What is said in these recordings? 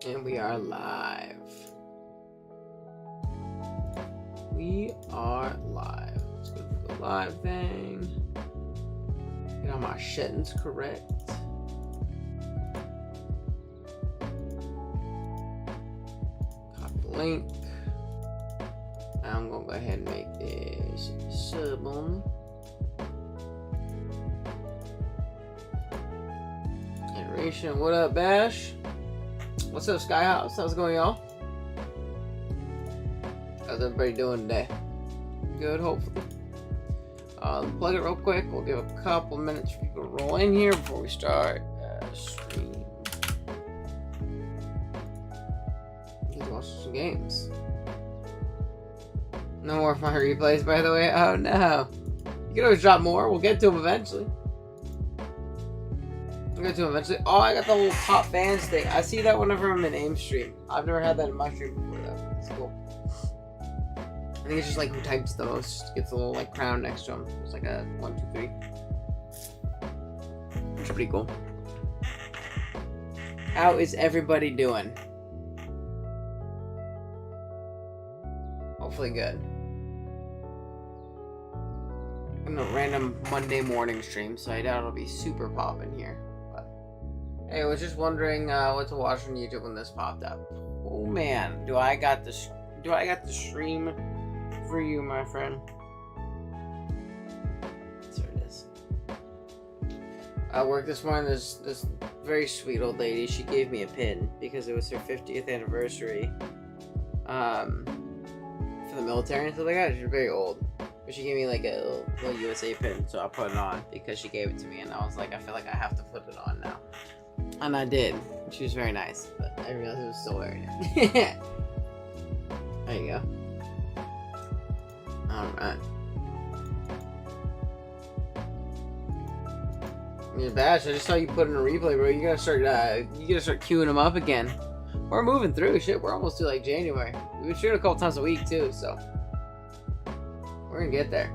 And we are live. We are live. Let's go do the live thing. Get all my settings correct. Copy the link. I'm gonna go ahead and make this sub only. Iteration. What up, Bash? What's up, Skyhouse? How's it going, y'all? How's everybody doing today? Good, hopefully. Plug it real quick. We'll give a couple minutes for people to roll in here before we start stream. Let's watch some games. No more fun replays, by the way. Oh no. You can always drop more. We'll get to them eventually. We'll get to them eventually. Oh, I got the little top fans thing. I see that whenever I'm in aim stream. I've never had that in my stream before, though. It's cool. I think it's just like who types the most gets a little like crown next to him. It's like a 1, 2, 3. It's pretty cool. How is everybody doing? Hopefully good. I'm a random Monday morning stream, so I doubt it'll be super poppin' here. But hey, I was just wondering what to watch on YouTube when this popped up. Oh man, do I got the stream for you, my friend? There it is. I worked this morning. This very sweet old lady. She gave me a pin because it was her 50th anniversary. For the military and stuff like that. She's very old. But she gave me like a little USA pin, so I put it on because she gave it to me, and I was like, I feel like I have to put it on now. And I did. She was very nice, but I realized it was still wearing it. There you go. Alright. Yeah, Bash, I just saw you put in a replay, bro. You gotta start queuing them up again. We're moving through shit. We're almost to like January. We've been shooting a couple times a week too, so we're gonna get there.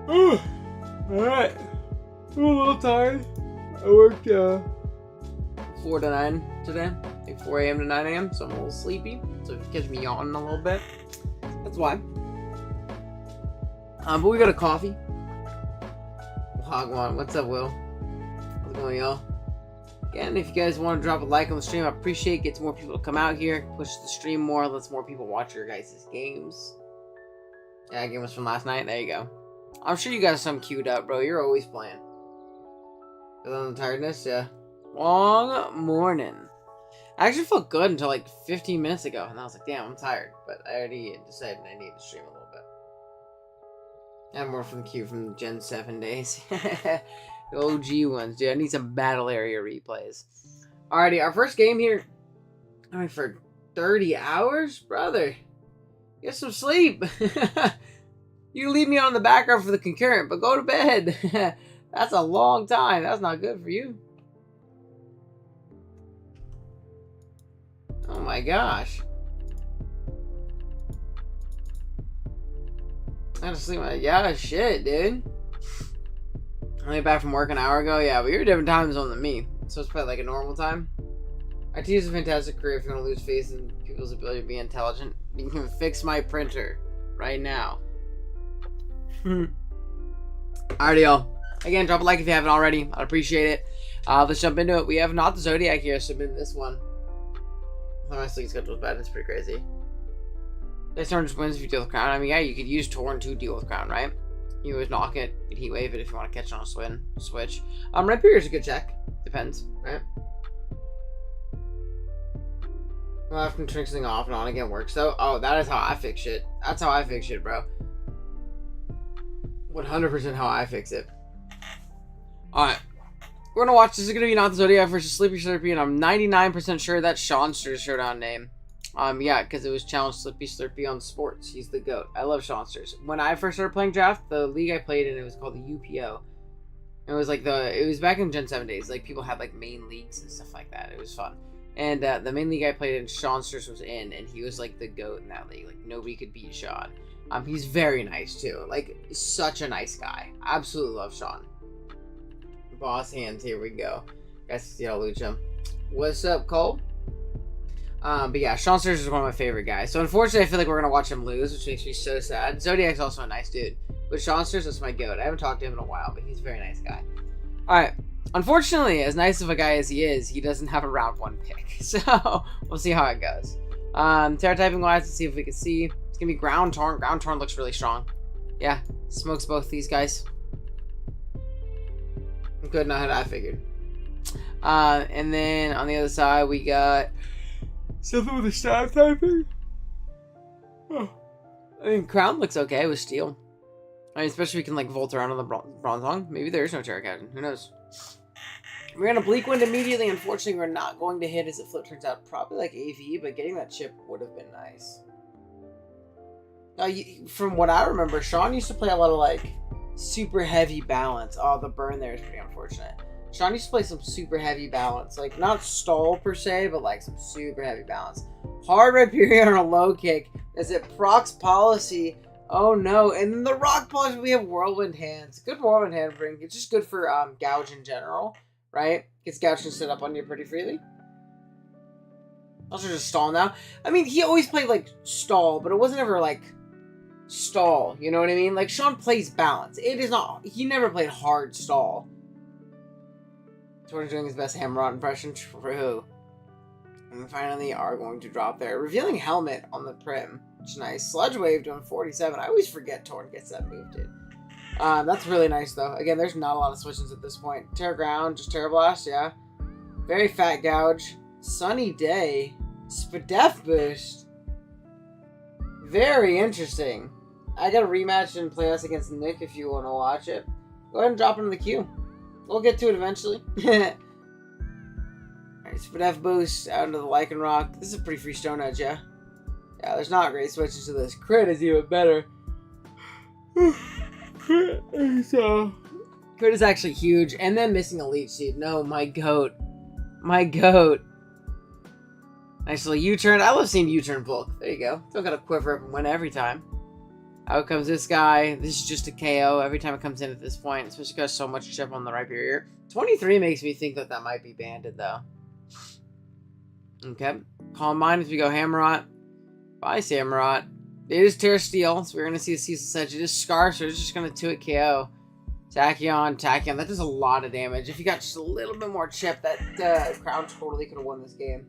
Alright. I'm a little tired. I worked 4 to 9 today. Like 4 a.m. to 9 a.m. So I'm a little sleepy. So if you catch me yawning a little bit, that's why. But we got a coffee. Hogwan, what's up, Will? How's it going, y'all? Again, if you guys want to drop a like on the stream, I appreciate it. Gets more people to come out here, push the stream more, lets more people watch your guys' games. Yeah, that game was from last night. There you go. I'm sure you got some queued up, bro. You're always playing. On the tiredness, yeah. Long morning. I actually felt good until like 15 minutes ago, and I was like, damn, I'm tired. But I already decided I need to stream a little bit. And more from the queue from the Gen 7 days. The OG ones, dude. I need some battle area replays. Alrighty, our first game here. I mean, for 30 hours? Brother. Get some sleep. You can leave me on the background for the concurrent, but go to bed. That's a long time. That's not good for you. Oh my gosh. I had to sleep. Yeah, shit, dude. I went back from work an hour ago. Yeah, but you're a different time zone than me. So it's probably like a normal time. IT is a fantastic career if you want to lose faith in people's ability to be intelligent. You can fix my printer right now. Alrighty, y'all. Again, drop a like if you haven't already. I'd appreciate it. Let's jump into it. We have NotTheZodiac here submitting this one. My sleep schedule is bad. It's pretty crazy. This turn just wins if you deal with Crown. I mean, yeah, you could use Torn to deal with Crown, right? You always knock it. You can heat wave it if you want to catch it on a switch. Red Period is a good check. Depends, right? Well, I can turn something off and on again works though. Oh, that is how I fix shit. That's how I fix shit, bro. 100% how I fix it. Alright. We're gonna watch. This is gonna be NotTheZodiac versus SlippySlurpie, and I'm 99% sure that's Seanster's showdown name. Yeah, because it was challenged SlippySlurpie on sports. He's the GOAT. I love Seanster's. When I first started playing draft, the league I played in, it was called the UPO. It was like it was back in Gen 7 days. Like people had like main leagues and stuff like that. It was fun. And the main league I played in, Seanster's was in, and he was like the GOAT in that league. Like nobody could beat Sean. He's very nice too. Like such a nice guy. Absolutely love Sean. Boss hands, here we go. Guys, see how Lucha. What's up, Cole? But yeah, Sean Sturges is one of my favorite guys. So unfortunately, I feel like we're gonna watch him lose, which makes me so sad. Zodiac's also a nice dude, but Sean Sturges is my goat. I haven't talked to him in a while, but he's a very nice guy. All right. Unfortunately, as nice of a guy as he is, he doesn't have a round 1 pick. So we'll see how it goes. Terra typing wise, let's see if we can see. It's gonna be ground torn. Ground torn looks really strong. Yeah, smokes both these guys. Good, not how I figured. And then on the other side, we got something with a stab typing. Oh. I mean, crown looks okay with steel. I mean, especially if we can like vault around on the bronze song. Maybe there is no Terra Captain. Who knows? We're gonna bleak wind immediately. Unfortunately, we're not going to hit as it flip turns out. Probably like AV, but getting that chip would have been nice. Now, from what I remember, Sean used to play a lot of like super heavy balance. Oh, the burn there is pretty unfortunate. Sean used to play some super heavy balance, like not stall per se, but like some super heavy balance. Hard Rhyperior on a low kick as it procs policy. Oh no! And then the rock polish, we have Whirlwind Hands. Good Whirlwind Hand bring. It's just good for gouge in general, right? Gets gouge and sit up on you pretty freely. Also just stall now. I mean, he always played like stall, but it wasn't ever like stall. You know what I mean? Like Sean plays balance. It is not. He never played hard stall. Jordan's doing his best Hammerot impression. True. And we finally are going to drop there. Revealing Helmet on the Prim. Which is nice. Sludge Wave doing 47. I always forget Torn gets that move, dude. That's really nice, though. Again, there's not a lot of switches at this point. Terra Ground, just Terra Blast, yeah. Very Fat Gouge. Sunny Day. Spadef Boost. Very interesting. I got a rematch in Playoffs against Nick if you want to watch it. Go ahead and drop it in the queue. We'll get to it eventually. Alright, Spadef Boost out into the Lycanroc. This is a pretty free Stone Edge, yeah? Yeah, there's not great switches to this. Crit is even better. Crit is actually huge. And then missing a Leech Seed. No, my goat. My goat. Nice little U-turn. I love seeing U-turn bulk. There you go. Still got to quiver up and win every time. Out comes this guy. This is just a KO every time it comes in at this point. Especially because so much chip on the Rhyperior. 23 makes me think that that might be banded, though. Okay. Calm Mind as we go Hammerot. Bye, Samurott. It is Terra Steel, so we're going to see a Cecil Sedge. It is Scar, so it's just going to 2-hit KO. Tachyon. That does a lot of damage. If you got just a little bit more chip, that Crown totally could have won this game.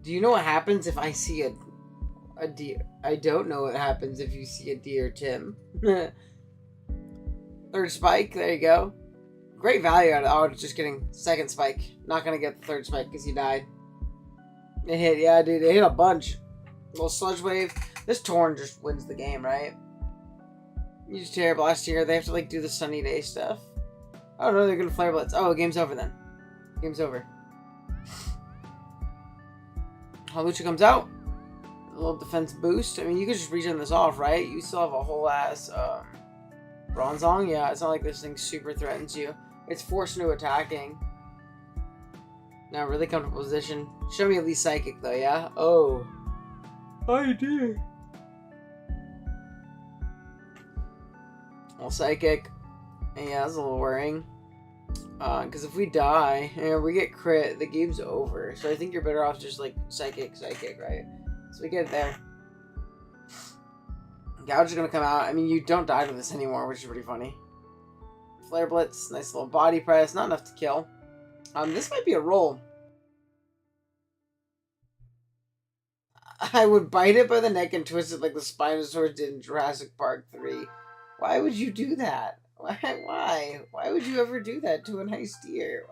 Do you know what happens if I see a deer? I don't know what happens if you see a deer, Tim. Third spike, there you go. Great value out of it. Oh, just kidding. Second spike. Not going to get the third spike because he died. It hit, yeah, dude. It hit a bunch. Little Sludge Wave. This Torn just wins the game, right? Use Terra Blast here. They have to, like, do the Sunny Day stuff. Oh, no, they're going to Flare Blitz. Oh, game's over then. Game's over. Halucha comes out. A little defense boost. I mean, you could just regen this off, right? You still have a whole ass Bronzong. Yeah, it's not like this thing super threatens you. It's forced into attacking. Now, really comfortable position. Show me at least Psychic, though, yeah? Oh. I do. Well, Psychic. And yeah, that's a little worrying. Because if we die, and we get crit, the game's over. So I think you're better off just, like, Psychic, right? So we get it there. Gouge is going to come out. I mean, you don't die from this anymore, which is pretty funny. Flare Blitz. Nice little body press. Not enough to kill. This might be a roll. I would bite it by the neck and twist it like the Spinosaurus did in Jurassic Park 3. Why would you do that? Why? Why would you ever do that to a nice deer?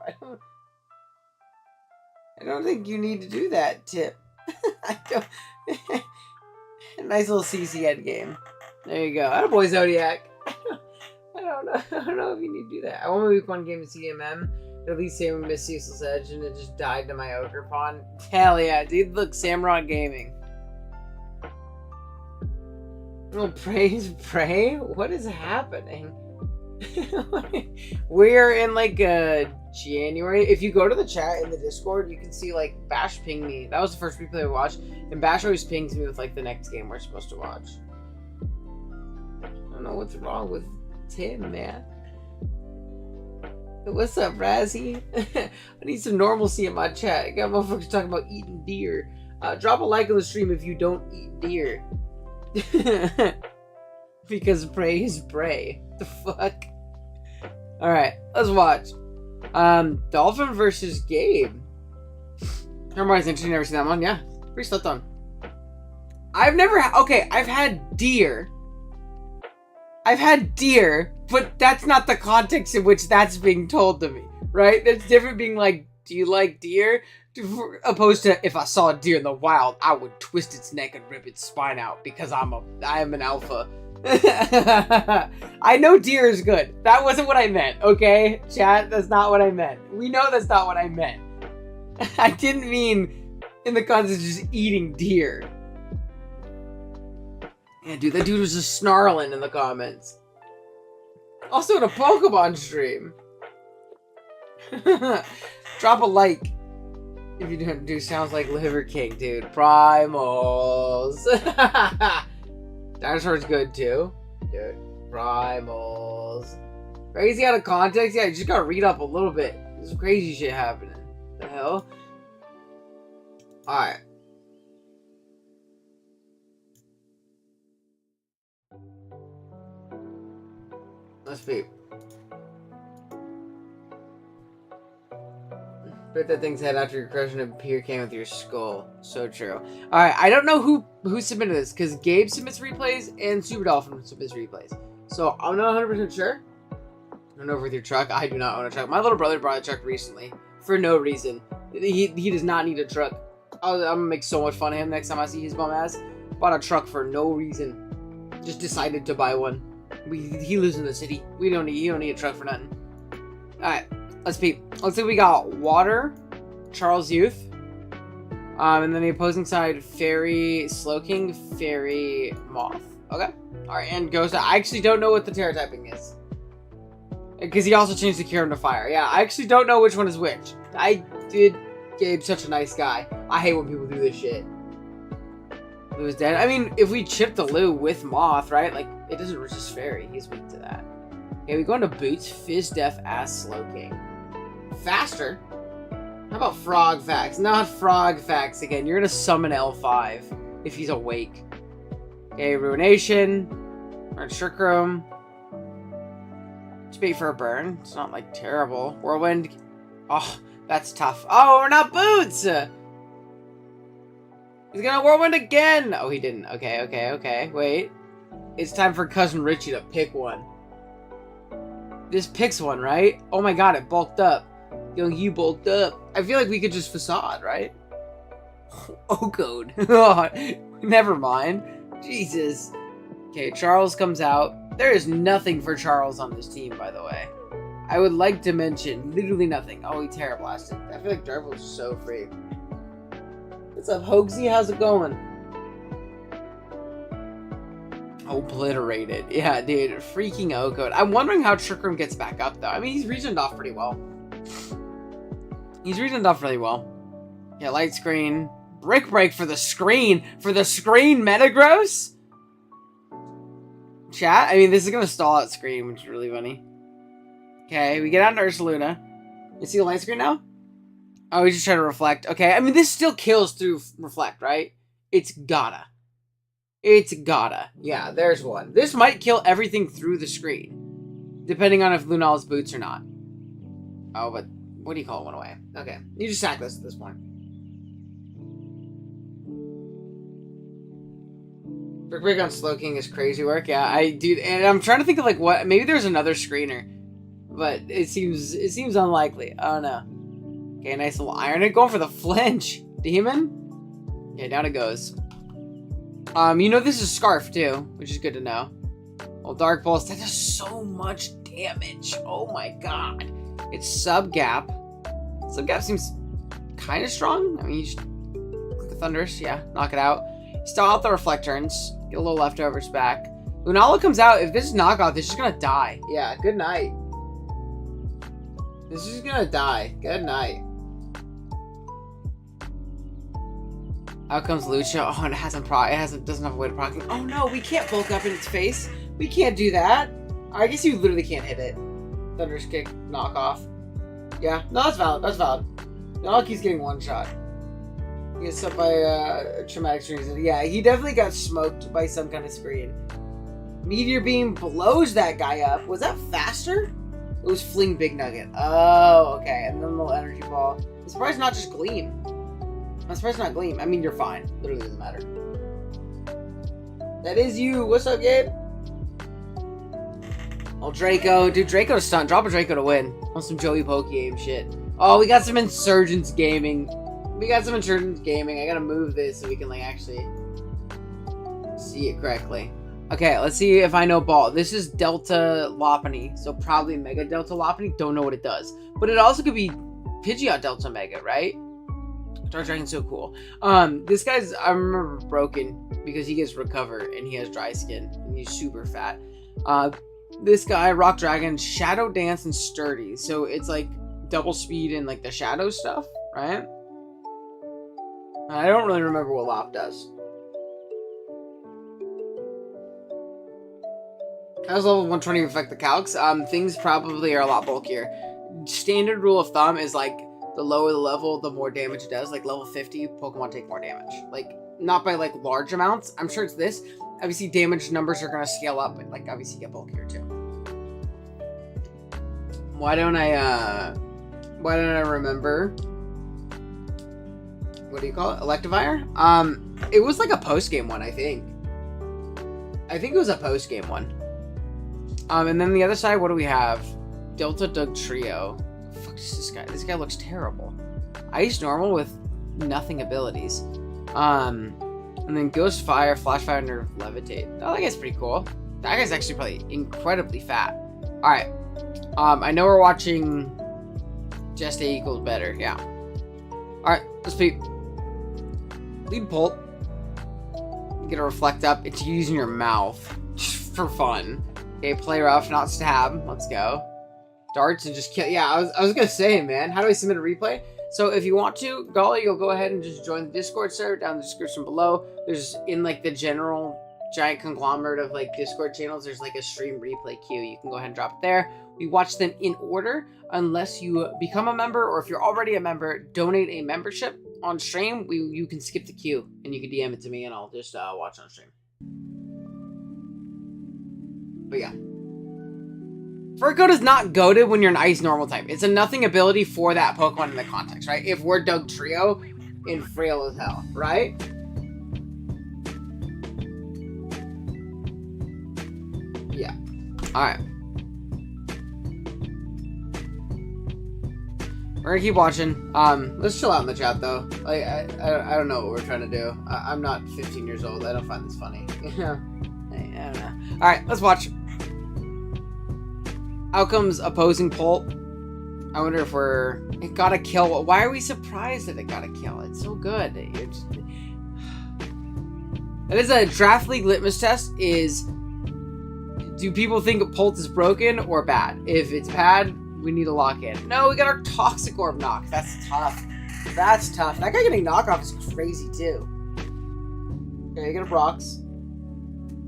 I don't think you need to do that, Tip. I don't. Nice little CC head game. There you go. Attaboy, Zodiac. I don't know if you need to do that. I won my week 1 game in CDMM. At least Sam missed Cecil's Edge and it just died to my Ogre Pawn. Hell yeah, dude. Look, Samurott Gaming. Oh, pray? What is happening? We're in like January. If you go to the chat in the Discord, you can see like Bash ping me. That was the first replay I watched. And Bash always pings me with like the next game we're supposed to watch. I don't know what's wrong with Tim, man. What's up, Razzie? I need some normalcy in my chat. I got motherfuckers talking about eating deer. Drop a like on the stream if you don't eat deer. Because prey is prey. The fuck? Alright, let's watch. Dolphin versus Gabe. Everybody's interesting, never seen that one. Yeah, pretty slept on. I've had deer. I've had deer, but that's not the context in which that's being told to me, right? That's different being like, do you like deer? Opposed to, if I saw a deer in the wild, I would twist its neck and rip its spine out because I am an alpha. I know deer is good. That wasn't what I meant, okay? Chat, that's not what I meant. We know that's not what I meant. I didn't mean in the context of just eating deer. Yeah, dude, that dude was just snarling in the comments. Also in a Pokemon stream. Drop a like if you don't do sounds like Liver King, dude. Primals. Dinosaur's good too. Dude, Primals. Crazy out of context? Yeah, you just gotta read up a little bit. There's some crazy shit happening. What the hell? Alright. Let's peep. Put that thing's head after your crushing a beer can with your skull. So true. Alright, I don't know who submitted this, because Gabe submits replays and Super Dolphin submits replays. So I'm not 100% sure. Run over with your truck. I do not own a truck. My little brother brought a truck recently. For no reason. He does not need a truck. I'm gonna make so much fun of him next time I see his bum ass. Bought a truck for no reason. Just decided to buy one. He lives in the city. You don't need a truck for nothing. Alright, let's peep. Let's see, we got Water, Charles Youth, and then the opposing side, Fairy Slowking, Fairy Moth. Okay. Alright, and Ghost. I actually don't know what the Terra typing is. Because he also changed the Kyurem to Fire. Yeah, I actually don't know which one is which. Gabe's such a nice guy. I hate when people do this shit. Lou is dead. I mean, if we chip the Lou with Moth, right? Like, it doesn't resist Fairy. He's weak to that. Okay, we go into Boots, Fizz Def, Ass Slowking. Faster? How about Frog Facts? Not Frog Facts again. You're gonna summon L5 if he's awake. Okay, Ruination. Burn Shurkrum. Just wait for a burn. It's not, like, terrible. Whirlwind. Oh, that's tough. Oh, we're not Boots! He's gonna Whirlwind again! Oh, he didn't. Okay. Wait. It's time for Cousin Richie to pick one. This picks one, right? Oh my god, it bulked up. Yo, you bulked up. I feel like we could just Facade, right? Oh, code. Never mind. Jesus. Okay, Charles comes out. There is nothing for Charles on this team, by the way. I would like to mention literally nothing. Oh, he Terra Blasted. I feel like Darvel is so free. What's up, Hoaxy? How's it going? Obliterated. Yeah, dude. Freaking O-Code. I'm wondering how Trickroom gets back up, though. I mean, he's regioned off pretty well. He's regioned off really well. Yeah, light screen. Brick break for the screen. For the screen, Metagross? Chat? I mean, this is going to stall out screen, which is really funny. Okay, we get on to Ursaluna. You see the light screen now? Oh, we just try to reflect. Okay, I mean, this still kills through reflect, right? It's gotta. It's gotta. Yeah, there's one. This might kill everything through the screen, depending on if Lunala's boots or not. Oh, but what do you call it? Went away. Okay, you just sack this at this point. Brick break on Slowking is crazy work. Yeah, and I'm trying to think of like what. Maybe there's another screener, but it seems unlikely. I don't know. Okay, nice little Iron It. Going for the flinch. Demon? Okay, down it goes. You know this is Scarf, too, which is good to know. Well, Dark Pulse, that does so much damage. Oh my god. It's Sub-Gap. Sub-Gap seems kind of strong. I mean, you just click the Thunderous, yeah, knock it out. Stall out the Reflect turns. Get a little leftovers back. Lunala comes out. If this is knockout, this is gonna die. Yeah, good night. This is gonna die. Good night. Out comes Lucia. Oh, and it doesn't have a way to proc. Oh no, we can't bulk up in its face. We can't do that. I guess you literally can't hit it. Thunderous Kick, knock off. Yeah, no, that's valid. That's valid. No, he's getting one shot. He gets up by traumatic screens. Yeah, he definitely got smoked by some kind of screen. Meteor beam blows that guy up. Was that faster? It was fling big nugget. Oh, okay. And then the little energy ball. I'm surprised not just gleam. I'm surprised not gleam. I mean, you're fine. Literally doesn't matter. That is you. What's up, Gabe? Oh, Draco. Dude, Draco to stun. Drop a Draco to win. On some Joey Poke game shit. Oh, we got some Insurgence gaming. We got some Insurgence gaming. I gotta move this so we can, like, actually see it correctly. Okay, let's see if I know ball. This is Delta Lopunny, so probably Mega Delta Lopunny. Don't know what it does. But it also could be Pidgeot Delta Mega, right? Dark Dragon's so cool. This guy's, I remember, broken because he gets recover and he has dry skin and he's super fat. This guy, Rock Dragon, Shadow Dance and Sturdy. So it's like double speed and like the shadow stuff, right? I don't really remember what Lop does. How does level 120 affect the calcs? Things probably are a lot bulkier. Standard rule of thumb is like the lower the level, the more damage it does. Like level 50, Pokemon take more damage. Like, not by like large amounts. I'm sure it's this. Obviously, damage numbers are gonna scale up, but like obviously get bulkier too. Why don't I remember? What do you call it? Electivire? It was like a post-game one, I think. I think it was a post-game one. And then the other side, what do we have? Delta Doug Trio. Fuck is this guy? This guy looks terrible. Ice normal with nothing abilities. And then Ghost Fire, Flash Fire, Nerve, Levitate. Oh, that guy's pretty cool. That guy's actually probably incredibly fat. Alright. I know we're watching Just A equals better. Yeah. Alright, let's peep. Lead Bolt. You get a reflect up. It's using your mouth for fun. Okay, play rough, not stab. Let's go. Darts and just kill. Yeah, I was gonna say, man. How do I submit a replay? So if you want to, Golly, you'll go ahead and just join the Discord server down in the description below. There's in like the general giant conglomerate of like Discord channels, there's like a stream replay queue. You can go ahead and drop it there. We watch them in order unless you become a member, or if you're already a member, donate a membership on stream. You can skip the queue and you can DM it to me and I'll just watch on stream. But yeah. Furcoat is not goated when you're an ice normal type. It's a nothing ability for that Pokemon in the context, right? If we're Doug Trio and frail as hell, right? Yeah. Alright. We're gonna keep watching. Let's chill out in the chat though. Like, I don't know what we're trying to do. I'm not 15 years old. I don't find this funny. I don't know. Alright, let's watch. Outcomes opposing Pult. I wonder if it got a kill. Why are we surprised that it got a kill? It's so good. That is a draft league litmus test. Is do people think Pult is broken or bad? If it's bad, we need to lock in. No, we got our Toxic Orb knock. That's tough. That's tough. That guy getting knockoff is crazy too. Okay, get a rocks.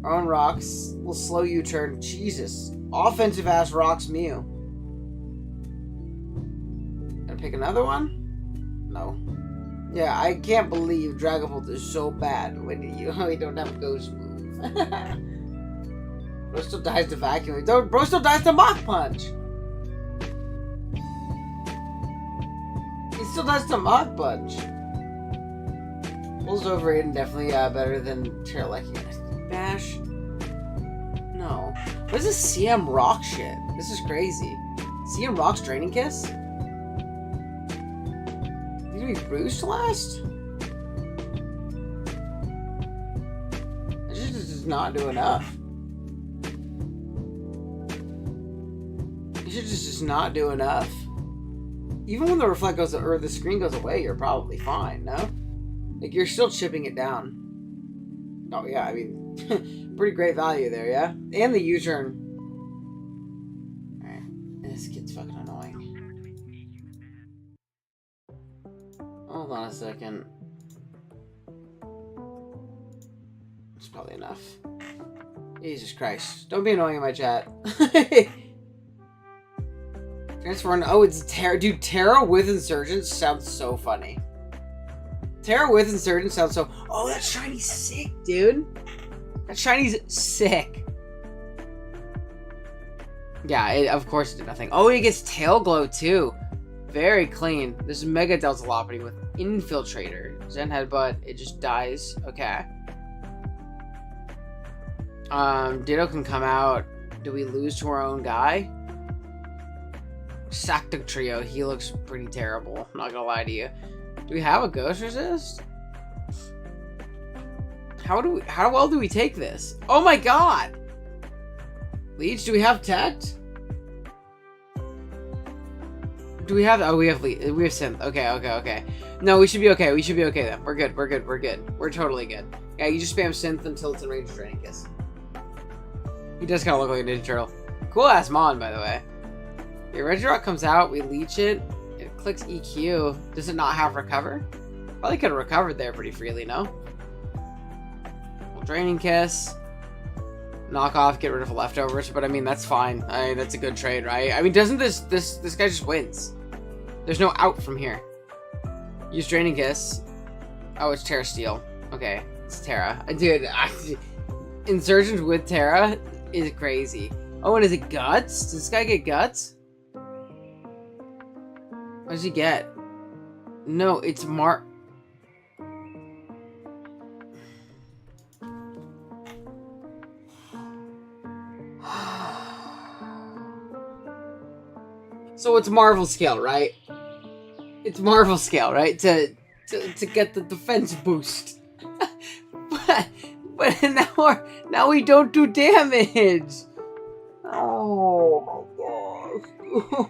Our own rocks. We'll slow U-turn. Jesus. Offensive ass rocks Mew. Gonna pick another one? No. Yeah, I can't believe Dragapult is so bad when you don't have a ghost move. Bro still dies to vacuum. Bro still dies to Mach Punch. He still dies to Mach Punch. Bull's overrated, definitely better than Terralecky. Bash. No. What is this CM Rock shit? This is crazy. CM Rock's Draining Kiss? He's gonna be Bruised last? This just does not do enough. This just does not do enough. Even when the reflect goes, or the screen goes away, you're probably fine, no? Like, you're still chipping it down. Oh, yeah, I mean... pretty great value there, yeah? And the U-turn. Alright. This kid's fucking annoying. Hold on a second. It's probably enough. Jesus Christ. Don't be annoying in my chat. Transfer on. Oh, it's Terra. Dude, Terra with Insurgence sounds so funny. Terra with Insurgence sounds so... Oh, that shiny's sick, dude. That shiny's sick. Yeah, of course it did nothing. Oh, he gets Tail Glow, too. Very clean. This is Mega Deltalopity with Infiltrator. Zen Headbutt. It just dies. Okay. Ditto can come out. Do we lose to our own guy? Sactic Trio. He looks pretty terrible. I'm not gonna lie to you. Do we have a Ghost Resist? How well do we take this? Oh my god! Leech, do we have Tech? Do we have... Oh, we have Synth. Okay. No, we should be okay. We should be okay then. We're good. We're totally good. Yeah, you just spam Synth until it's in range of Draining Kiss. He does kind of look like a Ninja Turtle. Cool ass Mon, by the way. Your Regirock comes out, we leech it. It clicks EQ. Does it not have Recover? Probably could have recovered there pretty freely, no? Well, Draining Kiss. Knock off, get rid of leftovers, but I mean, that's fine. That's a good trade, right? I mean, doesn't this guy just wins? There's no out from here. Use Draining Kiss. Oh, it's Terra Steel. Okay, it's Terra. Dude, Insurgent with Terra is crazy. Oh, and is it Guts? Does this guy get Guts? What does he get? No, it's So it's Marvel scale, right? It's Marvel scale, right? To get the defense boost. but now we don't do damage. Oh my gosh.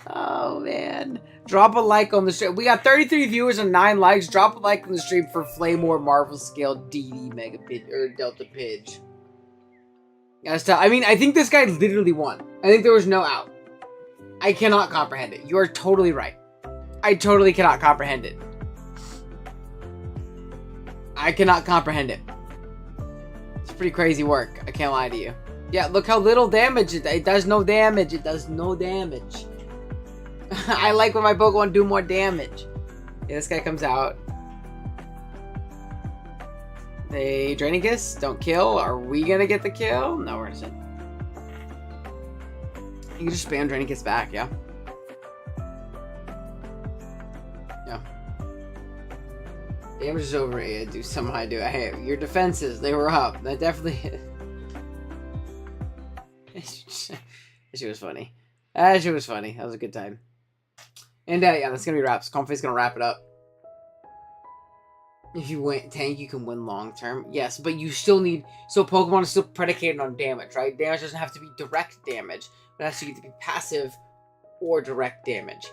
Oh man. Drop a like on the stream. We got 33 viewers and 9 likes. Drop a like on the stream for Flamore Marvel Scale DD Mega Pidge or Delta Pidge. I mean, I think this guy literally won. I think there was no out. I cannot comprehend it. You are totally right. I totally cannot comprehend it. I cannot comprehend it. It's pretty crazy work. I can't lie to you. Yeah, look how little damage it does. No damage. It does no damage. I like when my Pokemon do more damage. Yeah, this guy comes out. They Draining Kiss, don't kill. Are we gonna get the kill? No, we're gonna sit. You can just spam Draining Kiss back, yeah. Yeah. Damage is overrated. Do something I do. Hey, your defenses, they were up. That definitely. She was funny. She was funny. That was a good time. And yeah, that's gonna be wraps. Comfy's gonna wrap it up. If you win tank, you can win long term. Yes, but you still need... So Pokemon is still predicated on damage, right? Damage doesn't have to be direct damage. It has to either be passive or direct damage.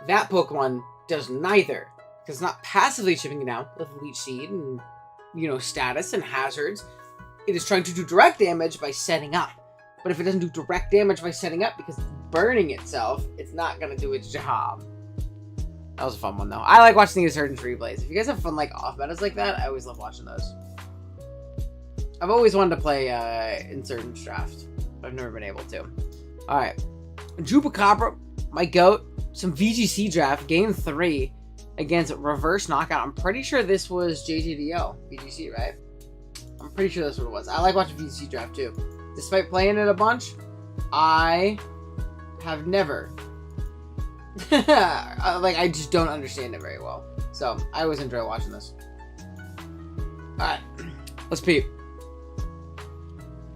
That Pokemon does neither. Because it's not passively chipping it down with Leech Seed and, status and hazards. It is trying to do direct damage by setting up. But if it doesn't do direct damage by setting up because it's burning itself, it's not going to do its job. That was a fun one, though. I like watching the Insurgence replays. If you guys have fun, off-metas like that, I always love watching those. I've always wanted to play Insurgence Draft. But I've never been able to. Alright. Chupacabra, my GOAT. Some VGC Draft, Game 3 against Reverse Knockout. I'm pretty sure this was JJDL. VGC, right? I'm pretty sure that's what it was. I like watching VGC Draft, too. Despite playing it a bunch, I have never... I just don't understand it very well. So, I always enjoy watching this. Alright, let's peep.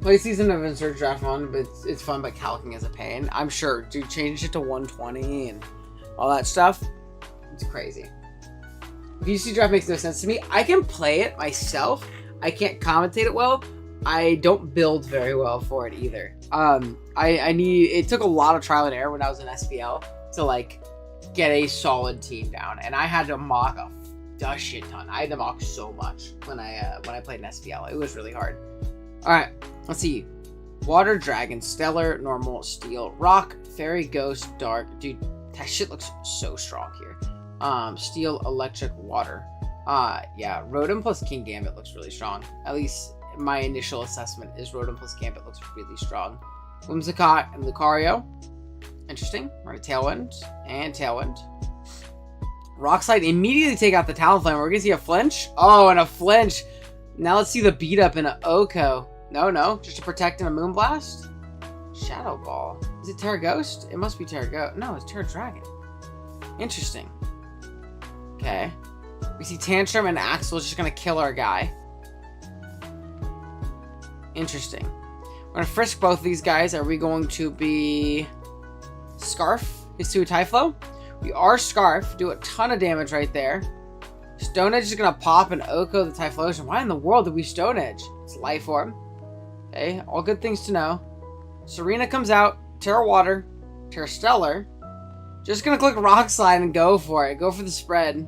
Play season of Insert Draft 1, but it's fun, but calcing is a pain. I'm sure. Dude, change it to 120 and all that stuff. It's crazy. VC Draft makes no sense to me. I can play it myself. I can't commentate it well. I don't build very well for it either. It took a lot of trial and error when I was in SPL to get a solid team down, and I had to mock a shit ton. I had to mock so much when I played in SPL. It was really hard. All right, let's see. Water, Dragon, Stellar, Normal, Steel, Rock, Fairy, Ghost, Dark. Dude, that shit looks so strong here. Steel, Electric, Water. Yeah, Rotom plus King Gambit looks really strong. At least my initial assessment is Rotom plus Gambit looks really strong. Whimsicott and Lucario. Interesting. We're going to Tailwind and Tailwind. Rock Slide, immediately take out the Talonflame. We're going to see a flinch. Oh, and a flinch. Now let's see the beat up in an Oko. No, just to protect in a Moonblast. Shadow Ball. Is it Terra Ghost? It must be Terra Ghost. No, it's Terra Dragon. Interesting. Okay. We see Tantrum and Axel is just going to kill our guy. Interesting. We're going to frisk both of these guys. Are we going to be Scarf? Is to a Typhlo? We are Scarf. Do a ton of damage right there. Stone Edge is going to pop and Oko the Typhlosion. Why in the world did we Stone Edge? It's Life Orb. Okay, all good things to know. Serena comes out. Terra Water. Terra Stellar. Just going to click Rock Slide and go for it. Go for the spread.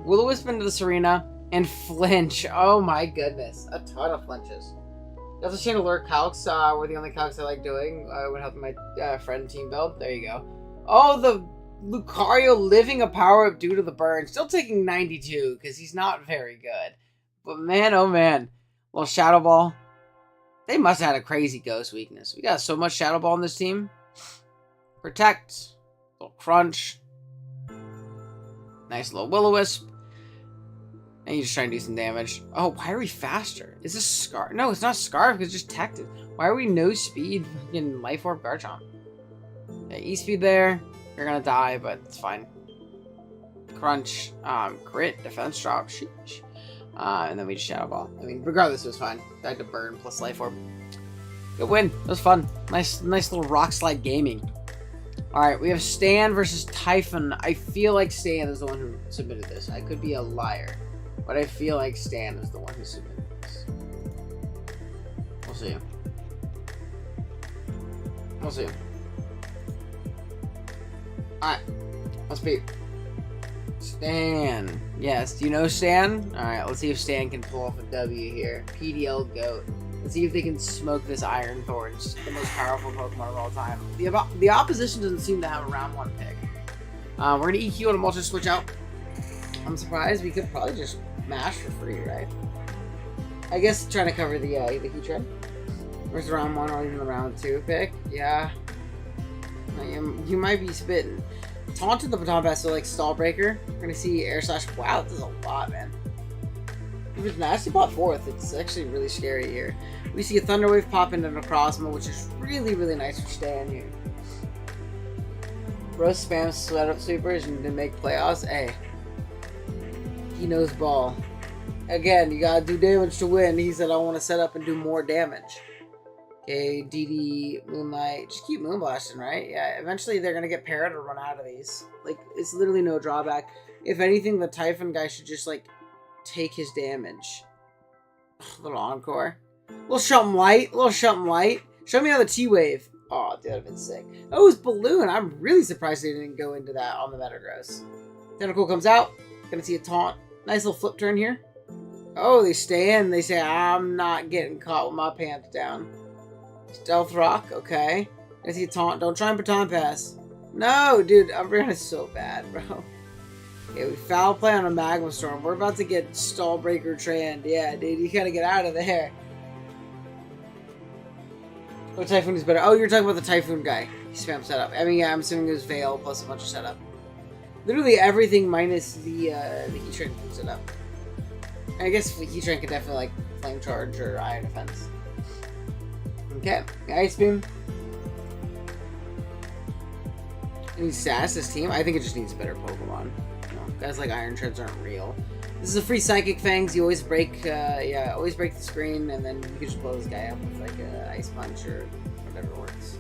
Will-O-Wisp into the Serena. And flinch. Oh my goodness. A ton of flinches. That's a Chandelure calcs. Were the only calcs I like doing. I would help my friend team build. There you go. Oh, the Lucario living a power-up due to the burn. Still taking 92 because he's not very good. But man, oh man. Well, Shadow Ball. They must have had a crazy ghost weakness. We got so much Shadow Ball on this team. Protect. Little Crunch. Nice little Will-O-Wisp. And you just try and do some damage. Oh, why are we faster? Is this Scarf? No, it's not Scarf. It's just Tactic. Why are we no speed in Life Orb Garchomp? Okay, E-Speed there. You're gonna die, but it's fine. Crunch. Crit. Defense drop. Sheesh. And then we just Shadow Ball. I mean, regardless, it was fine. I had to burn plus Life Orb. Good win. It was fun. Nice little Rock Slide gaming. Alright, we have Stan versus Typhen. I feel like Stan is the one who submitted this. I could be a liar. But I feel like Stan is the one who submitted this. We'll see. We'll see. Alright. Let's beat Stan. Yes, do you know Stan? Alright, let's see if Stan can pull off a W here. PDL GOAT. Let's see if they can smoke this Iron Thorns, the most powerful Pokemon of all time. The opposition doesn't seem to have a round 1 pick. We're going to EQ and a Multi Switch out. I'm surprised. We could probably just mash for free, right? I guess trying to cover the heat trend. Where's the round 1 or even the round 2 pick? Yeah. You might be spitting. Taunted the Baton Pass, so like Stall Breaker. We're going to see Air Slash. Wow, this is a lot, man. If it's nasty bot 4th, it's actually really scary here. We see a Thunder Wave pop into Necrozma, which is really, really nice for Stan here. Rose spams Sweat Up Sweepers and to make playoffs. Hey. He knows ball. Again, you gotta do damage to win. He said, I want to set up and do more damage. Okay, DD, Moonlight. Just keep Moonblasting, right? Yeah, eventually they're gonna get paired or run out of these. Like, it's literally no drawback. If anything, the Typhon guy should just, like, take his damage. Little Encore. Little something light. Little something light. Show me how the T-Wave. Oh, dude, that'd have been sick. Oh, it was Balloon. I'm really surprised they didn't go into that on the Metagross. Tentacle comes out. Gonna see a taunt. Nice little flip turn here. Oh, they stay in. They say, I'm not getting caught with my pants down. Stealth Rock. Okay. Gonna see a taunt. Don't try and Baton Pass. No, dude. Umbreon is so bad, bro. Okay, we foul play on a Magma Storm. We're about to get Stall Breaker Trend. Yeah, dude, you gotta get out of there. Oh, Typhoon is better. Oh, you're talking about the Typhoon guy. He spam setup. I mean, yeah, I'm assuming it was Veil plus a bunch of setup. Literally everything minus the Heatran setup. I guess the Heatran could definitely like Flame Charge or Iron Defense. Okay, Ice Beam. Any sass this team? I think it just needs better Pokemon. Guys like Iron Treads aren't real. This is a free Psychic Fangs. You always break, always break the screen, and then you can just blow this guy up with like a Ice Punch or whatever works.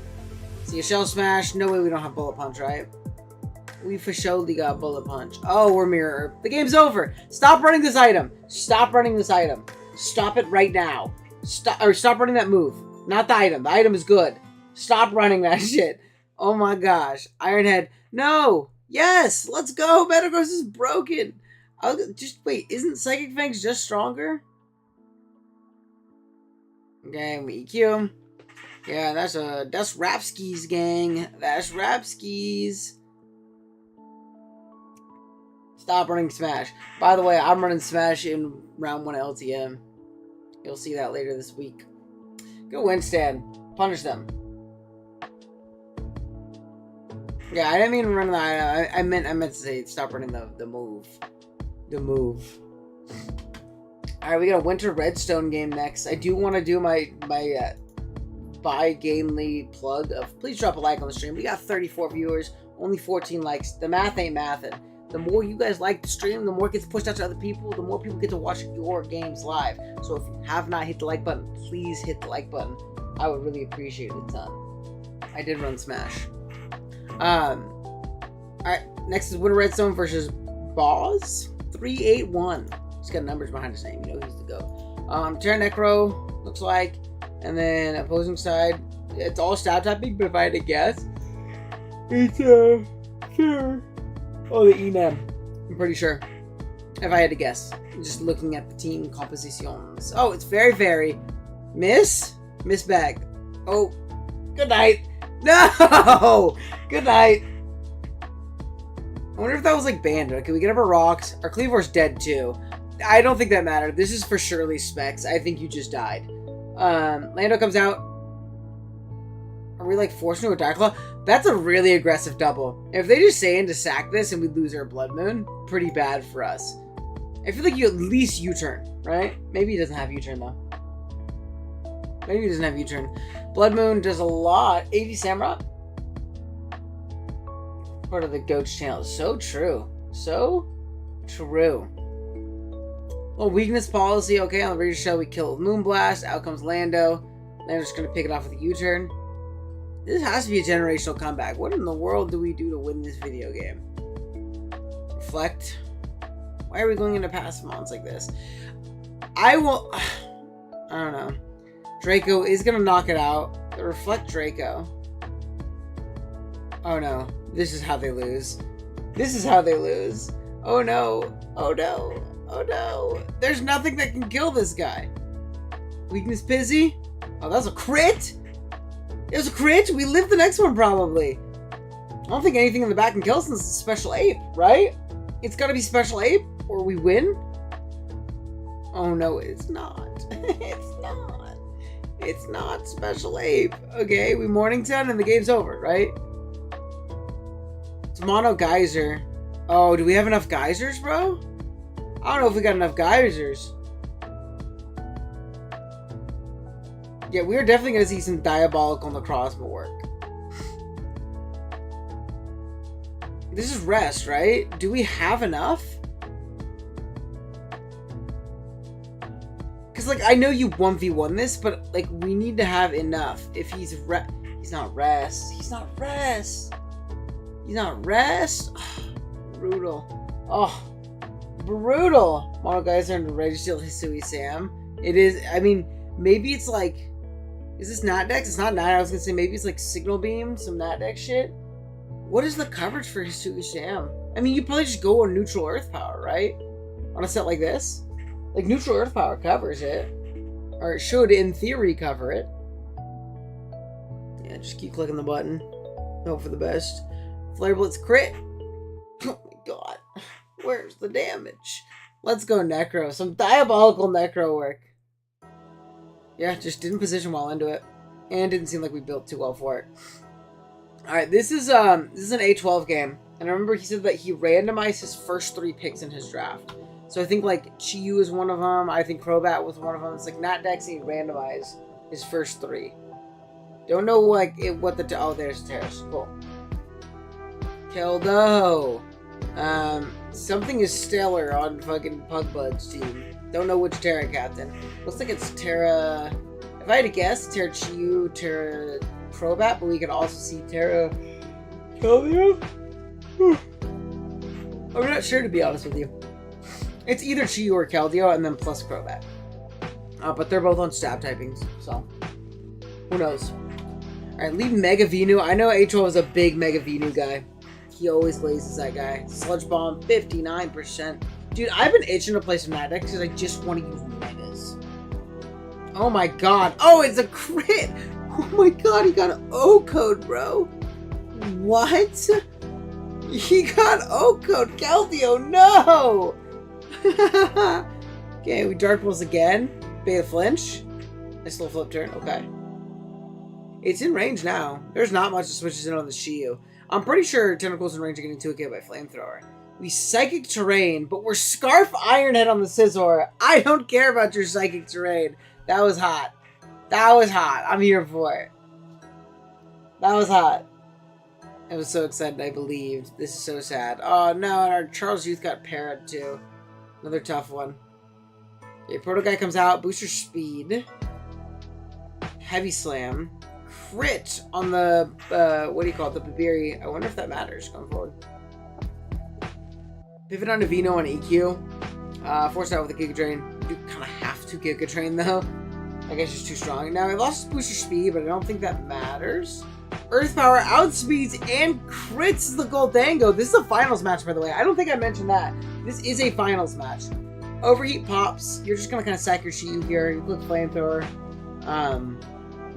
See a Shell Smash. No way we don't have Bullet Punch, right? We for surely got Bullet Punch. Oh, we're Mirror. The game's over. Stop running this item. Stop running this item. Stop it right now. Stop running that move. Not the item. The item is good. Stop running that shit. Oh my gosh. Iron Head. No. Yes, let's go. Metagross is broken. Just wait. Isn't Psychic Fangs just stronger? Okay, we EQ him. Yeah, that's Rapskis, gang. That's Rapskis. Stop running Smash. By the way, I'm running Smash in round 1 LTM. You'll see that later this week. Go win, Stan. Punish them. Yeah, I didn't mean run that. I meant to say stop running the move. The move. Alright, we got a winter redstone game next. I do want to do my bi-gamely plug of please drop a like on the stream. We got 34 viewers, only 14 likes. The math ain't mathin'. The more you guys like the stream, the more it gets pushed out to other people, the more people get to watch your games live. So if you have not hit the like button, please hit the like button. I would really appreciate it a ton. I did run Smash. Alright, next is Winter Redstone versus Boz 381. He's got numbers behind his name, you know he's the GOAT. Terra Necro, looks like. And then opposing side, it's all stab typing, but if I had to guess, it's sure. Oh, the Enam. I'm pretty sure. If I had to guess. Just looking at the team compositions. Oh, it's very, very. Miss Bag. Oh, good night. No! Good night. I wonder if that was like Bandit. Can we get over rocks? Our Cleavor's dead too. I don't think that mattered. This is for surely Specs. I think you just died. Lando comes out. Are we like forced into a Dark Claw? That's a really aggressive double. If they just say in to sack this and we lose our Blood Moon, pretty bad for us. I feel like you at least U-turn, right? Maybe he doesn't have U-turn though. Maybe he doesn't have U-turn. Blood Moon does a lot. 80 Samurott. Part of the GOAT's channel. So true. So true. Well, weakness policy. Okay, on the radio show we kill with Moonblast. Out comes Lando. Lando's gonna pick it off with a U-turn. This has to be a generational comeback. What in the world do we do to win this video game? Reflect. Why are we going into passive mods like this? I don't know. Draco is going to knock it out. The Reflect Draco. Oh no. This is how they lose. This is how they lose. Oh no. Oh no. Oh no. There's nothing that can kill this guy. Weakness Pizzy. Oh, that's a crit? It was a crit? We live the next one, probably. I don't think anything in the back can kill since it's Special Ape, right? It's gotta be Special Ape, or we win? Oh, no, it's not. It's not. It's not Special Ape. Okay, we Mornington and the game's over, right? It's Mono Geyser. Oh, do we have enough geysers, bro? I don't know if we got enough geysers. Yeah, we're definitely going to see some diabolical Necrozma work. This is rest, right? Do we have enough? Because, like, I know you 1v1 this, but, like, we need to have enough. If he's he's not rest. He's not rest. He's not rest. Oh, brutal. Oh, brutal. Mono guys are ready to steal Hisui Sam. It is, I mean, maybe it's like, is this Nat Dex? It's not Nat. I was gonna say maybe it's like Signal Beam, some Nat Dex shit. What is the coverage for Hisui Sam? I mean, you probably just go on neutral Earth Power, right? On a set like this, like neutral Earth Power covers it, or it should, in theory, cover it. Yeah, just keep clicking the button. Hope for the best. Flare Blitz crit. Oh my god, where's the damage? Let's go Necro. Some diabolical Necro work. Yeah, just didn't position well into it. And didn't seem like we built too well for it. Alright, this is an A12 game. And I remember he said that he randomized his first 3 picks in his draft. So I think like Chiyu is one of them. I think Crobat was one of them. It's like Nat Dex and he randomized his first 3. Don't know like what the oh there's Terrace. Cool. Keldo. Something is stellar on fucking Pugbud's team. Don't know which Terra captain. Looks like it's Terra. If I had to guess, Terra Chiyu, Terra Crobat, but we could also see Terra Keldeo. I'm not sure, to be honest with you. It's either Chiyu or Keldeo, and then plus Crobat. But they're both on stab typings, so who knows? Alright, leave Mega Venu. I know H.O. is a big Mega Venu guy. He always glazes that guy. Sludge Bomb, 59%. Dude, I've been itching to play some Nat Dex because I just want to use Megas. Oh my god. Oh, it's a crit! Oh my god, he got an O-code, bro. What? He got O-code. Keldeo, no! Okay, we Dark Pulse again. Beta Flinch. Nice little flip turn. Okay. It's in range now. There's not much that switches in on the Chiyu. I'm pretty sure Tentacles and Range are getting 2K by Flamethrower. We Psychic Terrain, but we're Scarf Ironhead on the Scizor. I don't care about your Psychic Terrain. That was hot. That was hot. I'm here for it. That was hot. I was so excited I believed. This is so sad. Oh no, and our Charles Youth got parried too. Another tough one. Okay, Proto Guy comes out. Booster Speed. Heavy Slam. Crit on the, what do you call it? The Babiri. I wonder if that matters going forward. Pivot on Vino on EQ. Force out with a Giga Drain. You kind of have to Giga Drain though. I guess it's too strong. Now, I lost Booster Speed, but I don't think that matters. Earth Power outspeeds and crits the Goldango. This is a finals match, by the way. I don't think I mentioned that. This is a finals match. Overheat pops. You're just going to kind of sack your Shiyu here. You click Flamethrower.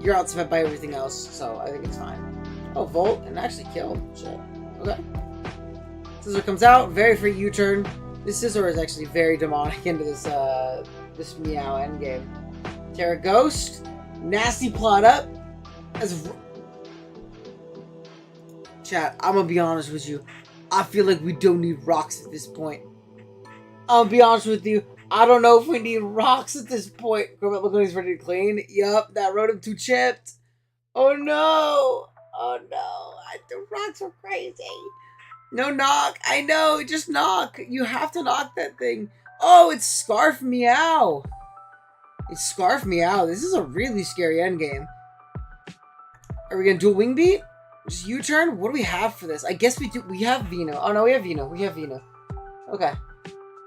You're outspent by everything else, so I think it's fine. Oh, Volt, and actually killed. Shit. Okay. Scizor comes out. Very free U-turn. This Scizor is actually very demonic into this, this Meow endgame. Terra Ghost. Nasty plot up. As Chat, I'm gonna be honest with you. I feel like we don't need rocks at this point. I'll be honest with you. I don't know if we need rocks at this point. Look when he's ready to clean. Yup, that Rotom 2 chipped. Oh no. Oh no. The rocks were crazy. No knock. I know. Just knock. You have to knock that thing. Oh, it's Scarf Meow. It's Scarf Meow. This is a really scary endgame. Are we gonna do a Wing Beat? Just U-turn? What do we have for this? I guess we do. We have Vino. Oh no, we have Vino. We have Vino. Okay.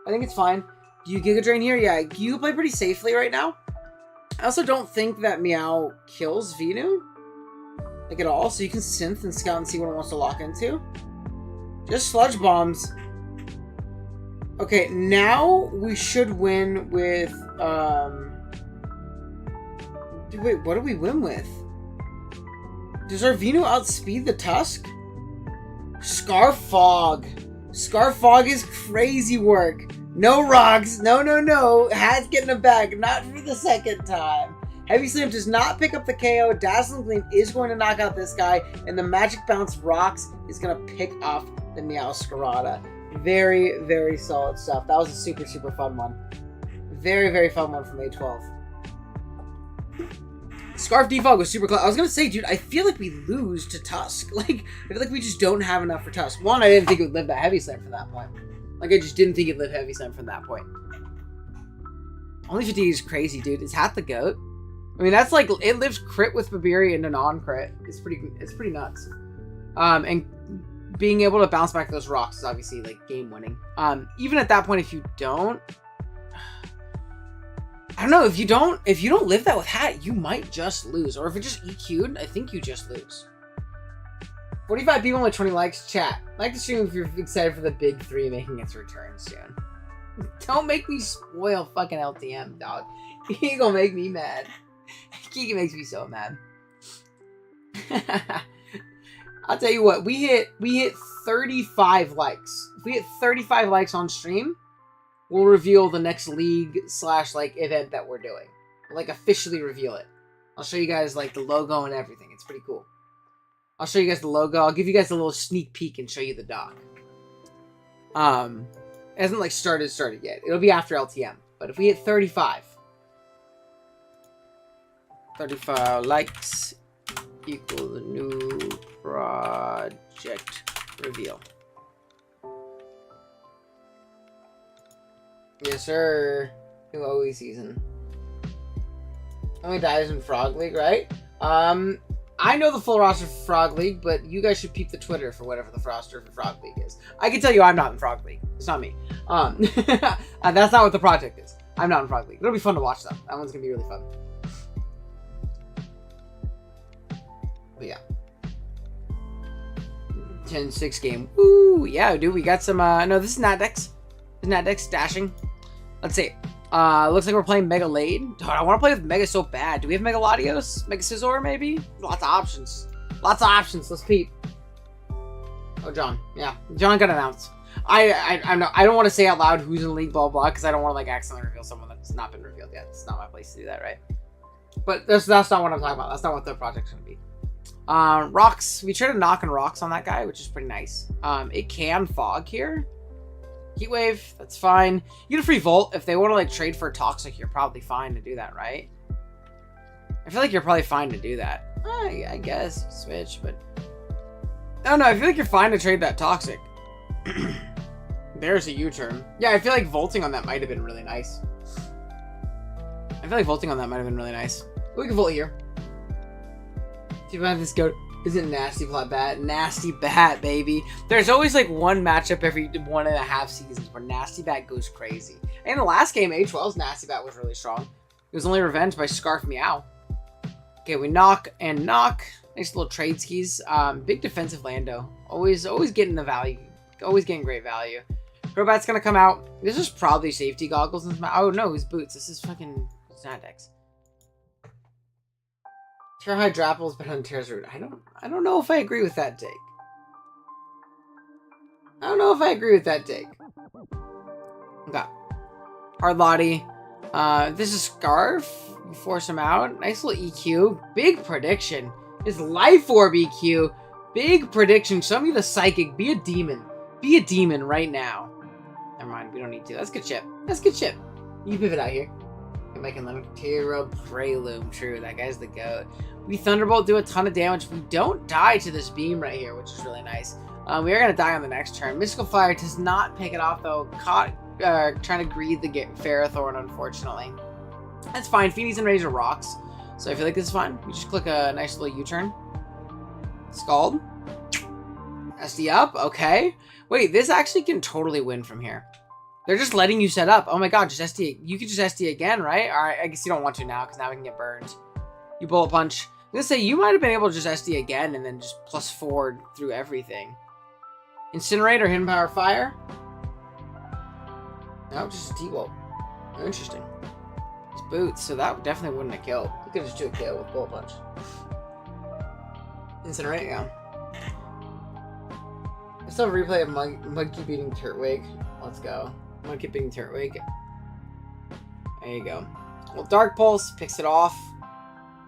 I think it's fine. Do you Giga Drain here? Yeah, you play pretty safely right now. I also don't think that Meow kills Vino. Like at all. So you can Synth and Scout and see what it wants to lock into. Just Sludge Bombs. Okay, now we should win with, wait, what do we win with? Does our Vino outspeed the Tusk? Scarf Fog. Scarf Fog is crazy work. No rocks. No, no, no. Hat's getting a bag. Not for the second time. Heavy Slam does not pick up the KO. Dazzling Gleam is going to knock out this guy. And the Magic Bounce Rocks is going to pick off the Meowscarada. Very, very solid stuff. That was a super, super fun one. Very, very fun one from A12. Scarf Defog was super close. I was going to say, dude, I feel like we lose to Tusk. Like, I feel like we just don't have enough for Tusk. One, I didn't think it would live that Heavy Slam from that point. Like, I just didn't think it'd live Heavy Slam from that point. Only 50 is crazy, dude. Is Hat the GOAT? I mean, that's like, it lives crit with Babiri and a non-crit. It's pretty nuts. And being able to bounce back those rocks is obviously, like, game-winning. Even at that point, if you don't... I don't know, if you don't live that with Hat, you might just lose. Or if it just EQ'd, I think you just lose. 45 people with 20 likes. Chat. Like the stream if you're excited for the big 3 making its return soon. Don't make me spoil fucking LTM, dog. He gonna make me mad. Kiki makes me so mad. I'll tell you what, we hit 35 likes. If we hit 35 likes on stream, we'll reveal the next league / like event that we're doing. We'll, like, officially reveal it. I'll show you guys like the logo and everything. It's pretty cool. I'll show you guys the logo. I'll give you guys a little sneak peek and show you the doc. It hasn't like started yet. It'll be after LTM. But if we hit 35 likes equal the new project reveal. Yes, sir. New OE season. Only dies in Frog League, right? I know the full roster for Frog League, but you guys should peep the Twitter for whatever the roster for Frog League is. I can tell you I'm not in Frog League. It's not me. That's not what the project is. I'm not in Frog League. It'll be fun to watch, though. That one's going to be really fun. But yeah. 10-6 game. Woo! Yeah, dude, we got some, no, this is Natdex. This is Natdex dashing. Let's see. Looks like we're playing Mega Lade. Dude, I want to play with Mega so bad. Do we have Mega Latios? Mega Scizor, maybe? Lots of options. Lots of options. Let's peep. Oh, John. Yeah. John got announced. I don't want to say out loud who's in the league, blah, blah, because I don't want to, like, accidentally reveal someone that's not been revealed yet. It's not my place to do that, right? But that's not what I'm talking about. That's not what the project's going to be. Rocks. We traded knock and rocks on that guy, which is pretty nice. It can fog here. Heat wave, that's fine. You get a free volt. If they want to like trade for toxic, you're probably fine to do that, right? I feel like you're probably fine to do that. I guess switch, but I don't know. I feel like you're fine to trade that toxic. There's a U-turn. Yeah, I feel like vaulting on that might have been really nice. We can vault here. See if I have this go. Is it nasty plot bat? Nasty bat, baby. There's always like one matchup every 1.5 seasons where nasty bat goes crazy. And the last game, A12's nasty bat was really strong. It was only revenged by Scarf Meow. Okay, we knock and knock. Nice little trade skis. Big defensive Lando. Always getting the value. Always getting great value. Crobat's gonna come out. This is probably safety goggles. Oh no, his boots. This is fucking Snadex. Terra Hydrapple's better than Terra's Root. I don't know if I agree with that take. Okay. Hard Lottie. This is Scarf. You force him out. Nice little EQ. Big prediction. His Life Orb EQ. Big prediction. Show me the Psychic. Be a demon. Be a demon right now. Never mind. We don't need to. That's good shit. You pivot out here. Making Tera Prelude. True. That guy's the goat. We Thunderbolt, do a ton of damage. We don't die to this beam right here, which is really nice. We are going to die on the next turn. Mystical Fire does not pick it off, though. Caught trying to greed the Ferrothorn, unfortunately. That's fine. Phoenix and Razor rocks. So I feel like this is fine. We just click a nice little U-turn. Scald. SD up. Okay. Wait, this actually can totally win from here. They're just letting you set up. Oh my god, just SD. You can just SD again, right? Alright, I guess you don't want to now, because now we can get burned. You bullet punch. I'm gonna say, you might have been able to just SD again, and then just +4 through everything. Incinerate or Hidden Power Fire? No, just a T-Bolt. Interesting. It's boots, so that definitely wouldn't have killed. You could just do a kill with bullet punch. Incinerate, yeah. I still have a replay of Mudkip beating Turtwig. Let's go. Mudkip beating Turtwig. There you go. Well, Dark Pulse picks it off.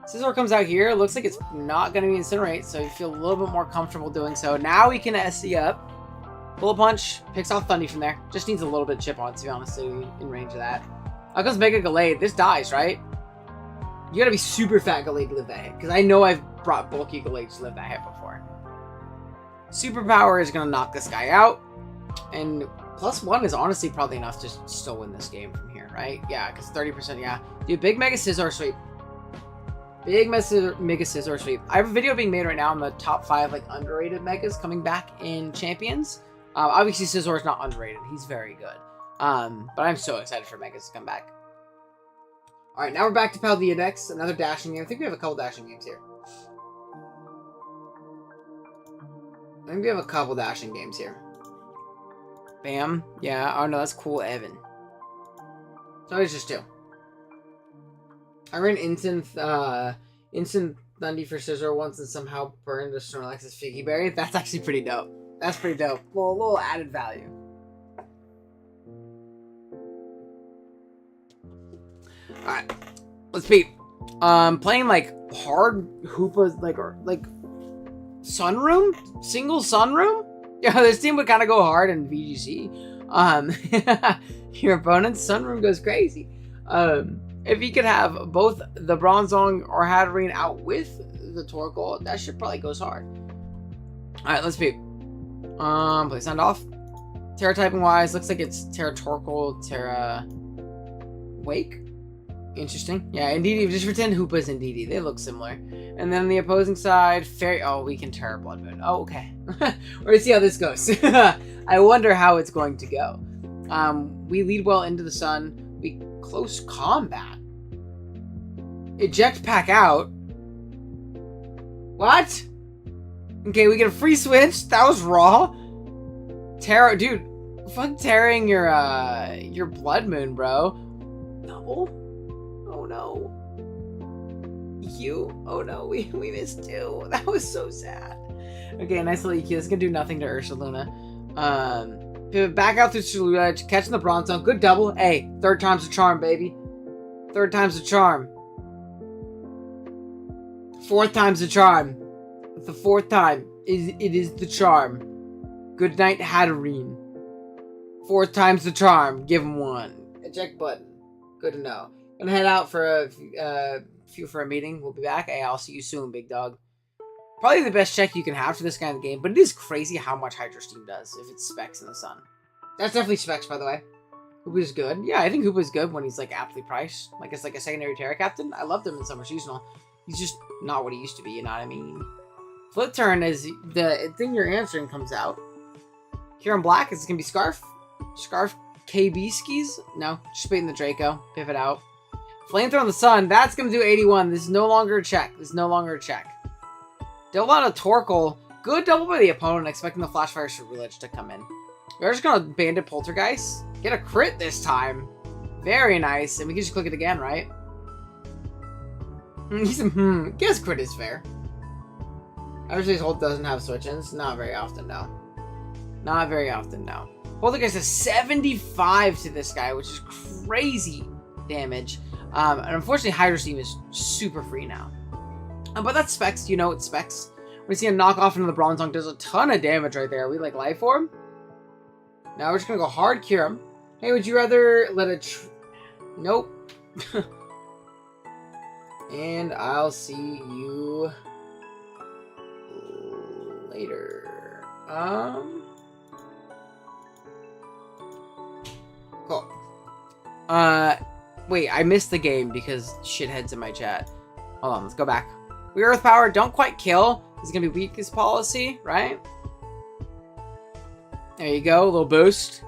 Scizor comes out here. Looks like it's not going to be Incinerate, so you feel a little bit more comfortable doing so. Now we can SD up. Bullet Punch picks off Thundy from there. Just needs a little bit of chip on it, to be honest, to be in range of that. Out comes Mega Gallade. This dies, right? You gotta be super fat Gallade to live that hit, because I know I've brought bulky Gallade to live that hit before. Superpower is gonna knock this guy out, and +1 is honestly probably enough to still win this game from here, right? Yeah, because 30%, yeah. Dude, big Mega Scizor sweep. Big Mega Scizor sweep. I have a video being made right now on the top 5 like underrated Megas coming back in Champions. Obviously Scizor is not underrated. He's very good. But I'm so excited for Megas to come back. Alright, now we're back to Paldea next. Another dashing game. I think we have a couple dashing games here. Bam. Yeah. Oh no, that's cool, Evan. So it's just 2. I ran instant Thundy for Scizor once and somehow burned the Snorlax's Figgy Berry. That's actually pretty dope. That's pretty dope. Little added value. Alright. Let's peep. Playing like hard Hoopas, like Sunroom? Single Sunroom? Yeah, this team would kind of go hard in VGC. Your opponent's Sunroom goes crazy. If you could have both the Bronzong or Hatterene out with the Torkoal, that shit probably goes hard. Alright, let's peep. Play Sound Off. Terra typing wise, looks like it's Terra Torkoal, Terra Wake. Interesting. Yeah, indeed, just pretend Hoopas and DD. They look similar. And then on the opposing side, Fairy... Oh, we can Terra Blood Moon. Oh, okay. We're gonna see how this goes. I wonder how it's going to go. We lead well into the sun. We close combat. Eject pack out. What? Okay, we get a free switch. That was raw. Terra... Dude, fuck Terraing your Blood Moon, bro. Double? Oh no. EQ? Oh no, we missed 2. That was so sad. Okay, nice little EQ. This is gonna do nothing to Ursaluna. Pivot back out through Shulula, catching the Bronzong. Good double. Hey, 3rd time's the charm, baby. 3rd time's the charm. 4th time's the charm. The 4th time. It is the charm. Good night, Hatterene. 4th time's the charm. Give him one. Eject button. Good to know. Gonna head out for a meeting. We'll be back. Hey, I'll see you soon, big dog. Probably the best check you can have for this kind of game, but it is crazy how much Hydro Steam does if it's specs in the sun. That's definitely specs, by the way. Hoopa's good. Yeah, I think Hoopa's good when he's, like, aptly priced. Like, it's like a secondary Terra Captain. I loved him in Summer Seasonal. He's just not what he used to be, you know what I mean? Flip turn is the thing you're answering comes out. Here in black, is it going to be Scarf? Scarf KB skis? No, just baiting the Draco. Pivot out. Flamethrower in the sun, that's going to do 81. This is no longer a check. Double out of Torkoal. Good double by the opponent, expecting the Flashfire Ceruledge to come in. We're just going to Bandit Poltergeist. Get a crit this time. Very nice. And we can just click it again, right? Guess crit is fair. Obviously, his hold doesn't have switch-ins. Not very often, no. Not very often, no. Poltergeist is 75 to this guy, which is crazy damage. And unfortunately, Hydro Steam is super free now. But that's specs. You know it's specs. We see a knockoff into the Bronze Tongue. Does a ton of damage right there. We like Life Orb. Now we're just going to go hard cure him. Hey, would you rather let a... Nope. And I'll see you later. Cool. Wait, I missed the game because shitheads in my chat. Hold on, let's go back. We Earth Power, don't quite kill. This is gonna be weakest policy, right? There you go, a little boost.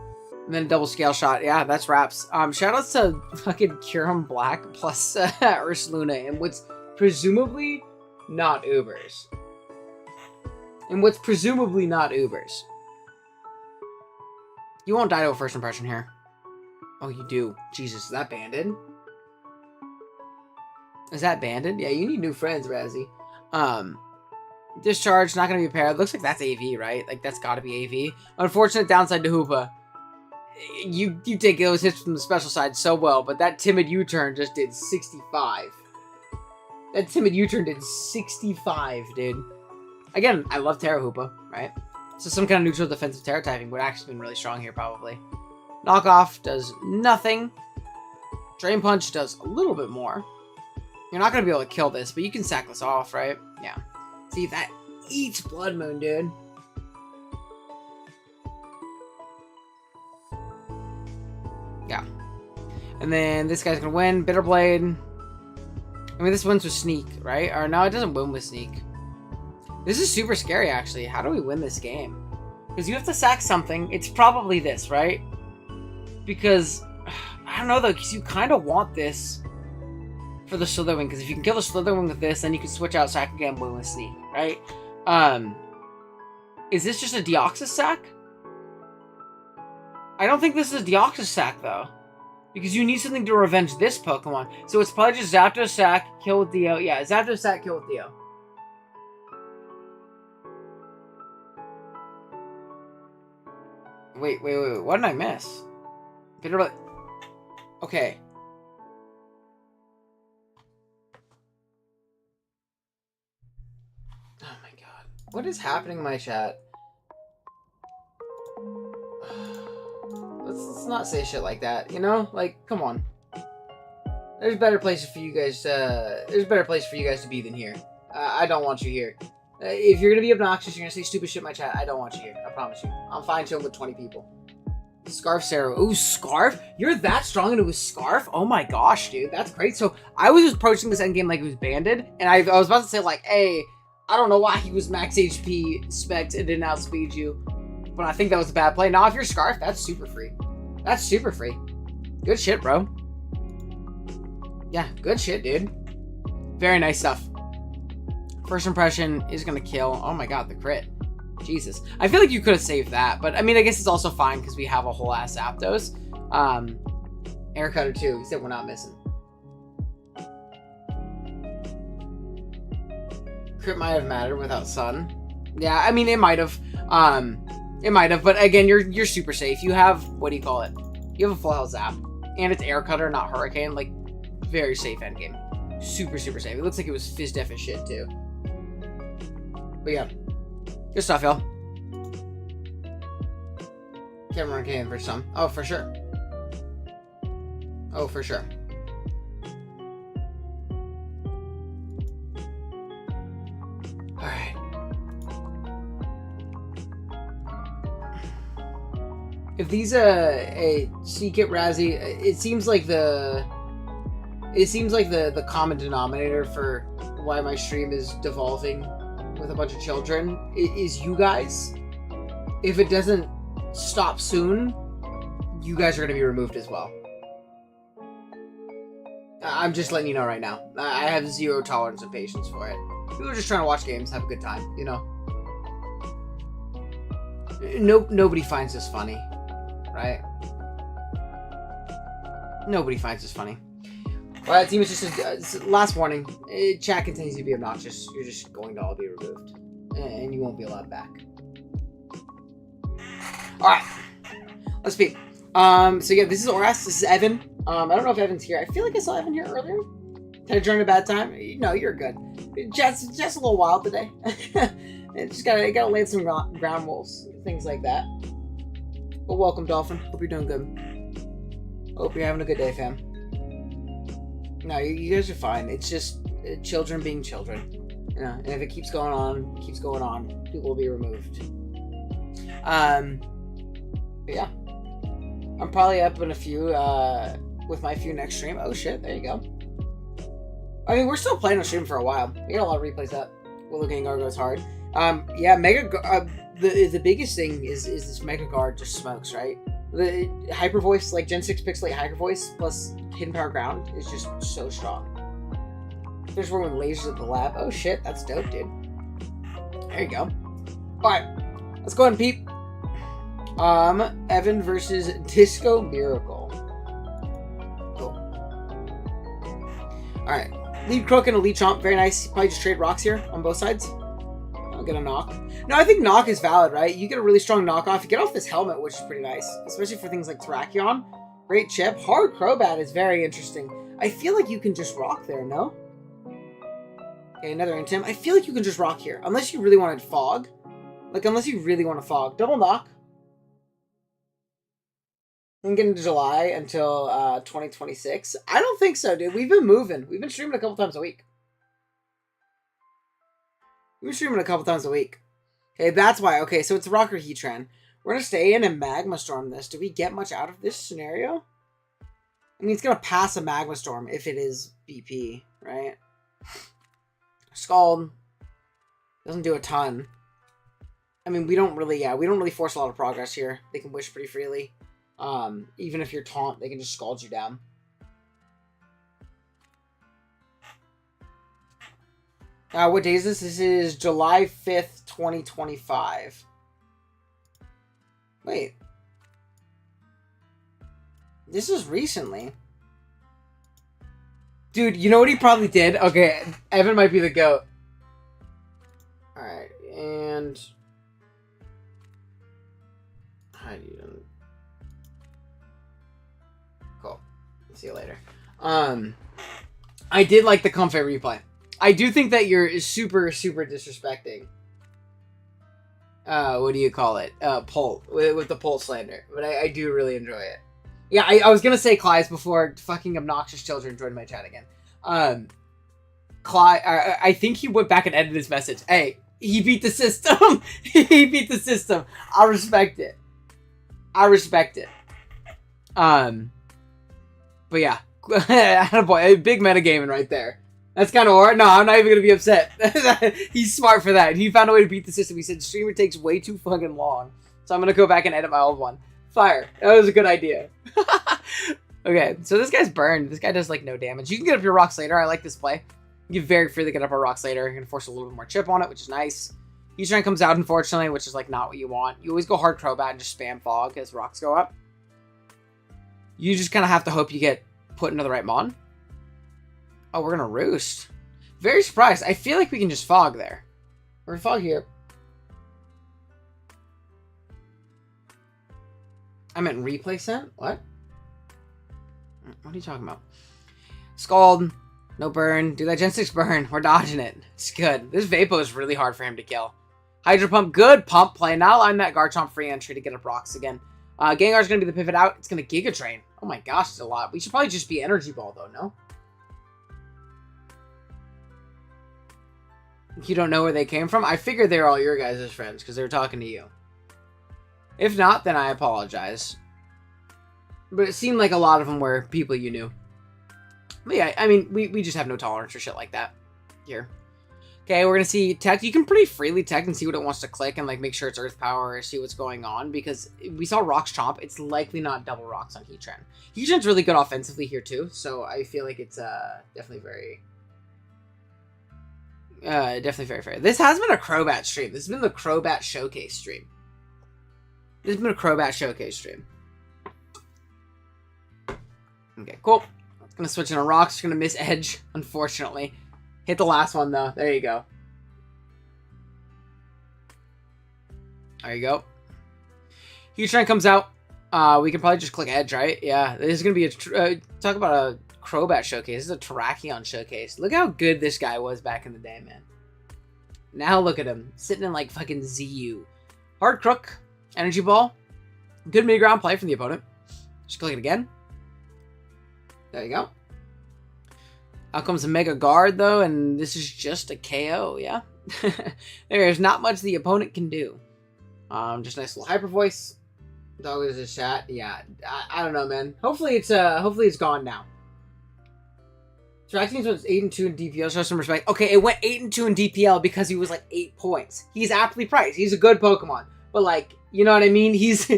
And then a double scale shot. Yeah, that's wraps. Shoutouts to fucking Curum Black plus Ursaluna and what's presumably not Ubers. You won't die to a first impression here. Oh, you do. Jesus, is that banded? Is that banded? Yeah, you need new friends, Razzie. Discharge, not going to be paired. Looks like that's AV, right? Like, that's got to be AV. Unfortunate downside to Hoopa. You take those hits from the special side so well, but that timid U-turn just did 65. That timid U-turn did 65, dude. Again, I love Terra Hoopa, right? So some kind of neutral defensive Terra typing would actually been really strong here, probably. Knockoff does nothing. Drain Punch does a little bit more. You're not going to be able to kill this, but you can sack this off, right? Yeah. See, that eats Blood Moon, dude. Yeah. And then this guy's going to win. Bitter Blade. I mean, this wins with Sneak, right? Or no, it doesn't win with Sneak. This is super scary, actually. How do we win this game? Because you have to sack something. It's probably this, right? Because, I don't know, though, because you kind of want this for the Slitherwing. Because if you can kill the Slitherwing with this, then you can switch out sack again, win with Sneak, right? Is this just a Deoxys sack? I don't think this is a Deoxys sack, though. Because you need something to revenge this Pokemon. So it's probably just Zapdos sack, kill with Dio. Yeah, Zapdos sack, kill with Dio. Wait. What did I miss? Okay. Oh my god. What is happening in my chat? Let's not say shit like that, you know? Like, come on. There's better places for you guys, to be than here. I don't want you here. If you're gonna be obnoxious, you're gonna say stupid shit in my chat, I don't want you here. I promise you. I'm fine chilling with 20 people. Scarf Sarah. Ooh, Scarf? You're that strong into a Scarf? Oh my gosh, dude. That's great. So, I was approaching this endgame like it was banded, and I was about to say, like, hey, I don't know why he was max HP spec and didn't outspeed you, but I think that was a bad play. Now, if you're Scarf, that's super free. That's super free. Good shit, bro. Yeah, good shit, dude. Very nice stuff. First impression is gonna kill. Oh my god, the crit. Jesus. I feel like you could have saved that, but I mean, I guess it's also fine because we have a whole ass Zapdos. Air Cutter too. He said we're not missing. Crit might have mattered without Sun. Yeah, I mean, it might have. But again, you're super safe. You have, what do you call it? You have a full health Zap, and it's Air Cutter, not Hurricane. Like, very safe endgame. Super, super safe. It looks like it was Fizz Def as shit too. But yeah, good stuff, y'all. Cameron came for some. Oh, for sure. Oh, for sure. Alright. If these a secret Razzie, it seems like the common denominator for why my stream is devolving with a bunch of children is you guys. If it doesn't stop soon, you guys are going to be removed as well. I'm just letting you know right now. I have zero tolerance and patience for it. People are just trying to watch games, have a good time, you know? Nobody finds this funny, right? Nobody finds this funny. Well, team is just last warning. Chat continues to be obnoxious. You're just going to all be removed, and you won't be allowed back. All right, let's speak. So yeah, this is Oras. This is Evan. I don't know if Evan's here. I feel like I saw Evan here earlier. Did I join a bad time? No, you're good. Just a little wild today. Just gotta land some ground rules, things like that. But welcome, Dolphin. Hope you're doing good. Hope you're having a good day, fam. No, you guys are fine. It's just children being children. You know, and if it keeps going on, people will be removed. But yeah. I'm probably up in a few, with my few next stream. Oh shit, there you go. I mean, we're still playing on stream for a while. We got a lot of replays up. Willow Gengar goes hard. Yeah, the biggest thing is this Mega Guard just smokes, right? The Hyper Voice, like Gen 6 Pixelate Hyper Voice plus Hidden Power Ground is just so strong. There's one with lasers at the lab. Oh shit, that's dope, dude. There you go. Alright, let's go ahead and peep. Evan versus Disco Miracle. Cool. Alright. Lead Croak and a Lead Chomp. Very nice. Probably just trade rocks here on both sides. I'll get a knock. No, I think knock is valid, right? You get a really strong knock off. You get off this helmet, which is pretty nice. Especially for things like Terrakion. Great chip. Hard Crobat is very interesting. I feel like you can just rock there, no? Okay, another Intim. I feel like you can just rock here. Unless you really wanted Fog. Like, unless you really want to Fog. Double knock. And get into July until 2026. I don't think so, dude. We've been moving. We've been streaming a couple times a week. Okay, that's why. Okay, so it's Rocker Heatran. We're going to stay in and Magma Storm this. Do we get much out of this scenario? I mean, it's going to pass a Magma Storm if it is BP, right? Scald. Doesn't do a ton. I mean, we don't really force a lot of progress here. They can wish pretty freely. Even if you're taunt, they can just scald you down. What day is this? This is July 5th, 2025. Wait. This is recently. Dude, you know what he probably did? Okay, Evan might be the GOAT. Alright, and... Cool. See you later. I did like the Comfort replay. I do think that you're super, super disrespecting. What do you call it? Pole. With the pole slander. But I do really enjoy it. Yeah, I was gonna say Clyde's before fucking obnoxious children joined my chat again. Clyde, I think he went back and edited his message. Hey, he beat the system. He beat the system. I respect it. But yeah. Boy, big metagaming right there. That's kind of hard. No, I'm not even going to be upset. He's smart for that. He found a way to beat the system. He said, streamer takes way too fucking long. So I'm going to go back and edit my old one. Fire. That was a good idea. Okay, so this guy's burned. This guy does, like, no damage. You can get up your rocks later. I like this play. You can very freely get up our rocks later. You're going to force a little bit more chip on it, which is nice. Heatran comes out, unfortunately, which is, like, not what you want. You always go hard Crobat and just spam Fog as rocks go up. You just kind of have to hope you get put into the right mon. Oh, we're going to Roost. Very surprised. I feel like we can just Fog there. We're going to Fog here. I meant replay scent? What? What are you talking about? Scald. No burn. Do that Gen 6 burn. We're dodging it. It's good. This Vapo is really hard for him to kill. Hydro Pump. Good pump play. Now I'm that Garchomp free entry to get up rocks again. Gengar's going to be the pivot out. It's going to Giga Drain. Oh my gosh, it's a lot. We should probably just be Energy Ball though, no? You don't know where they came from? I figured they're all your guys' friends because they were talking to you. If not, then I apologize. But it seemed like a lot of them were people you knew. But yeah, I mean, we just have no tolerance for shit like that here. Okay, we're going to see tech. You can pretty freely tech and see what it wants to click and like make sure it's Earth Power or see what's going on. Because we saw Rocks Chomp. It's likely not double Rocks on Heatran. Heatran's really good offensively here too. So I feel like it's definitely very... definitely very fair. This has been a Crobat stream. This has been the Crobat Showcase stream. This has been a Crobat Showcase stream. Okay, cool. Gonna switch into rocks. Gonna miss edge, unfortunately. Hit the last one though. There you go. There you go. Heatran comes out. We can probably just click edge, right? Yeah, this is gonna be a talk about a Crobat showcase. This is a Terrakion showcase. Look how good this guy was back in the day, man. Now look at him sitting in like fucking ZU. Hard Crook, Energy Ball. Good mid ground play from the opponent. Just click it again. There you go. Out comes a Mega Guard, though, and this is just a KO, yeah? There's not much the opponent can do. Just nice little Hyper Voice. Dog is a chat. Yeah, I don't know, man. Hopefully it's gone now. Terrakion was 8-2 in DPL. Show some respect. Okay, it went 8-2 in DPL because he was like 8 points. He's aptly priced. He's a good Pokemon. But like, you know what I mean? He's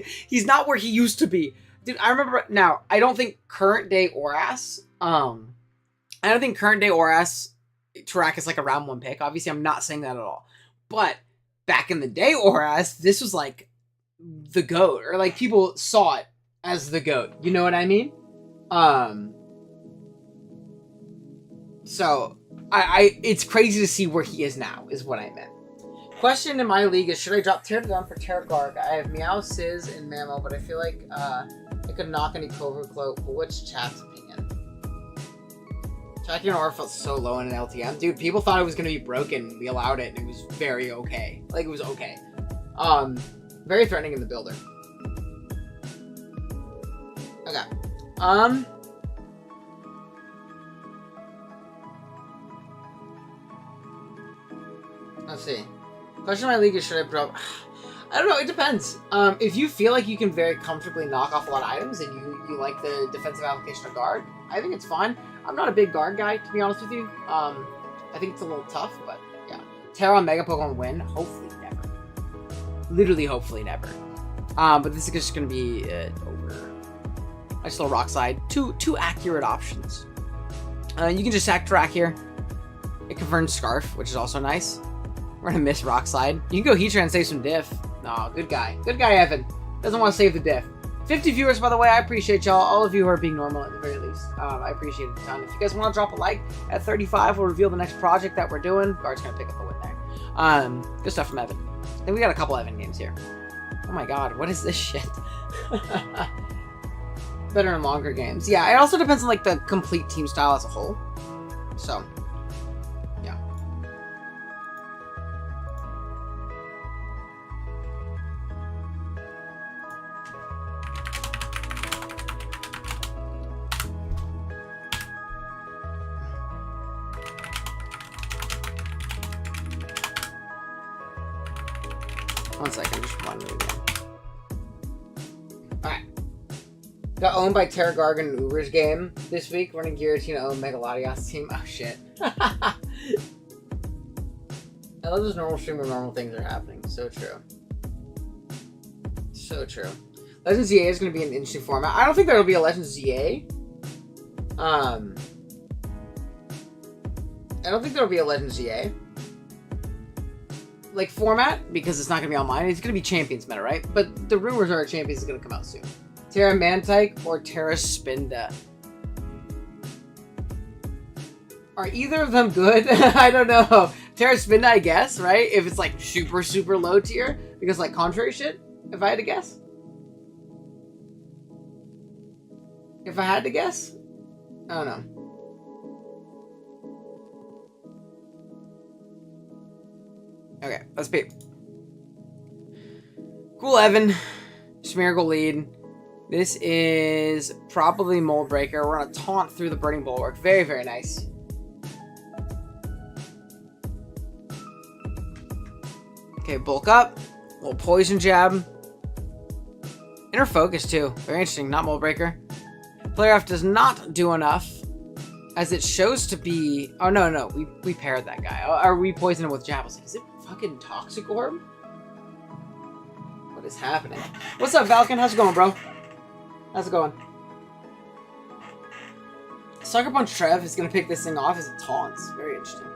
not where he used to be. Dude, I remember now, I don't think current day Oras, Tarak is like a round 1 pick. Obviously, I'm not saying that at all. But back in the day Oras, this was like the GOAT, or like people saw it as the GOAT. You know what I mean? So it's crazy to see where he is now, is what I meant. Question in my league is, should I drop Pterodon for Terragarg? I have Meow, Sizz, and Mammo, but I feel like I could knock any Clover Cloak. But what's chat's opinion? Terrakion Aura felt so low in an LTM. Dude, people thought it was going to be broken. We allowed it, and it was very okay. Like, it was okay. Very threatening in the builder. Okay. Let's see. Question in my league is, should I drop... I don't know, it depends. If you feel like you can very comfortably knock off a lot of items and you like the defensive application of guard, I think it's fine. I'm not a big guard guy, to be honest with you. I think it's a little tough, but yeah. Terra on Mega Pokemon win? Hopefully never. Literally, hopefully never. But this is just going to be over. Nice little rock slide. Two accurate options. You can just sack Tarak here. It confirms Scarf, which is also nice. We're going to miss rock slide. You can go Heatran and save some diff. No, good guy. Good guy, Evan. Doesn't want to save the diff. 50 viewers, by the way. I appreciate y'all. All of you who are being normal at the very least. I appreciate it a ton. If you guys want to drop a like, at 35, we'll reveal the next project that we're doing. Guard's going to pick up the win there. Good stuff from Evan. I think we got a couple Evan games here. Oh my god, what is this shit? Better and longer games. Yeah, it also depends on like the complete team style as a whole. So, yeah. One second, just one minute again. Alright. Got owned by Terragarg in an Uber's game this week. Running Giratina owned Megaladios team. Oh shit. I love this normal stream where normal things are happening. So true. So true. Legends ZA is going to be an interesting format. I don't think there will be a Legends ZA. I don't think there will be a Legends ZA. Like format, because it's not going to be online. It's going to be Champions meta, right? But the rumors are Champions is going to come out soon. Terra Mantike or Terra Spinda. Are either of them good? I don't know. Terra Spinda, I guess, right? If it's like super, super low tier. Because like contrary shit, if I had to guess. If I had to guess? I don't know. Okay, let's peep. Cool, Evan. Smeargle lead. This is probably Mold Breaker. We're gonna taunt through the Burning Bulwark. Very, very nice. Okay, bulk up. Little Poison Jab. Inner Focus, too. Very interesting. Not Mold Breaker. Player F does not do enough, as it shows to be... Oh, no. We paired that guy. Or we poisoned him with Jab. I was like, is it fucking Toxic Orb? What is happening? What's up, Falcon? How's it going, bro? How's it going? Sucker Punch Trev is going to pick this thing off as it taunts. Very interesting.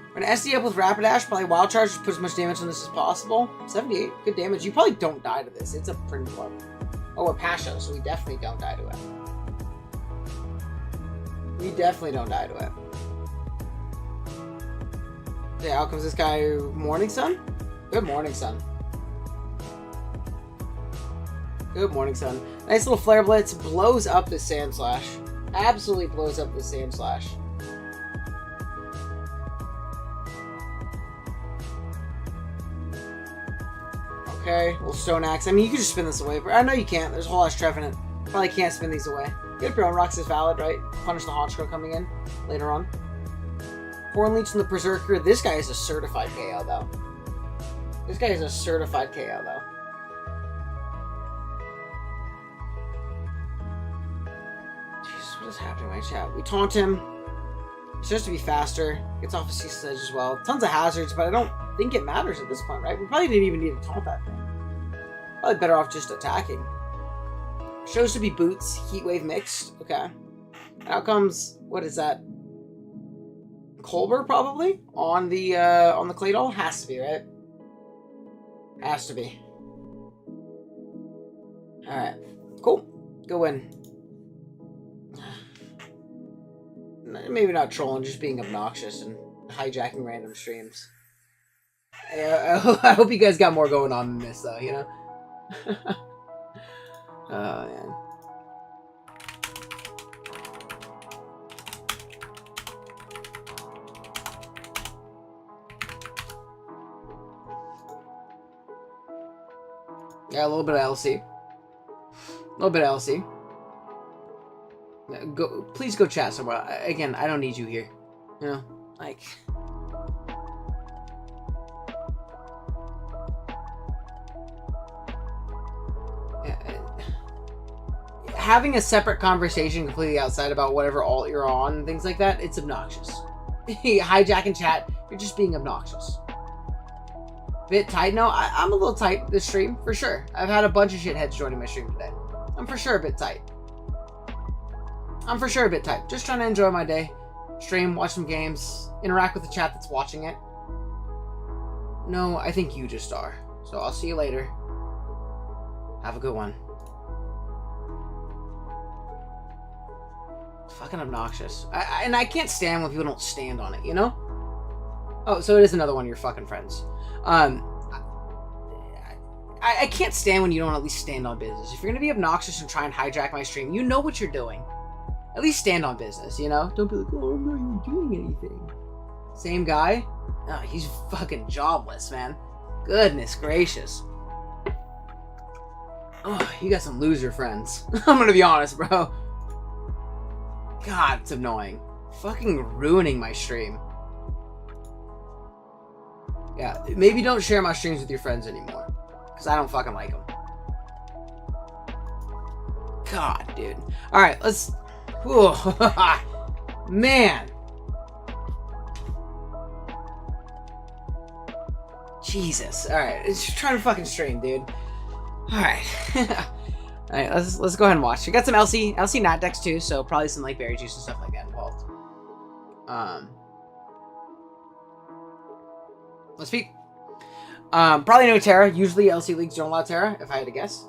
We're going to SD up with Rapidash, probably Wild Charge, just put as much damage on this as possible. 78, good damage. You probably don't die to this. It's a Prince Form. Oh, we're Pasho, so we definitely don't die to it. We definitely don't die to it. Yeah, out comes this guy, Morning Sun? Good morning, Sun. Good morning, Sun. Nice little Flare Blitz. Blows up the Sand Slash. Absolutely blows up the Sand Slash. Okay, little Stone Axe. I mean, you can just spin this away. But I know you can't. There's a whole lot of Trev in it. Probably can't spin these away. Good Bone Rocks is valid, right? Punish the Honchkrow coming in later on. Horn Leech and the Berserker. This guy is a certified KO, though. This guy is a certified KO, though. Jesus, what is happening in my chat? We taunt him. He's supposed to be faster. Gets off a Ceaseless Edge as well. Tons of hazards, but I don't think it matters at this point, right? We probably didn't even need to taunt that thing. Probably better off just attacking. Shows to be Boots. Heat Wave mixed. Okay. Out comes, what is that? Colbur, probably? On the Claydol? Has to be, right? Has to be. Alright. Cool. Go win. Maybe not trolling, just being obnoxious and hijacking random streams. I hope you guys got more going on than this, though, you know? Oh, man. Yeah, a little bit of LC. A little bit of LC. Please go chat somewhere. Again, I don't need you here. You know, like... Having a separate conversation completely outside about whatever alt you're on and things like that, it's obnoxious. Hijacking chat, you're just being obnoxious. Bit tight? No, I'm a little tight this stream, for sure. I've had a bunch of shitheads joining my stream today. I'm for sure a bit tight. I'm for sure a bit tight. Just trying to enjoy my day. Stream, watch some games, interact with the chat that's watching it. No, I think you just are. So I'll see you later. Have a good one. It's fucking obnoxious. And I can't stand when people don't stand on it, you know? Oh, so it is another one of your fucking friends. I can't stand when you don't at least stand on business. If you're going to be obnoxious and try and hijack my stream, you know what you're doing. At least stand on business, you know? Don't be like, oh, I'm not even doing anything. Same guy? Oh, he's fucking jobless, man. Goodness gracious. Oh, you got some loser friends. I'm gonna be honest, bro. God, it's annoying. Fucking ruining my stream. Yeah, maybe don't share my streams with your friends anymore. Because I don't fucking like them. God, dude. Alright, let's... Ooh, man. Jesus. Alright, just trying to fucking stream, dude. Alright. Alright, let's go ahead and watch. We got some LC Nat decks too, so probably some like berry juice and stuff like that involved. Let's peek. Probably no Terra. Usually LC leagues don't allow Terra, if I had to guess.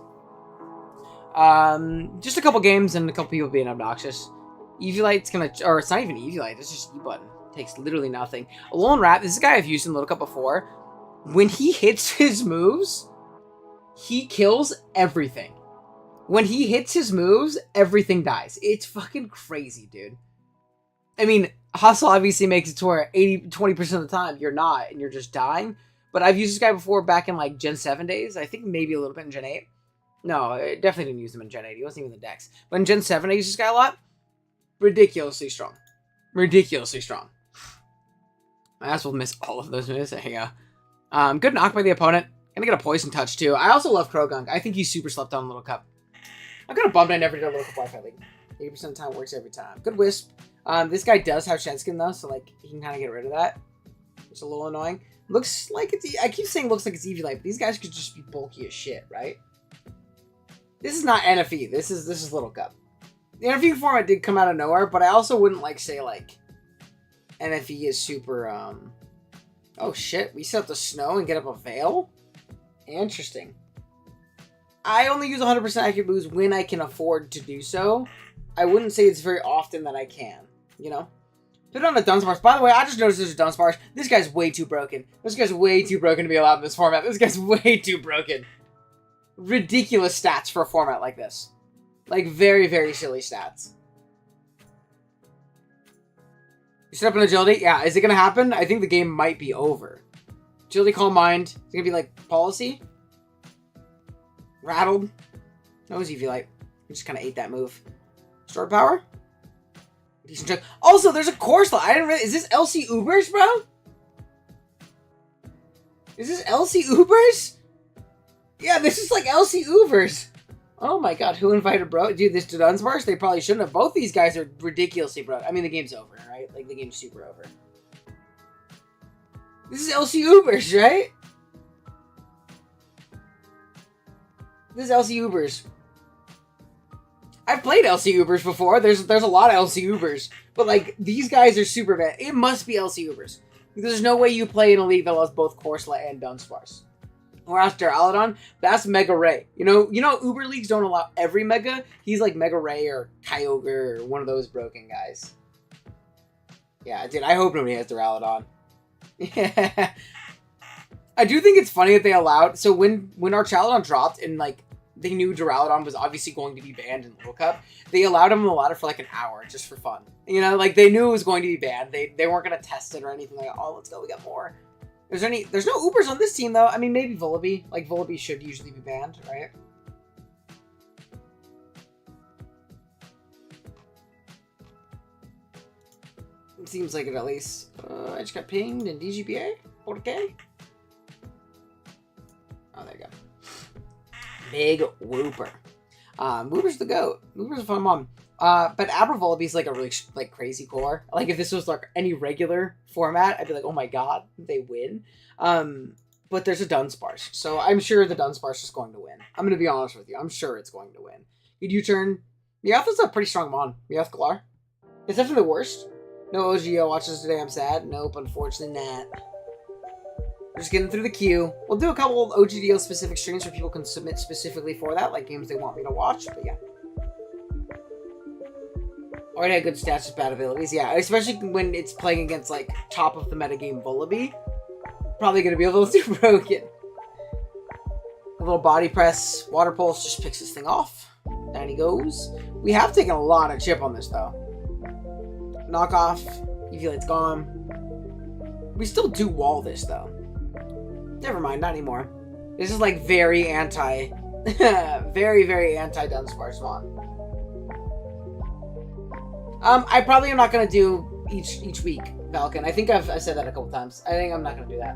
Just a couple games and a couple people being obnoxious. Eviolite's gonna, or it's not even Eviolite, it's just E-button. Takes literally nothing. Alolan Rat, this is a guy I've used in Little Cup before. When he hits his moves, he kills everything. When he hits his moves, everything dies. It's fucking crazy, dude. I mean, Hustle obviously makes it to where 20% of the time you're not, and you're just dying. But I've used this guy before back in like Gen 7 days. I think maybe a little bit in Gen 8. No, I definitely didn't use him in Gen 8. He wasn't even in the Dex. But in Gen 7, I used this guy a lot. Ridiculously strong. Ridiculously strong. I also miss all of those moves. There you go. Good knock by the opponent. Gonna get a poison touch too. I also love Krogunk. I think he's super slept on Little Cup. I'm kind of bummed I never did a Little Cup Wi-Fi League. 80% of the time works every time. Good Wisp. This guy does have Shed Skin though, so like he can kind of get rid of that. It's a little annoying. Looks like it's. I keep saying looks like it's Eevee Light, but these guys could just be bulky as shit, right? This is not NFE. This is Little Cup. The NFE format did come out of nowhere, but I also wouldn't like say like NFE is super. Oh shit! We set up the snow and get up a veil. Interesting. I only use 100% accurate moves when I can afford to do so. I wouldn't say it's very often that I can, you know? Put on a Dunsparce. By the way, I just noticed there's a Dunsparce. This guy's way too broken. This guy's way too broken to be allowed in this format. This guy's way too broken. Ridiculous stats for a format like this. Like, very, very silly stats. You set up an agility? Yeah, is it going to happen? I think the game might be over. Agility, Calm Mind. It's going to be like policy. Rattled. No, it was Eevee Light. We just kind of ate that move. Stored power. Decent check. Also, there's a core slot. I didn't really. Is this LC Ubers, bro? Is this LC Ubers? Yeah, this is like LC Ubers. Oh my god, who invited bro? Dude, this to Dunsparce? They probably shouldn't have. Both these guys are ridiculously broke. I mean, the game's over, right? Like, the game's super over. This is LC Ubers, right? This is LC Ubers. I've played LC Ubers before. There's a lot of LC Ubers. But, like, these guys are super bad. It must be LC Ubers. Because there's no way you play in a league that allows both Corsola and Dunsparce. Or else Duraludon, that's Mega Ray. You know Uber leagues don't allow every Mega. He's like Mega Ray or Kyogre or one of those broken guys. Yeah, dude, I hope nobody has Duraludon. Yeah. I do think it's funny that they allowed... So when our Charlodon dropped and, like, they knew Duraludon was obviously going to be banned in Little Cup, they allowed him in the ladder for, like, an hour just for fun. You know, like, they knew it was going to be banned. They weren't going to test it or anything like, oh, let's go, we got more. There's no Ubers on this team, though. I mean, maybe Vullaby. Like, Vullaby should usually be banned, right? It seems like it, at least. I just got pinged in DGPA? Okay. Oh, there you go. Big Whooper. Whooper's the GOAT. Whooper's a fun mom. But Abra Vullaby's like a really like crazy core. Like if this was like any regular format, I'd be like, oh my god, they win. But there's a Dunsparce, so I'm sure the Dunsparce is going to win. I'm gonna be honest with you. I'm sure it's going to win. Good U-turn. Meowth is a pretty strong mon. Meowth Galar. It's definitely the worst. No OGO watches today. I'm sad. Nope, unfortunately not. We're just getting through the queue. We'll do a couple of OGDO specific streams where people can submit specifically for that, like games they want me to watch. But yeah. Already had good stats with bad abilities. Yeah, especially when it's playing against, like, top of the metagame Vullaby. Probably going to be a little too broken. A little body press. Water Pulse just picks this thing off. Down he goes. We have taken a lot of chip on this, though. Knockoff. Eevee Light's gone. We still do wall this, though. Never mind, not anymore. This is, like, very anti... very, very anti-Dunsparce Mon. I probably am not going to do each week, Falcon. I think I've said that a couple times. I think I'm not going to do that.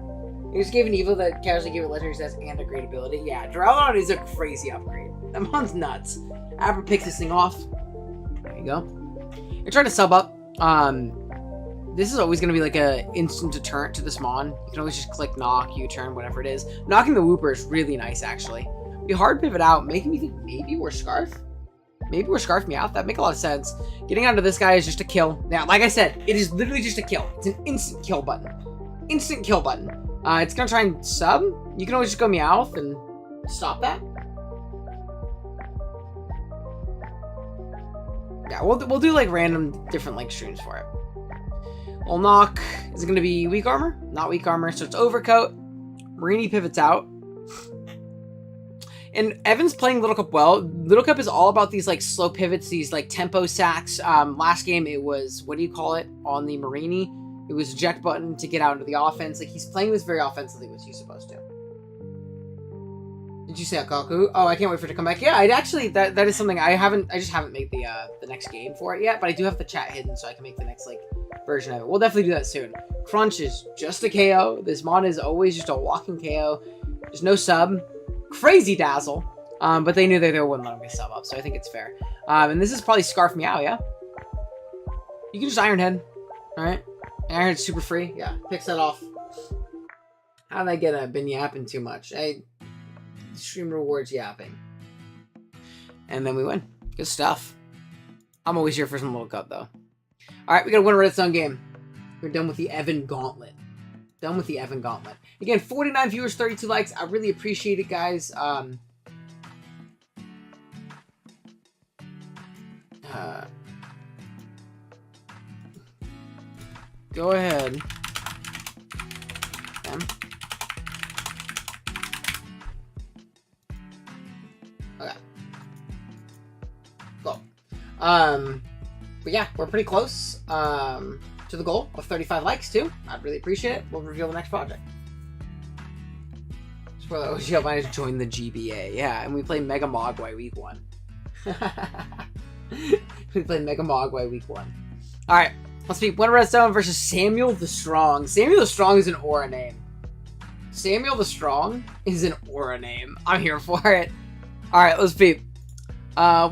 He just gave an Evo that casually gave it legendary stats and a great ability. Yeah, Duraludon is a crazy upgrade. That mon's nuts. Abra picks this thing off. There you go. You're trying to sub up. This is always going to be like a instant deterrent to this mon. You can always just click knock, U-turn, whatever it is. Knocking the Whooper is really nice, actually. We hard pivot out, making me think maybe we're Scarf. Maybe we're Scarf Meowth. That'd make a lot of sense. Getting onto this guy is just a kill. Now, like I said, it is literally just a kill. It's an instant kill button. Instant kill button. It's gonna try and sub. You can always just go Meowth and stop that. Yeah, we'll do like random different like streams for it. We'll knock. Is it gonna be weak armor? Not weak armor. So it's overcoat. Marini pivots out. And Evan's playing Little Cup well. Little Cup is all about these like slow pivots, these like tempo sacks. Last game it was, what do you call it on the Marini? It was eject button to get out into the offense. Like he's playing this very offensively, which he's supposed to. Did you say Akaku? Oh, I can't wait for it to come back. Yeah, I'd actually that is something I just haven't made the next game for it yet, but I do have the chat hidden so I can make the next like version of it. We'll definitely do that soon. Crunch is just a KO. This mod is always just a walking KO. There's no sub. Crazy Dazzle. But they knew they wouldn't let him get sub up, so I think it's fair. And this is probably Scarf Meow, yeah? You can just Iron Head. Alright? Iron Head's super free. Yeah, picks that off. How did I get been yapping too much? Stream rewards yapping. And then we win. Good stuff. I'm always here for some Little Cup, though. Alright, we gotta win a Redstone game. We're done with the Evan Gauntlet. Done with the Evan Gauntlet. Again, 49 viewers, 32 likes. I really appreciate it, guys. Go ahead. Okay. Cool. But yeah, we're pretty close to the goal of 35 likes too. I'd really appreciate it. We'll reveal the next project. Spoiler: OGL managed to join the GBA. Yeah, and we play Mega Mogwai week 1. We play Mega Mogwai week 1. All right, let's be Winter Redstone versus Samuel the Strong. Samuel the Strong is an aura name. Samuel the Strong is an aura name. I'm here for it. All right, let's be.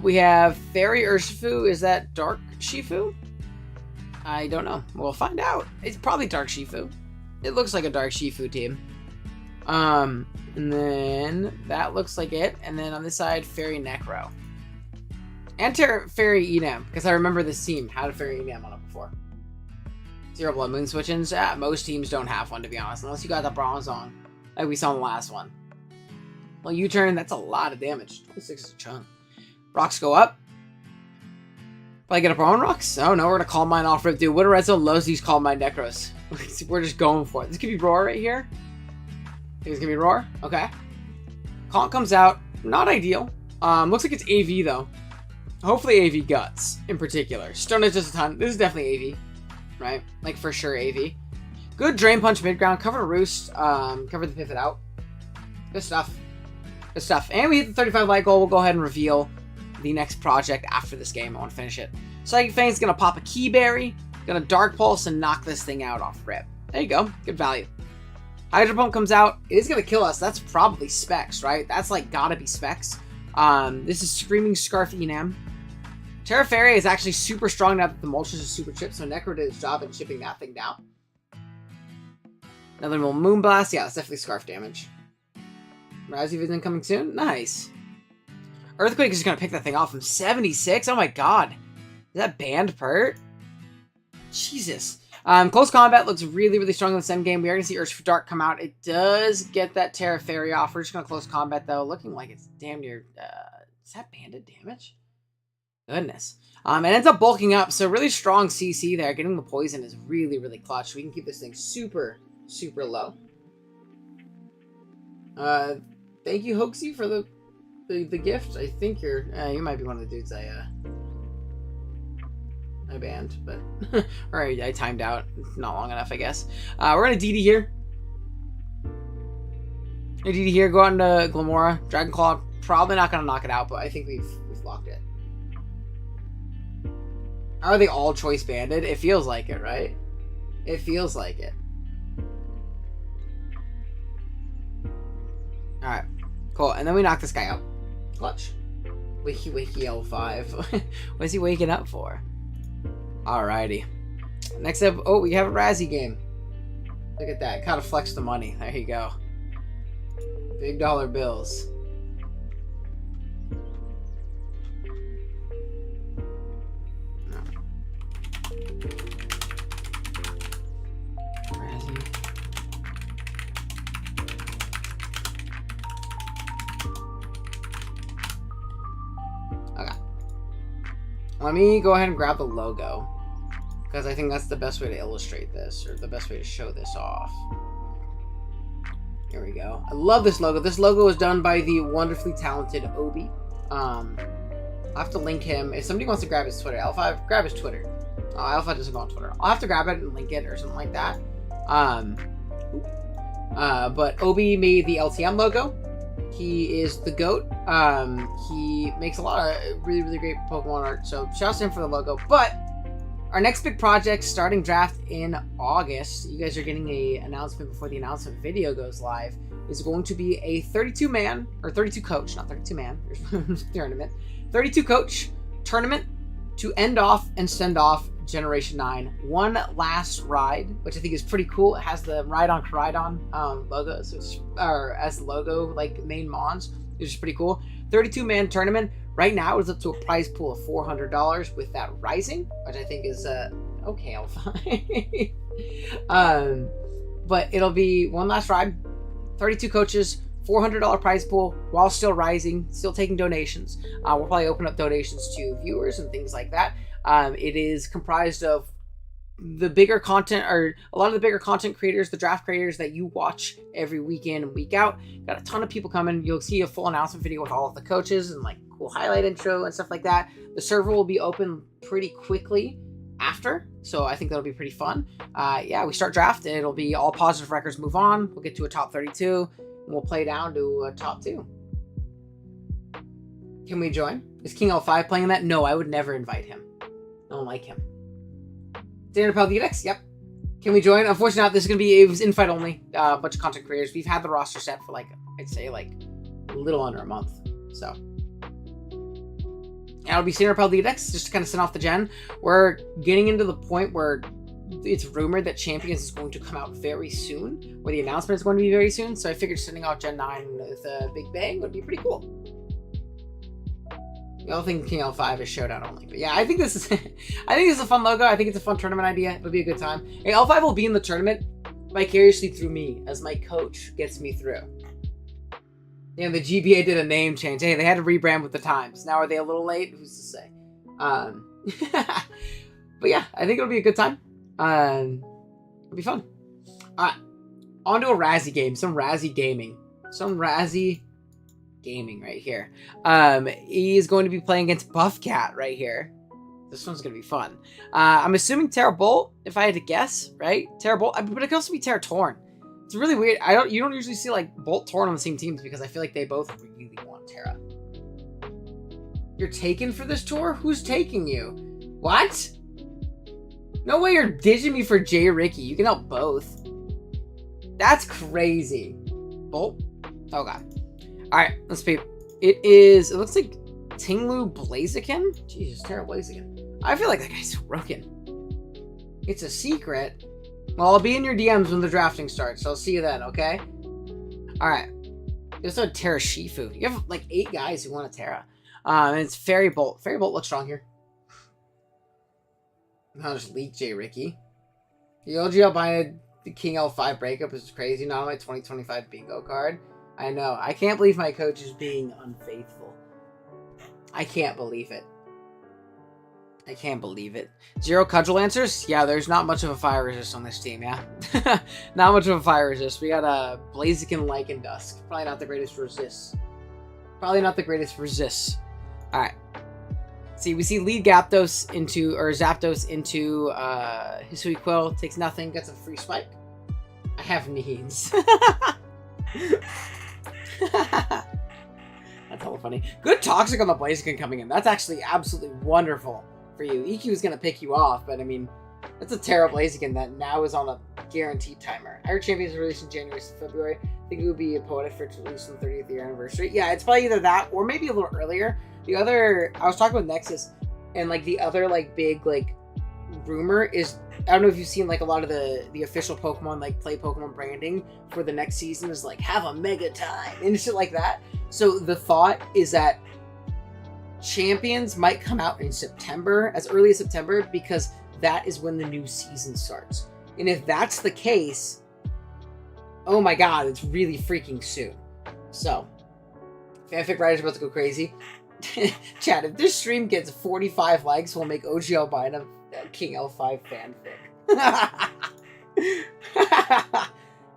We have Fairy Urshifu. Is that Dark Shifu? I don't know. We'll find out. It's probably Dark Shifu. It looks like a Dark Shifu team. And then that looks like it. And then on this side, Fairy Necro. And Fairy Enam, because I remember this team had a Fairy Enam on it before. Zero Blood Moon switch-ins. Most teams don't have one, to be honest, unless you got the bronze on, like we saw in the last one. Well, U-turn, that's a lot of damage. 26 is a chunk. Rocks go up. Will I get a Bone Rocks? Oh no, we're gonna Calm Mind off rip, dude. What a Redstone loves these Calm Mind Necros. We're just going for it. This could be Roar right here. Think it's gonna be Roar? Okay. Conk comes out. Not ideal. Looks like it's AV though. Hopefully AV Guts in particular. Stone is just a ton. This is definitely AV. Right? Like for sure AV. Good Drain Punch mid-ground. Cover Roost. Cover the pivot out. Good stuff. Good stuff. And we hit the 35 like goal. We'll go ahead and reveal the next project after this game. I want to finish it. Psychic Fang's gonna pop a Key Berry, gonna Dark Pulse, and knock this thing out off rip. There you go. Good value. Hydro Pump comes out. It is gonna kill us. That's probably Specs, right? That's like gotta be Specs. This is Screaming Scarf Enam. Terra Fairy is actually super strong now that the Mulch is a super chip, so Necro did his job in chipping that thing down. Another little Moonblast. Yeah, that's definitely Scarf damage. Razzie Vision coming soon. Nice. Earthquake is just going to pick that thing off from 76. Oh my god. Is that banned pert? Jesus. Close Combat looks really, really strong in this end game. We are going to see Urshifu Dark come out. It does get that Terra Fairy off. We're just going to Close Combat though. Looking like it's damn near... is that banded damage? Goodness. It ends up bulking up. So really strong CC there. Getting the poison is really, really clutch. We can keep this thing super, super low. Thank you, Hoaxy, for the gift. I think you're you might be one of the dudes I banned, but or I timed out not long enough, I guess. We're gonna DD here. DD here, go out into Glamora. Dragon Claw, probably not gonna knock it out, but I think we've locked it. Are they all choice banded? It feels like it, right? It feels like it. Alright, cool. And then we knock this guy out. Clutch. Wakey wakey L5. What is he waking up for? Alrighty. Next up, oh, we have a Razzie game. Look at that. Gotta flex the money. There you go. Big dollar bills. No. Razzie. Let me go ahead and grab the logo, because I think that's the best way to illustrate this, or the best way to show this off. Here we go. I love this logo. This logo was done by the wonderfully talented Obi. I'll have to link him. If somebody wants to grab his Twitter, L5, grab his Twitter. L5 doesn't go on Twitter. I'll have to grab it and link it or something like that. But Obi made the LTM logo. He is the GOAT. He makes a lot of really, really great Pokemon art. So shout out to him for the logo. But our next big project, starting draft in August, you guys are getting an announcement before the announcement video goes live, is going to be a 32-man, or 32-coach, not 32-man, tournament, 32-coach tournament to end off and send off Generation 9. One last ride, which I think is pretty cool. It has the Ride on Koridon logo, or as the logo, like main mons, which is pretty cool. 32-man tournament. Right now it's up to a prize pool of $400 with that rising, which I think is okay, I'll find. But it'll be one last ride, 32 coaches, $400 prize pool while still rising, still taking donations. We'll probably open up donations to viewers and things like that. It is comprised of the bigger content, or a lot of the bigger content creators, the draft creators that you watch every week in and week out. Got a ton of people coming. You'll see a full announcement video with all of the coaches and like cool highlight intro and stuff like that. The server will be open pretty quickly after, so I think that'll be pretty fun. Yeah, we start draft and it'll be all positive records move on. We'll get to a top 32 and we'll play down to a top 2. Can we join? Is King L5 playing that? No, I would never invite him. I don't like him. Standard Paldedex, yep. Can we join? Unfortunately not. This is going to be, it was invite only. A bunch of content creators. We've had the roster set for like, I'd say like a little under a month. So. And it'll be Standard Paldedex just to kind of send off the gen. We're getting into the point where it's rumored that Champions is going to come out very soon. Or the announcement is going to be very soon. So I figured sending out Gen 9 with a big bang would be pretty cool. The other thing, King L5 is showdown only. But yeah, I think this is a fun logo. I think it's a fun tournament idea. It'll be a good time. And L5 will be in the tournament vicariously through me, as my coach gets me through. Yeah, the GBA did a name change. Hey, they had to rebrand with the times. Now are they a little late? Who's to say? But yeah, I think it'll be a good time. It'll be fun. Alright. On to a Razzie game. Some Razzie gaming. Some Razzie gaming right here. He's going to be playing against Buffcat right here. This one's going to be fun. I'm assuming Terra Bolt, if I had to guess, right? Terra Bolt, but it could also be Terra Torn. It's really weird. You don't usually see like Bolt Torn on the same teams because I feel like they both really want Terra. You're taken for this tour? Who's taking you? What? No way you're ditching me for J. Ricky. You can help both. That's crazy. Bolt? Oh god. Alright, let's see. It looks like Tinglu Blaziken? Jesus, Terra Blaziken. I feel like that guy's broken. It's a secret. Well, I'll be in your DMs when the drafting starts, so I'll see you then, okay? Alright. There's a Terra Shifu. You have like 8 guys who want a Terra. And it's Fairy Bolt. Fairy Bolt looks strong here. I'll just leak J. Ricky. The OGL by the King L5 breakup is crazy. Not on my 2025 bingo card. I know. I can't believe my coach is being unfaithful. I can't believe it. I can't believe it. 0 Cudgel Lancers? Yeah, there's not much of a fire resist on this team, yeah. Not much of a fire resist. We got a Blaziken, Lycan Dusk. Probably not the greatest resist. Probably not the greatest resist. Alright. See, we see lead Zapdos into Hisui Quill. Takes nothing, gets a free spike. I have needs. That's hella funny. Good Toxic on the Blaziken coming in. That's actually absolutely wonderful for you. EQ is going to pick you off, but I mean, that's a Terra Blaziken that now is on a guaranteed timer. Our Champions is released in January to February. I think it would be poetic for it to release on the 30th year anniversary. Yeah, it's probably either that or maybe a little earlier. The other, I was talking with Nexus, and like the other like big like rumor is, I don't know if you've seen like a lot of the official Pokemon like play Pokemon branding for the next season is like have a mega time and shit like that. So the thought is that Champions might come out in September, as early as September, because that is when the new season starts. And if that's the case, oh my god, it's really freaking soon. So, Fanfic Writer's about to go crazy. Chat, if this stream gets 45 likes, we'll make OG Albina King L5 fanfic.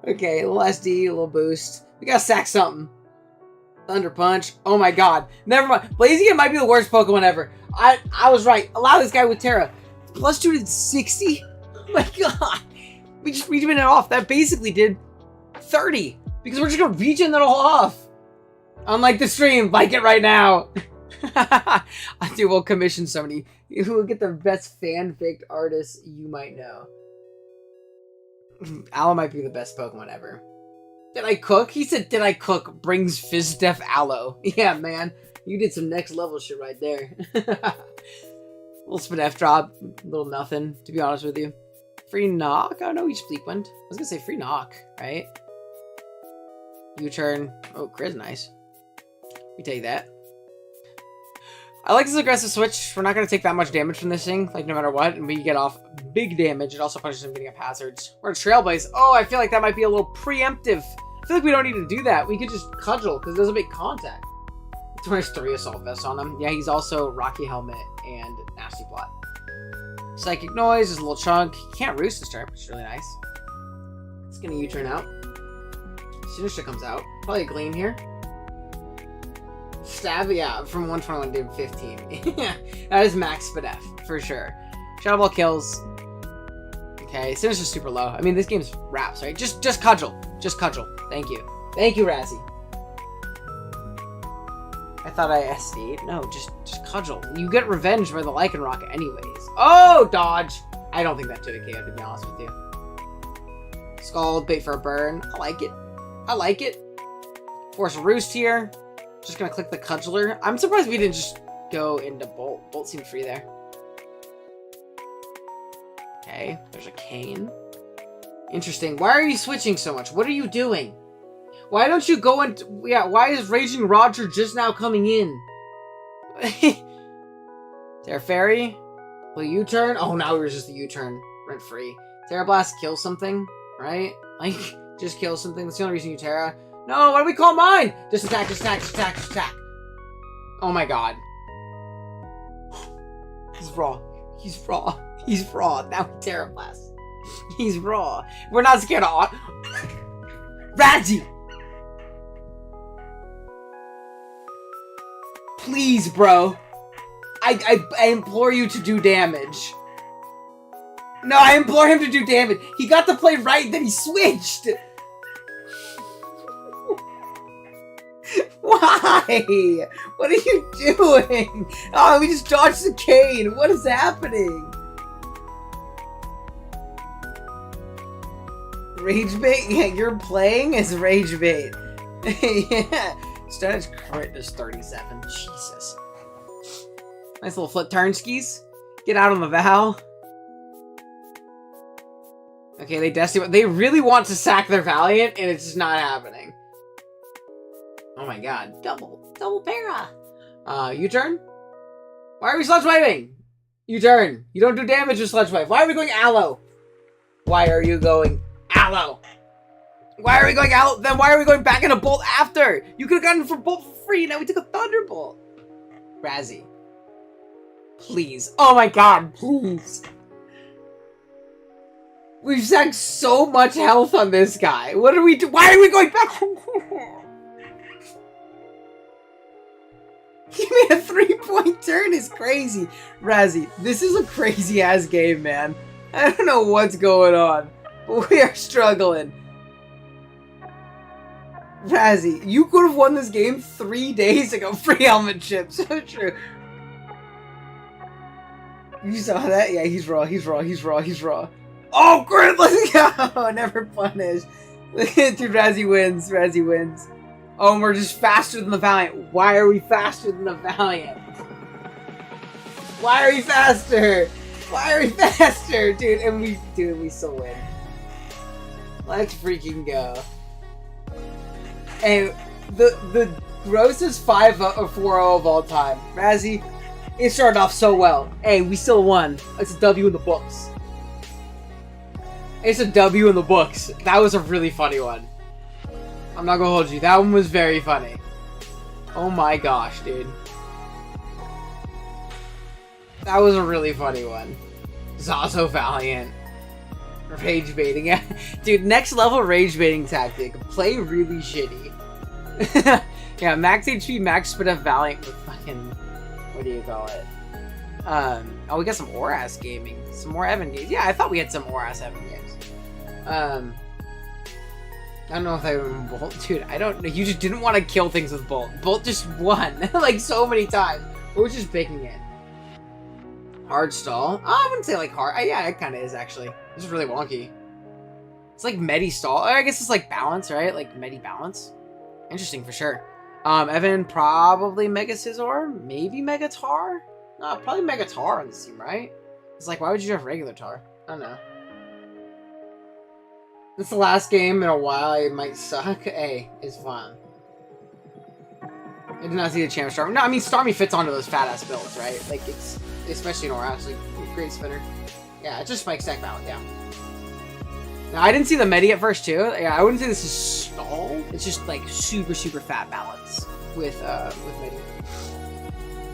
Okay, a little SD, a little boost. We gotta sack something. Thunder Punch. Oh my god. Never mind. Blaziken might be the worst Pokemon ever. I was right. Allow this guy with Terra. Plus 2 to 60? Oh my god. We just regen it off. That basically did 30. Because we're just gonna regen it all off. Unlike the stream. Like it right now. Dude, we'll commission somebody who will get the best fanfic artist you might know. Aloe might be the best Pokemon ever. Did I cook? He said, did I cook? Brings Fizdef Aloe. Yeah, man. You did some next level shit right there. Little Spinef drop. Little nothing, to be honest with you. Free knock? I don't know each Bleak Wind. I was gonna say free knock, right? U-turn. Oh, crit's nice. We take that. I like this aggressive switch. We're not going to take that much damage from this thing, like no matter what, and we get off big damage. It also punishes him getting up hazards. We're a Trailblaze. Oh, I feel like that might be a little preemptive. I feel like we don't need to do that. We could just cudgel, because it doesn't make contact. There's 3 Assault Vests on him. Yeah, he's also Rocky Helmet and Nasty Plot. Psychic Noise is a little chunk. He can't roost this turn, which is really nice. It's going to U-turn out. Sinister comes out. Probably a Gleam here. Stab, yeah, from 121 to 15. Yeah, that is max Spinef, for sure. Shadow Ball kills. Okay, Sinister's super low. I mean, this game's wraps, right? Just cudgel. Just cudgel. Thank you. Thank you, Razzie. I thought I SD'd. No, just cudgel. You get revenge for the Lycan Rocket anyways. Oh, dodge! I don't think that did a KO, to be honest with you. Scald, bait for a burn. I like it. I like it. Force a Roost here. Just gonna click the Cudgeler. I'm surprised we didn't just go into Bolt. Bolt seemed free there. Okay, there's a Cane. Interesting. Why are you switching so much? What are you doing? Why don't you go into... Yeah, why is Raging Roger just now coming in? Terra Fairy? Will U-turn? Oh, now we resist the U-turn. Rent free. Terra Blast kills something, right? Like, just kills something. That's the only reason you Terra. No, what do we call mine? Just attack, just attack, just attack, just attack. Oh my god. He's raw. He's raw. He's raw. Now we Terra Blast. He's raw. We're not scared of... Radzi! Please, bro. I implore you to do damage. No, I implore him to do damage. He got the play right, then he switched. Why? What are you doing? Oh, we just dodged the cane. What is happening? Rage bait? Yeah, you're playing as rage bait. Yeah. Status crit is 37. Jesus. Nice little flip turn skis. Get out on the Val. Okay, they really want to sack their Valiant, and it's just not happening. Oh my god. Double para. U-turn? Why are we Sludge Waving? U-turn. You don't do damage with Sludge Wave. Why are we going Aloe? Why are you going Aloe? Why are we going Aloe? Then why are we going back into Bolt after? You could have gotten for Bolt for free. Now we took a Thunderbolt. Razzie. Please. Oh my god, please. We've sacked so much health on this guy. What are we doing? Why are we going back? He made a 3-point turn is crazy. Razzie, this is a crazy ass game, man. I don't know what's going on, but we are struggling. Razzie, you could have won this game 3 days ago. Free helmet chip, so true. You saw that? Yeah, he's raw, he's raw, he's raw, he's raw. Oh, great, let's go! Never punished. Dude, Razzie wins, Razzie wins. Oh, and we're just faster than the Valiant. Why are we faster than the Valiant? Why are we faster? Why are we faster? Dude, and we still win. Let's freaking go. And the grossest 5-0 or 4-0 of all time. Razzie, it started off so well. Hey, we still won. It's a W in the books. It's a W in the books. That was a really funny one. I'm not gonna hold you. That one was very funny. Oh my gosh, dude. That was a really funny one. Zazo Valiant. Rage baiting. Yeah. Dude, next level rage baiting tactic. Play really shitty. Yeah, max HP, max speed of Valiant with fucking... What do you call it? Oh, we got some Oras gaming. Some more Evan games. Yeah, I thought we had some Oras Evan games. I don't know if I remember Bolt. Dude, I don't know. You just didn't want to kill things with Bolt. Bolt just won. Like, so many times. We're just picking it. Hard stall? Oh, I wouldn't say, like, hard. Yeah, it kind of is, actually. This is really wonky. It's like Medi stall. I guess it's like balance, right? Like, Medi balance. Interesting, for sure. Evan, probably Mega Scizor. Maybe Mega Tar? No, probably Mega Tar on this team, right? It's like, why would you have regular Tar? I don't know. This is the last game in a while. It might suck. Hey, it's fun. I did not see the Champ Starmie. No, I mean, Starmie fits onto those fat-ass builds, right? Like, it's... Especially in Oras, like, great spinner. Yeah, it's just Spike Stack Balance, yeah. Now, I didn't see the Medi at first, too. Yeah, I wouldn't say this is stall. It's just, like, super, super fat balance with Medi.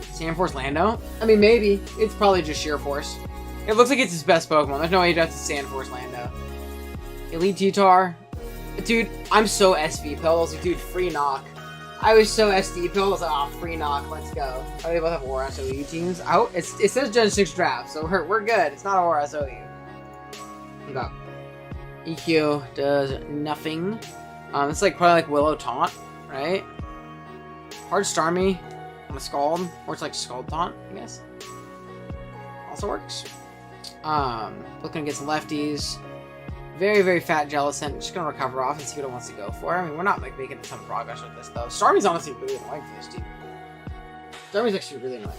Sandforce Lando? I mean, maybe. It's probably just sheer force. It looks like it's his best Pokemon. There's no way you'd have to Sandforce Lando. Elite T-Tar. Dude, I'm so SV pill. I was like, dude, free knock. I was so SD pill. I was like, oh, free knock. Let's go. Oh, they both have Oras OU teams. Oh, it says Gen 6 draft, so we're good. It's not Oras OU. No. EQ does nothing. It's like probably like Willow Taunt, right? Hard Starmie on a Scald, or it's like Scald Taunt, I guess. Also works. Looking to get some lefties. Very, very fat Jellicent. Just gonna recover off and see what it wants to go for. I mean, we're not like making a ton of progress with this though. Starmie's honestly really annoying for this team. Starmie's actually really annoying.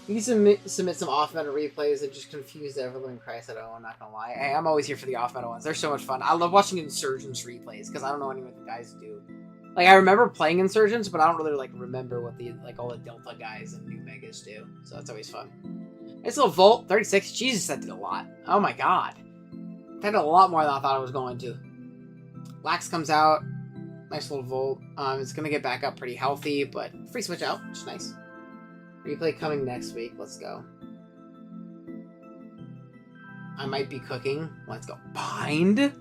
You can submit some off-meta replays that just confuse the ever-living Christ out of. I'm not gonna lie. Hey, I'm always here for the off-meta ones. They're so much fun. I love watching Insurgence replays because I don't know any what the guys do. Like, I remember playing Insurgence, but I don't really like remember what the all the Delta guys and new Megas do. So that's always fun. Nice little Volt, 36. Jesus, that did a lot. Oh my god. That did a lot more than I thought it was going to. Lax comes out. Nice little Volt. It's gonna get back up pretty healthy, but free switch out, which is nice. Replay coming next week. Let's go. I might be cooking. Let's go. Bind?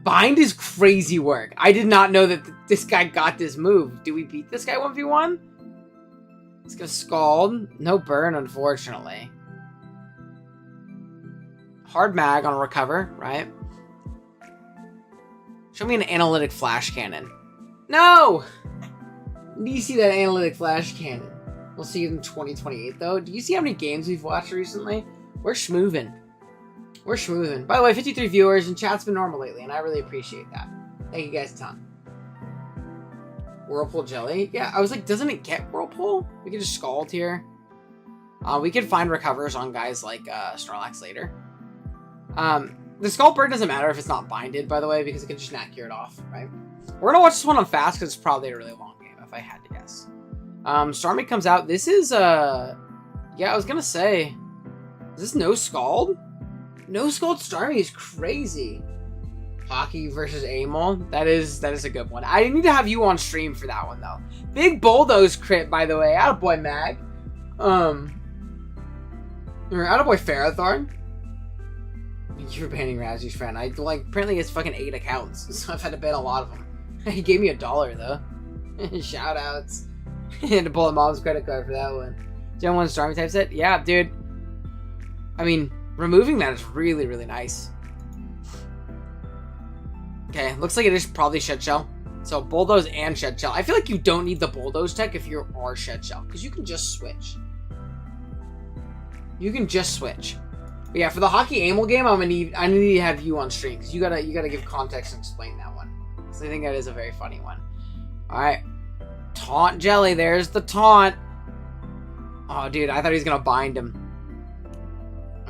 Bind is crazy work. I did not know that this guy got this move. Do we beat this guy 1v1? Let's go Scald. No burn, unfortunately. Hard mag on a recover, right? Show me an analytic flash cannon. No! Do you see that analytic flash cannon? We'll see it in 2028, though. Do you see how many games we've watched recently? We're schmoovin'. We're schmoovin'. By the way, 53 viewers, and chat's been normal lately, and I really appreciate that. Thank you guys a ton. Whirlpool Jelly? Yeah, I was like, doesn't it get Whirlpool? We can just Scald here. We could find recovers on guys like Snorlax later. The Scald Bird doesn't matter if it's not binded, by the way, because it can just not cure it off, right? We're gonna watch this one on fast, because it's probably a really long game, if I had to guess. Starmie comes out. This is, yeah, I was gonna say, is this no Scald? No Scald Starmie is crazy. Hockey versus Amol. That is a good one. I need to have you on stream for that one, though. Big Bulldoze crit, by the way. Attaboy Mag. Or Attaboy Ferrothorn. You're banning Razzy's friend. Apparently it's fucking 8 accounts, so I've had to ban a lot of them. He gave me $1, though. Shoutouts. Had to pull a mom's credit card for that one. Gen 1 Starmie type set? Yeah, dude. I mean, removing that is really, really nice. Okay, looks like it is probably Shed Shell. So, Bulldoze and Shed Shell. I feel like you don't need the Bulldoze tech if you are Shed Shell, because you can just switch. You can just switch. But yeah, for the Hockey Amel game, I need to have you on stream, because you gotta give context and explain that one. So I think that is a very funny one. Alright. Taunt Jelly, there's the taunt. Oh, dude, I thought he was gonna bind him.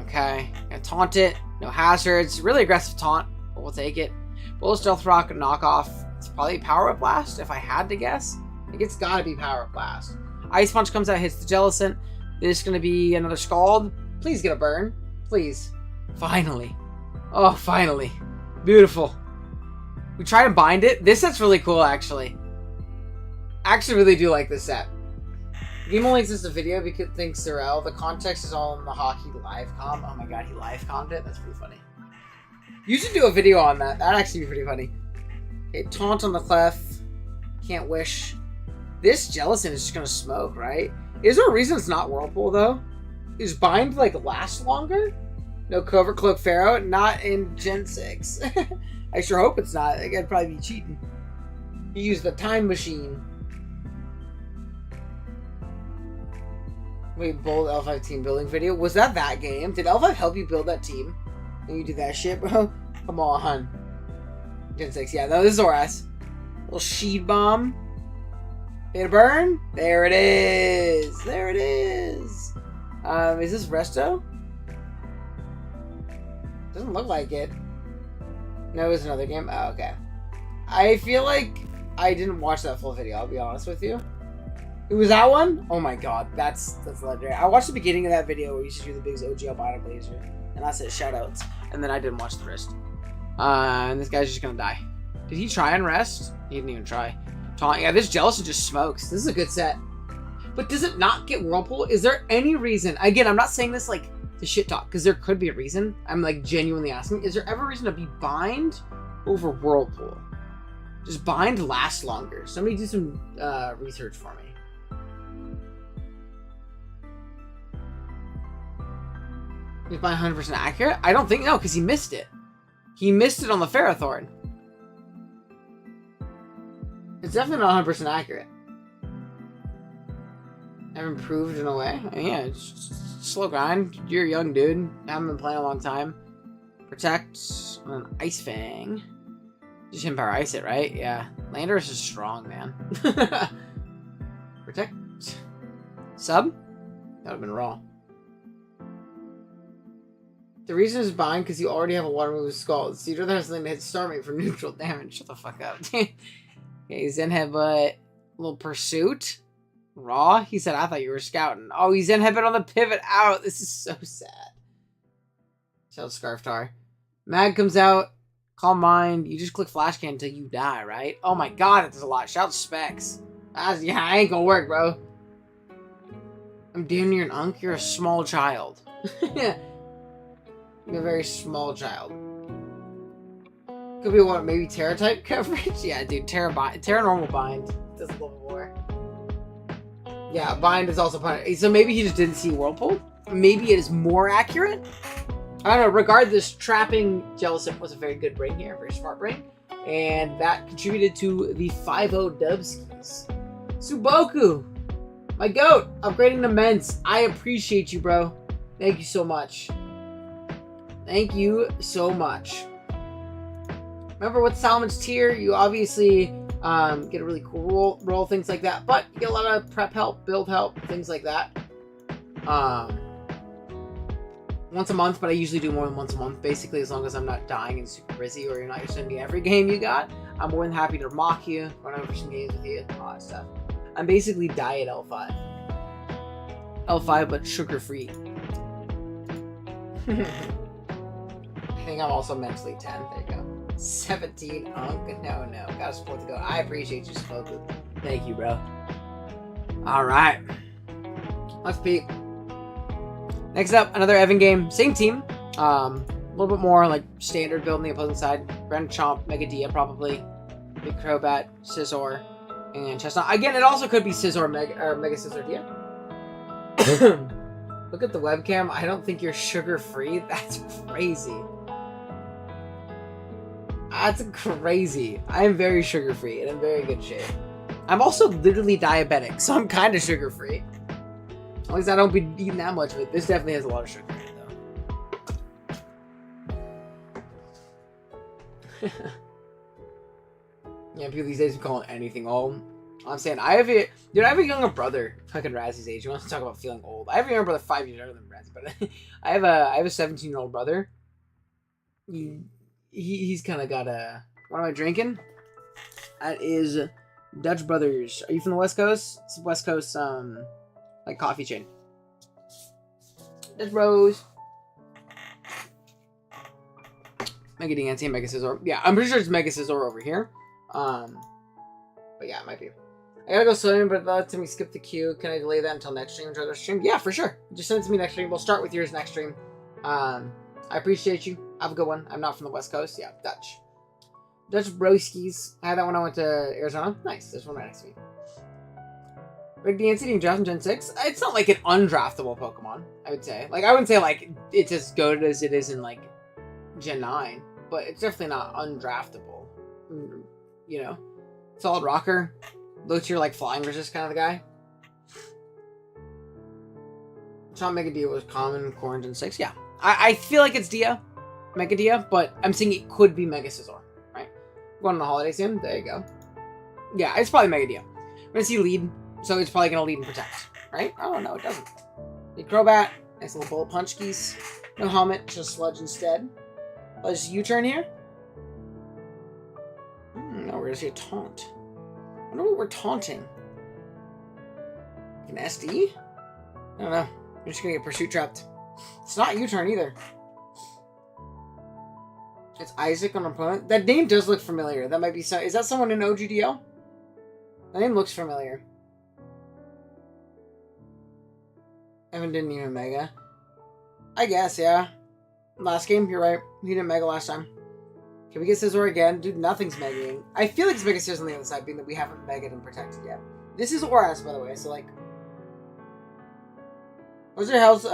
Okay, gonna taunt it. No hazards. Really aggressive taunt, but we'll take it. Bullet Stealth Rock knockoff. It's probably Power Up Blast, if I had to guess. I think it's gotta be Power Up Blast. Ice Punch comes out, hits the Jellicent. This is gonna be another Scald. Please get a burn. Please. Finally. Oh, finally. Beautiful. We try to bind it. This set's really cool, actually. I actually really do like this set. Game only exists a video because thanks Sorrel. The context is all in the Hockey live com. Oh my god, he live commed it? That's pretty funny. You should do a video on that. That'd actually be pretty funny. Okay, taunt on the clef. Can't wish. This Jellicent is just gonna smoke, right? Is there a reason it's not Whirlpool, though? Is Bind, like, last longer? No Covert Cloak Pharaoh? Not in Gen 6. I sure hope it's not. I'd probably be cheating. You use the time machine. Wait, bold L5 team building video? Was that game? Did L5 help you build that team? And you do that shit, bro? Come on. Gen 6, yeah, no, this is Zoras. Little Sheed Bomb. Hit a burn? There it is! There it is! Is this Resto? Doesn't look like it. No, it's another game? Oh, okay. I feel like I didn't watch that full video, I'll be honest with you. It was that one? Oh my god, that's legendary. I watched the beginning of that video where you should do the biggest OG albino laser. And I said shoutouts. And then I didn't watch the rest. And this guy's just gonna die. Did he try and rest? He didn't even try. Yeah, this Jellicent just smokes. This is a good set. But does it not get Whirlpool? Is there any reason? Again, I'm not saying this like to shit talk, because there could be a reason. I'm like genuinely asking. Is there ever a reason to be Bind over Whirlpool? Just Bind lasts longer. Somebody do some research for me. Is Bind 100% accurate? I don't think, no, because he missed it. He missed it on the Ferrothorn. It's definitely not 100% accurate. I've improved in a way. I mean, yeah, it's just slow grind. You're a young dude. Haven't been playing a long time. Protect. And an Ice Fang. Just him power ice it, right? Yeah. Landorus is strong, man. Protect. Sub? That would have been raw. The reason is Bind because you already have a water move with Scald. So you'd rather have something to hit Starmate for neutral damage. Shut the fuck up. Okay, Zen Headbutt. Little Pursuit. Raw? He said, I thought you were scouting. Oh, he's Zen Headbutt on the pivot out. This is so sad. Shout Scarf Tar. Mag comes out. Calm Mind. You just click Flash Can until you die, right? Oh my god, that does a lot. Shout Specs. Yeah, I ain't gonna work, bro. I'm damn near an unk. You're a small child. Yeah. You're a very small child. Could be what, maybe Terra type coverage? Yeah, dude, Terra normal Bind does a little bit more. Yeah, Bind is also fun. So maybe he just didn't see Whirlpool. Maybe it is more accurate. I don't know. Regardless, trapping Jellicent was a very good brain here, very smart brain, and that contributed to the 5-0 Dubskis. Suboku, my goat, upgrading to Ments. I appreciate you, bro. Thank you so much. Thank you so much. Remember with Salomon's tier, you obviously get a really cool roll, things like that. But you get a lot of prep help, build help, things like that. Once a month, but I usually do more than once a month, basically, as long as I'm not dying and super busy or you're not sending me every game you got. I'm more than happy to mock you, run over some games with you, all that stuff. I'm basically diet L5. L5, but sugar-free. I think I'm also mentally 10. There you go. 17 unk. No. Gotta support the goat. I appreciate you, Spoku. Thank you, bro. Alright. Let's peek. Next up, another Evan game. Same team. A little bit more like standard build on the opposing side. Grand Chomp, Mega Dia probably. Big Crobat, Scizor, and Chestnut. Again, it also could be Scizor, Mega Scizor Dia. Look at the webcam. I don't think you're sugar-free. That's crazy. That's crazy. I am very sugar-free and in very good shape. I'm also literally diabetic, so I'm kind of sugar-free. At least I don't be eating that much of it. This definitely has a lot of sugar in it, though. Yeah, people these days are calling anything old. I'm saying, I have a younger brother, fucking Razzy's age. You want to talk about feeling old? I have a younger brother 5 years younger than Razzy, but I have a 17-year-old brother. He's kind of got a... What am I drinking? That is Dutch Brothers. Are you from the West Coast? It's West Coast, like coffee chain. Dutch Bros. Mega Diancie and Mega Scizor. Yeah, I'm pretty sure it's Mega Scizor over here. But yeah, it might be. I gotta go swimming, but let me skip the queue. Can I delay that until next stream? Enjoy the stream? Yeah, for sure. Just send it to me next stream. We'll start with yours next stream. I appreciate you. Have a good one. I'm not from the West Coast. Yeah, Dutch. Dutch broskies. I had that when I went to Arizona. Nice. There's one right next to me. Like the NC draft in Gen 6, it's not like an undraftable Pokemon, I would say. Like, I wouldn't say, like, it's as good as it is in, like, Gen 9. But it's definitely not undraftable. You know? Solid rocker. Low tier, like, flying resist kind of the guy. It's not Mega Dia was common core in Gen 6. Yeah. I feel like it's Dia. Mega Dia. But I'm saying it could be Mega Scizor. Right? Going on the holiday soon. There you go. Yeah, it's probably Mega Dia. I'm going to see lead. So it's probably going to lead and protect, right? Oh, no, it doesn't. Big Crobat. Nice little bullet punch keys. No helmet, just sludge instead. Let's U-turn here. No, we're going to see a taunt. I wonder what we're taunting. An SD? I don't know. I'm just going to get pursuit trapped. It's not U-turn either. It's Isaac on opponent. That name does look familiar. That might be some... Is that someone in OGDL? That name looks familiar. Evan didn't even Mega. I guess, yeah. Last game, you're right. He didn't Mega last time. Can we get Scizor again? Dude, nothing's Megaing. I feel like it's Mega Scizor on the other side, being that we haven't Mega'd and protected yet. This is Oras, by the way, so like... What's your health,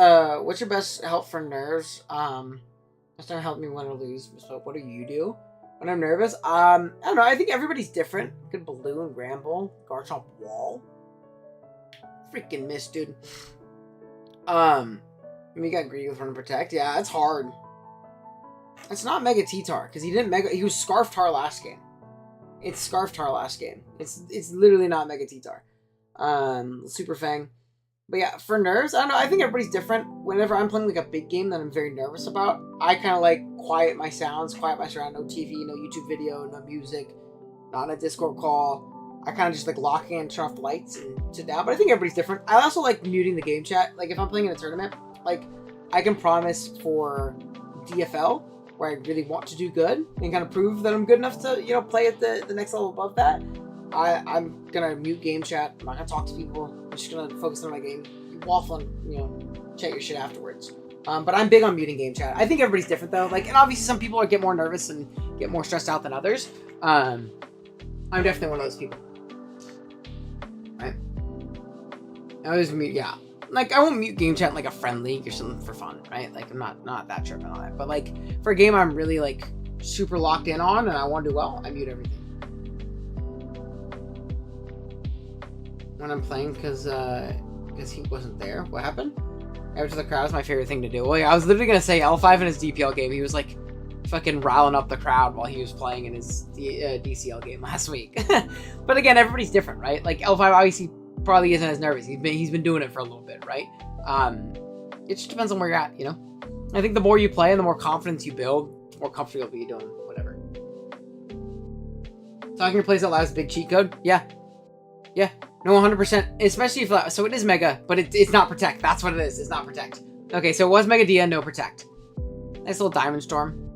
what's your best help for nerves? That's not help me win or lose. So what do you do when I'm nervous? I don't know, I think everybody's different. Good Balloon, Ramble, Garchomp, Wall. Freaking miss, dude. We got Greedy with Run and Protect. Yeah, it's hard. It's not Mega T-Tar, because he didn't Mega... He was Scarf Tar last game. It's Scarf Tar last game. It's literally not Mega T-Tar. Super Fang. But yeah, for nerves, I don't know, I think everybody's different. Whenever I'm playing like a big game that I'm very nervous about, I kind of like quiet my sounds, quiet my surround, no TV, no YouTube video, no music, not a Discord call. I kind of just like lock in, turn off the lights, and sit down. But I think everybody's different. I also like muting the game chat. Like if I'm playing in a tournament, like I can promise for DFL, where I really want to do good and kind of prove that I'm good enough to, you know, play at the next level above that. I'm gonna mute game chat. I'm not gonna talk to people. I'm just gonna focus on my game. You waffle and, you know, chat your shit afterwards. But I'm big on muting game chat. I think everybody's different though. Like, and obviously some people get more nervous and get more stressed out than others. I'm definitely one of those people. Right? I always mute, yeah. Like, I won't mute game chat in, like, a friend league or something for fun, right? Like, I'm not that tripping on it. But, like, for a game I'm really, like, super locked in on and I want to do well, I mute everything. When I'm playing, because he wasn't there. What happened? Out to the crowd is my favorite thing to do. Well, yeah, I was literally going to say L5 in his DPL game, he was, like, fucking riling up the crowd while he was playing in his DCL game last week. But again, everybody's different, right? Like, L5 obviously probably isn't as nervous. He's been doing it for a little bit, right? It just depends on where you're at, you know? I think the more you play and the more confidence you build, the more comfortable you'll be doing whatever. Talking your plays out loud is a big cheat code? Yeah. Yeah. No, 100%. Especially if... So it is Mega, but it's not Protect. That's what it is. It's not Protect. Okay, so it was Mega Dia, no Protect. Nice little Diamond Storm.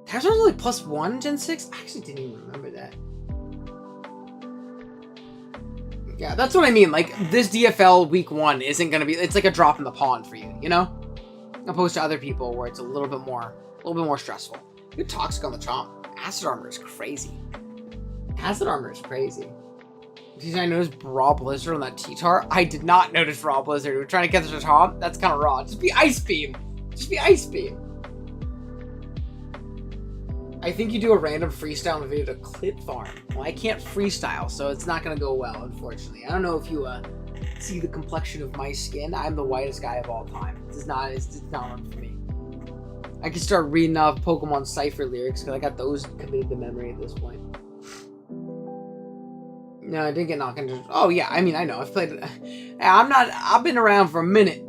Diamond Storm's only +1 Gen 6? I actually didn't even remember that. Yeah, that's what I mean. Like, this DFL week 1 isn't going to be... It's like a drop in the pond for you, you know? Opposed to other people where it's a little bit more stressful. Good Toxic on the Chomp. Acid Armor is crazy. Acid Armor is crazy. Did I notice Raw Blizzard on that T-Tar? I did not notice Raw Blizzard. We're trying to catch the Chomp. That's kind of raw. Just be Ice Beam. Just be Ice Beam. I think you do a random freestyle in the video to clip farm. Well, I can't freestyle, so it's not going to go well, unfortunately. I don't know if you see the complexion of my skin. I'm the whitest guy of all time. It's not one for me. I can start reading off Pokemon Cypher lyrics because I got those committed to memory at this point. No, I didn't get knocked into... Oh, yeah, I mean, I know. I've played... I've been around for a minute.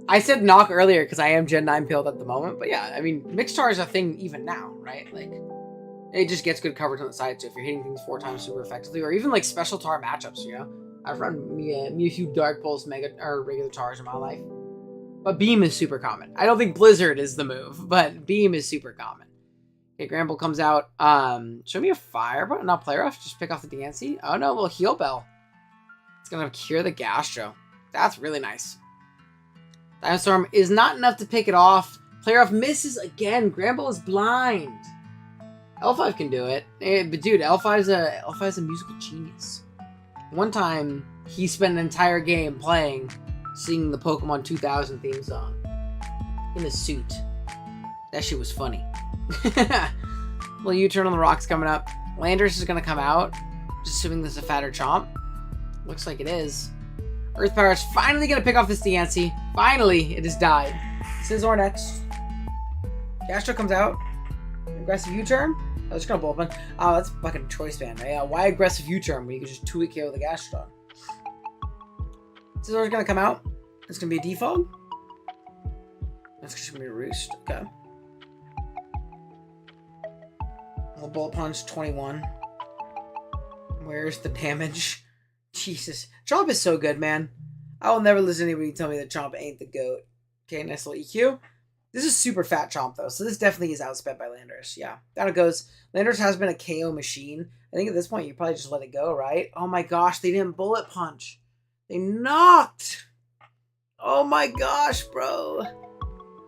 I said knock earlier because I am Gen 9 pilled at the moment. But yeah, I mean, Mixtar is a thing even now, right? Like, it just gets good coverage on the side. So if you're hitting things 4 times super effectively, or even like special tar matchups, you know? I've run me a few Dark Pulse or regular tars in my life. But Beam is super common. I don't think Blizzard is the move, but Beam is super common. Okay, Gramble comes out. Show me a fire, but not play rough. Just pick off the DNC. Oh no, little heal bell. It's gonna cure the Gastro. That's really nice. Diamond Storm is not enough to pick it off. Player off misses again. Gramble is blind. L5 can do it. But dude, L5's a musical genius. One time, he spent an entire game playing, singing the Pokemon 2000 theme song. In a suit. That shit was funny. Little U-turn on the rocks coming up. Landorus is going to come out. Just assuming this is a fatter chomp. Looks like it is. Earth Power is finally going to pick off this Diancie. Finally, it has died. Scizor next. Gastro comes out. Aggressive U-turn. Oh, it's going to Bullpen. Oh, that's fucking choice band. Yeah, why aggressive U-turn when you can just 2-hit KO the Gastrodon? Scizor's going to come out. It's going to be a default. That's just going to be a Roost. Okay. Little Bullet Punch, 21. Where's the damage? Jesus. Chomp is so good, man. I will never listen to anybody tell me that Chomp ain't the GOAT. Okay, nice little EQ. This is super fat Chomp, though, so this definitely is outspent by Landorus. Yeah, down it goes. Landorus has been a KO machine. I think at this point, you probably just let it go, right? Oh my gosh, they didn't Bullet Punch. They knocked. Oh my gosh, bro.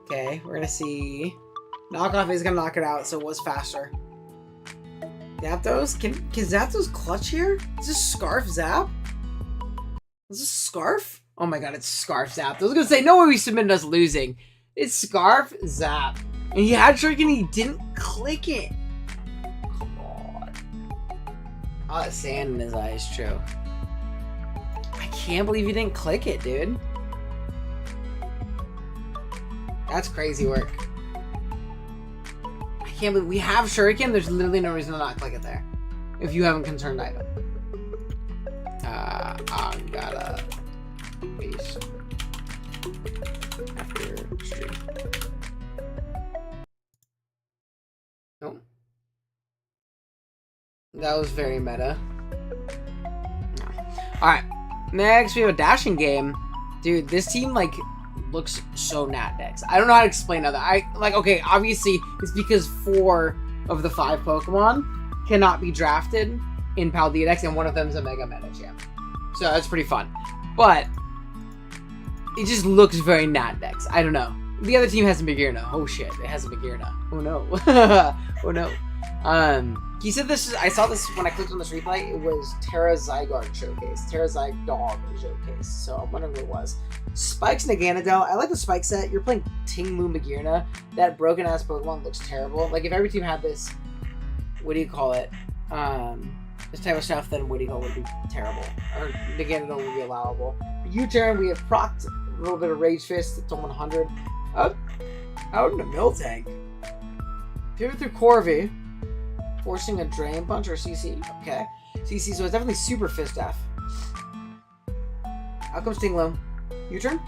Okay, we're going to see. Knockoff is going to knock it out, so it was faster. Zapdos? Can Zapdos clutch here? Is this Scarf Zap? Is this Scarf? Oh my god, it's Scarf Zap. I was gonna say, no way we submitted us losing. It's Scarf Zap. And he had Trick and he didn't click it. Come on. Oh, that sand in his eyes, true. I can't believe he didn't click it, dude. That's crazy work. I can't believe we have Shuriken. There's literally no reason to not click it there. If you haven't concerned item. I gotta base after stream. Nope. That was very meta. No. Alright. Next we have a dashing game. Dude, this team like looks so Nat decks. I don't know how to explain that. Okay, obviously it's because 4 of the 5 Pokemon cannot be drafted in Paldea decks, and one of them is a Mega Medicham. So that's pretty fun. But it just looks very Nat decks. I don't know. The other team has a Magearna. Oh shit, it has a Magearna. Oh no. Oh no. He said this is, I saw this when I clicked on this replay, it was Terra Zygarde Showcase. Terra Zygarde Showcase. So I'm wondering what it was. Spikes Naganadel. I like the Spike set. You're playing Tingmu Magearna. That broken ass Pokemon looks terrible. Like if every team had this, what do you call it? This type of stuff, then what do you call it, would be terrible. Or Naganadel would be allowable. U-turn, we have procced a little bit of Rage Fist. It's on 100. Out in the Miltank. Pivot through Corvi. Forcing a Drain Punch or CC. Okay. CC, so it's definitely Super Fist F. Out comes Stinglow. U-turn.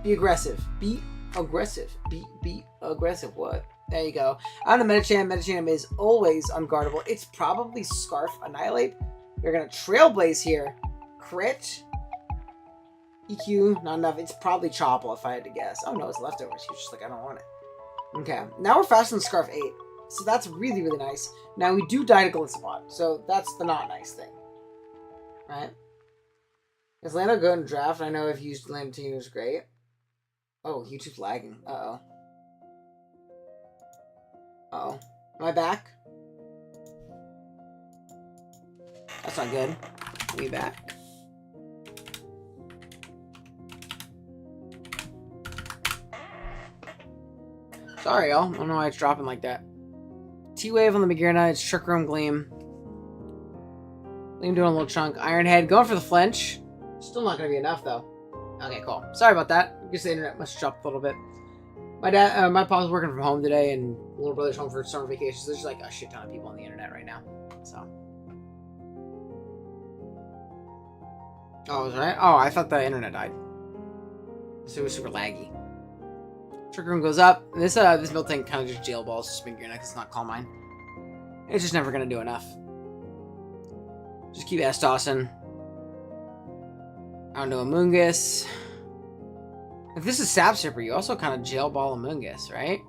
Be aggressive. Be aggressive. Be aggressive. What? There you go. Out of Medicham. Medicham is always unguardable. It's probably Scarf Annihilate. You're going to Trailblaze here. Crit. EQ. Not enough. It's probably Chople if I had to guess. Oh no, it's leftovers. He's just like, I don't want it. Okay. Now we're faster than Scarf 8. So that's really, really nice. Now we do die to Glitspot. So that's the not nice thing. Right? Is Lando good in draft? I know I've used Lando to use great. Oh, YouTube's lagging. Uh-oh. Uh-oh. Am I back? That's not good. We back. Sorry, y'all. I don't know why it's dropping like that. T-Wave on the Magearna. It's Trick Room Gleam. Gleam doing a little chunk. Iron Head. Going for the flinch. Still not going to be enough, though. Okay, cool. Sorry about that. I guess the internet must have dropped a little bit. My papa's working from home today, and little brother's home for summer vacation. So there's like a shit ton of people on the internet right now. So. Oh, was right? Oh, I thought the internet died. So it was super laggy. Trick Room goes up. This Miltank kind of just jailballs to spin your neck. It's not Calm Mind. It's just never going to do enough. Just keep ass tossing. Onto Amoonguss. If this is Sap Sipper, you also kind of jailball Amoonguss, right?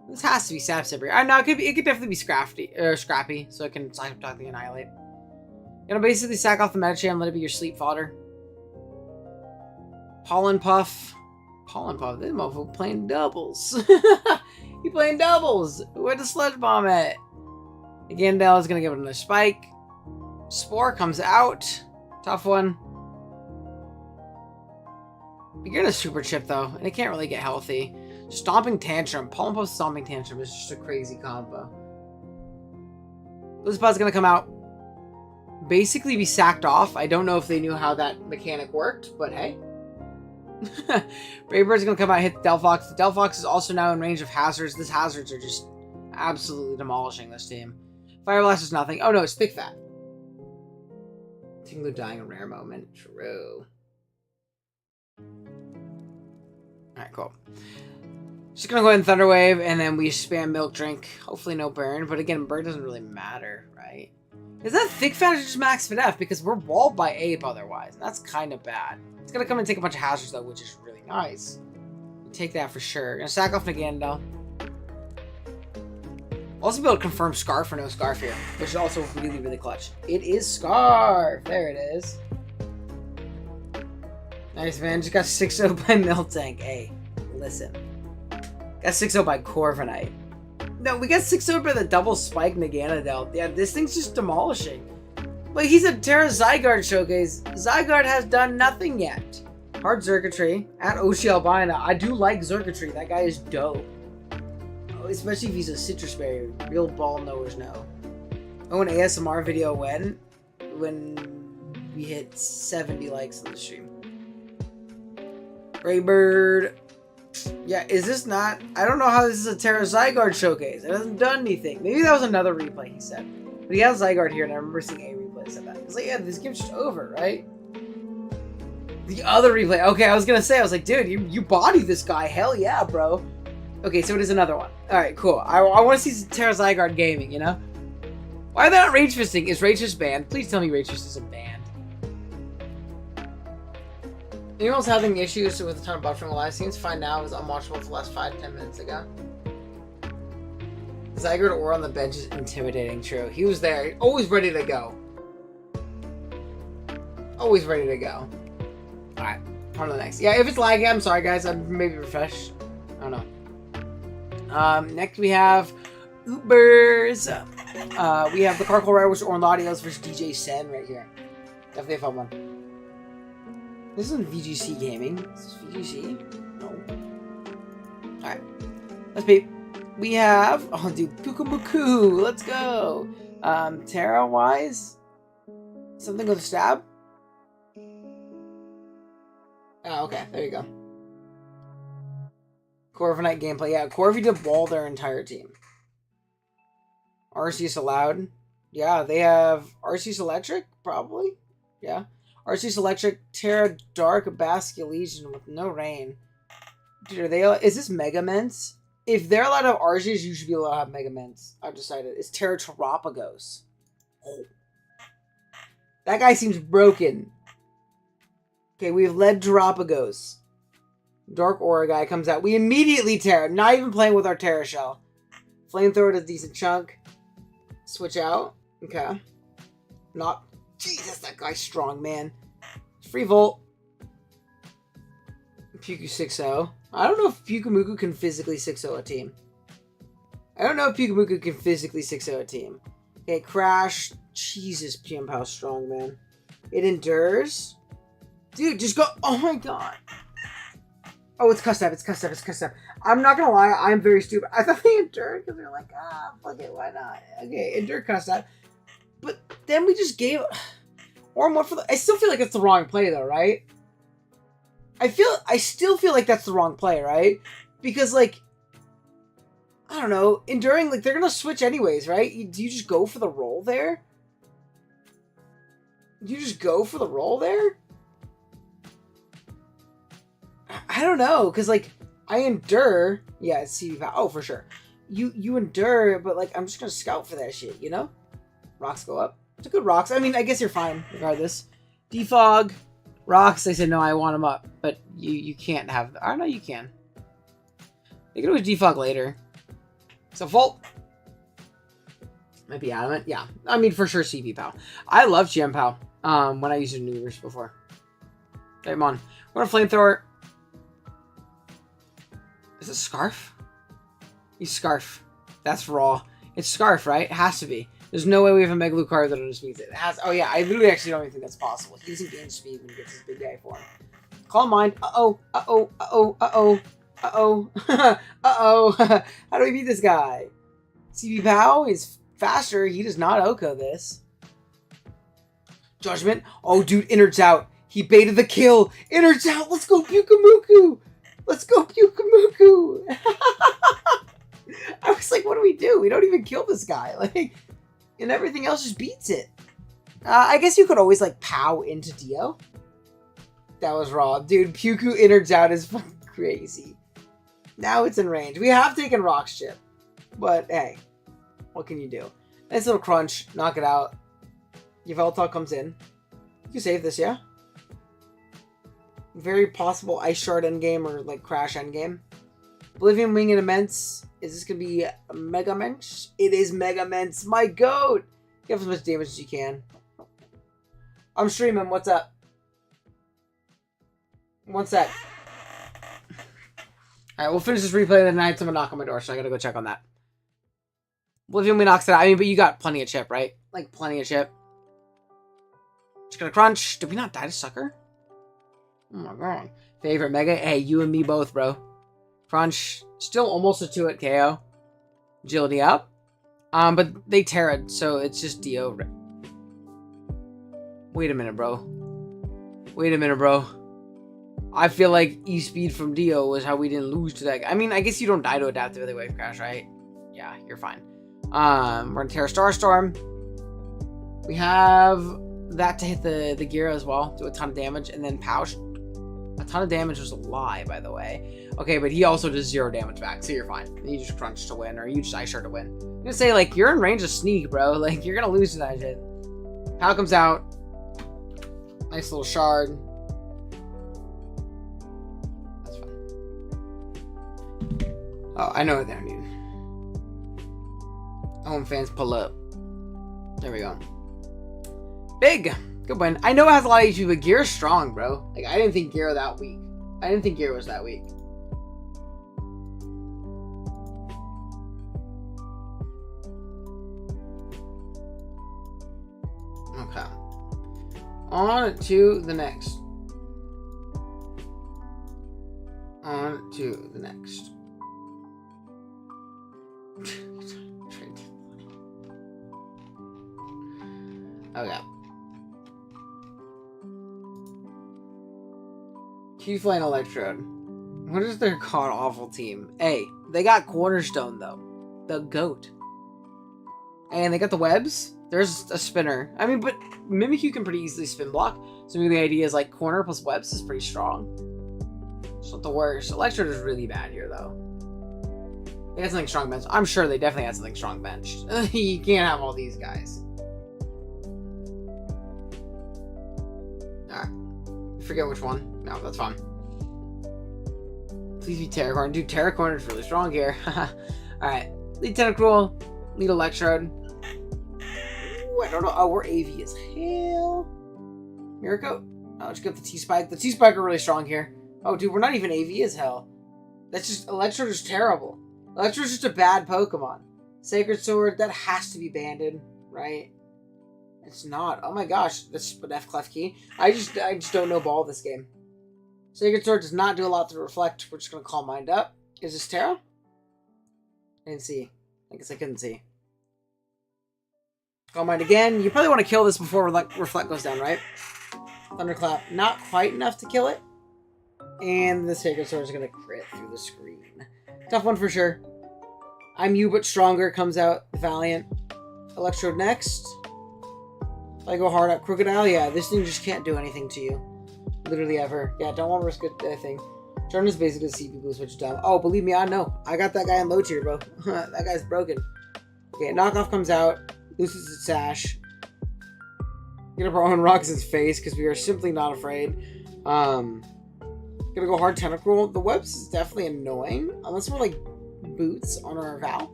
This has to be Sap Sipper. I know it could definitely be Scrappy, so it can talk the Annihilate. You're gonna basically sack off the Medicham, let it be your sleep fodder. Pollen Puff. Pollen Puff. This motherfucker playing doubles. He playing doubles. Where'd the Sludge Bomb at? Again, Dell is going to give it another spike. Spore comes out. Tough one. You're going to Super Chip, though, and it can't really get healthy. Stomping Tantrum. Pollen Puff Stomping Tantrum is just a crazy combo. Blizzpod's going to come out. Basically be sacked off. I don't know if they knew how that mechanic worked, but hey. Braybird's going to come out and hit the Delphox. The Delphox is also now in range of hazards. These hazards are just absolutely demolishing this team. Fire Blast is nothing. Oh no, it's Thick Fat. Tinglu dying a rare moment. True. Alright, cool. Just gonna go ahead and Thunder Wave, and then we spam Milk Drink. Hopefully no burn, but again, burn doesn't really matter, right? Is that Thick Fat or just Max FNF? Because we're walled by Ape otherwise, and that's kind of bad. It's gonna come and take a bunch of hazards though, which is really nice. Take that for sure. Gonna sack off again though. Also be able to confirm Scarf or no Scarf here, which is also really, really clutch. It is Scarf! There it is. Nice, man. Just got 6-0 by Miltank. Hey, listen. Got 6-0 by Corviknight. No, we got 6-0 by the double spike Meganodel. Yeah, this thing's just demolishing. Like, he's a Terra Zygarde showcase. Zygarde has done nothing yet. Hard Circuitry at Oshi Albina. I do like Circuitry. That guy is dope. Especially if he's a citrus berry. Real ball knowers know. Oh, an ASMR video when we hit 70 likes on the stream. Raybird. Yeah, is this not... I don't know how this is a Terra Zygarde showcase. It hasn't done anything. Maybe that was another replay he said. But he has Zygarde here, and I remember seeing a replay said that. It's like, yeah, this game's just over, right? The other replay. Okay, I was gonna say, I was like, dude, you body this guy. Hell yeah, bro. Okay, so it is another one. Alright, cool. I want to see Terra Zygarde gaming, you know? Why are they not Rage Fisting? Is Rage Fist banned? Please tell me Rage Fist isn't banned. Anyone's having issues with a ton of buffering live scenes? Fine now. It was unwatchable for the last 5-10 minutes ago. Zygarde or on the bench is intimidating, true. He was there. Always ready to go. Always ready to go. Alright, on to the next. Yeah, if it's laggy, I'm sorry, guys. I'd maybe refresh. I don't know. Next we have Ubers. We have the Carcoal Rare, which Ornladios versus DJ Sen right here. Definitely a fun one. This isn't VGC gaming. Is this VGC? No. Alright. Let's peep. We have... Oh, dude. Pukamuku. Let's go. Terra-wise? Something with a stab? Oh, okay. There you go. Corviknight gameplay. Yeah, Corvi did wall their entire team. Arceus allowed. Yeah, they have Arceus Electric, probably. Yeah. Arceus Electric, Terra Dark, Baskia Legion with no rain. Dude, are they... Is this Mega Mints? If they're allowed to have Arceus, you should be allowed to have Mega Mints. I've decided. It's Terra Terapagos. Oh. That guy seems broken. Okay, we have Lead Terapagos. Dark Aura guy comes out. We immediately Terra. Not even playing with our Terra Shell. Flamethrower does a decent chunk. Switch out. Okay. Not... Jesus, that guy's strong, man. Free Volt. Puku 6-0. I don't know if Pukamuku can physically 6-0 a team. I don't know if Pukamuku can physically 6-0 a team. Okay, Crash. Jesus, Pimpow's strong, man. It endures. Dude, just go... Oh my god. Oh, it's Cuss Up. It's Cuss Up. It's Cuss Up. I'm not gonna lie, I'm very stupid. I thought they endured because they're like, fuck it, why not? Okay, endure Cuss Up. But then we just gave... Or more for the... I still feel like it's the wrong play, though, right? I still feel like that's the wrong play, right? Because, like... I don't know. Enduring, like, they're gonna switch anyways, right? Do you just go for the roll there? Do you just go for the roll there? I don't know, because, like, I endure... Yeah, it's CV power. Oh, for sure. You endure, but, like, I'm just gonna scout for that shit, you know? Rocks go up. It's a good Rocks. I mean, I guess you're fine, regardless. Defog. Rocks, they said, no, I want them up. But you can't have... I don't know, you can. You can always defog later. So, Volt. Might be adamant. Yeah. I mean, for sure, CV Pow. I love GM Pow. When I used it in New Year's before. Come on. We're a Flamethrower. it Scarf? He's Scarf. That's raw. It's Scarf, right? It has to be. There's no way we have a Mega Lucario that just beats it. It has. Oh yeah, I literally actually don't even think that's possible. He doesn't gain speed when he gets his big guy form. Calm Mind. Uh-oh. Uh-oh. Uh-oh. Uh-oh. Uh-oh. Uh-oh. How do we beat this guy? CB Pow is faster. He does not Oko this. Judgment. Oh, dude, Innards out. He baited the kill. Innards out. Let's go, Pyukamuku. Let's go, Pyukamuku. I was like, what do we do? We don't even kill this guy. Like, and everything else just beats it. I guess you could always, like, pow into Dio. That was raw. Dude, Pyuku Innards out is fucking crazy. Now it's in range. We have taken Rock's chip. But, hey. What can you do? Nice little crunch. Knock it out. Yveltal comes in. You can save this, yeah? Very possible Ice Shard endgame or, like, Crash endgame. Oblivion Wing and Immense. Is this going to be a Mega Mensch? It is Mega Mensch. My goat! Give as much damage as you can. I'm streaming. What's up? One sec. Alright, we'll finish this replay of the night. Someone knock on my door, so I gotta go check on that. Oblivion Wing knocks it out. I mean, but you got plenty of chip, right? Like, plenty of chip. Just gonna crunch. Did we not die to Sucker? Oh my god. Favorite Mega? Hey, you and me both, bro. Crunch. Still almost a 2-hit KO. Agility up. But they Terra'd, so it's just Dio. Wait a minute, bro. Wait a minute, bro. I feel like E-Speed from Dio was how we didn't lose to that guy. I mean, I guess you don't die to Adaptive Early Wave Crash, right? Yeah, you're fine. We're gonna Terra Starstorm. We have that to hit the gear as well. Do a ton of damage, and then Pouch. A ton of damage was a lie, by the way. Okay, but he also does 0 damage back, so you're fine. You just crunch to win, or you just Ice Shard to win. I'm gonna say, like, you're in range of Sneak, bro. Like, you're gonna lose to that shit. Pow comes out. Nice little shard. That's fine. Oh, I know what they're needing. Home fans pull up. There we go. Big! Good win. I know it has a lot of HP, but Gear's strong, bro. Like, I didn't think Gear that weak. I didn't think Gear was that weak. Okay. On to the next. On to the next. Okay. Q-Flying Electrode. What is their god-awful team? Hey, they got Cornerstone, though. The GOAT. And they got the webs. There's a spinner. I mean, but Mimikyu can pretty easily spin block. So maybe the idea is, like, corner plus webs is pretty strong. It's not the worst. Electrode is really bad here, though. They got something strong bench. I'm sure they definitely had something strong bench. You can't have all these guys. Alright. Forget which one. No, that's fine. Please be Terracorn. Dude, Terracorn is really strong here. Alright. Lead Tentacruel. Lead Electrode. Ooh, I don't know. Oh, we're AV as hell. Miracle. Oh, let's get the T-Spike. The T-Spike are really strong here. Oh, dude, we're not even AV as hell. That's just... Electrode is terrible. Electrode's just a bad Pokemon. Sacred Sword, that has to be banded, right? It's not. Oh my gosh, that's an F clef key. I just don't know ball this game. Sacred Sword does not do a lot to reflect. We're just gonna call Mind up. Is this Terra? I didn't see. I guess I couldn't see. Call Mind again. You probably want to kill this before reflect goes down, right? Thunderclap, not quite enough to kill it. And the Sacred Sword is gonna crit through the screen. Tough one for sure. I'm you but stronger comes out. Valiant. Electrode next. If I go hard at Crocodile, yeah, this thing just can't do anything to you. Literally ever. Yeah, don't want to risk a thing. Turn is basically a CP boost, which is dumb. Oh, believe me, I know. I got that guy in low tier, bro. That guy's broken. Okay, knockoff comes out. Loses its sash. Get up our own rocks his face because we are simply not afraid. Gonna go hard Tentacruel. The webs is definitely annoying. Unless we're like boots on our Val.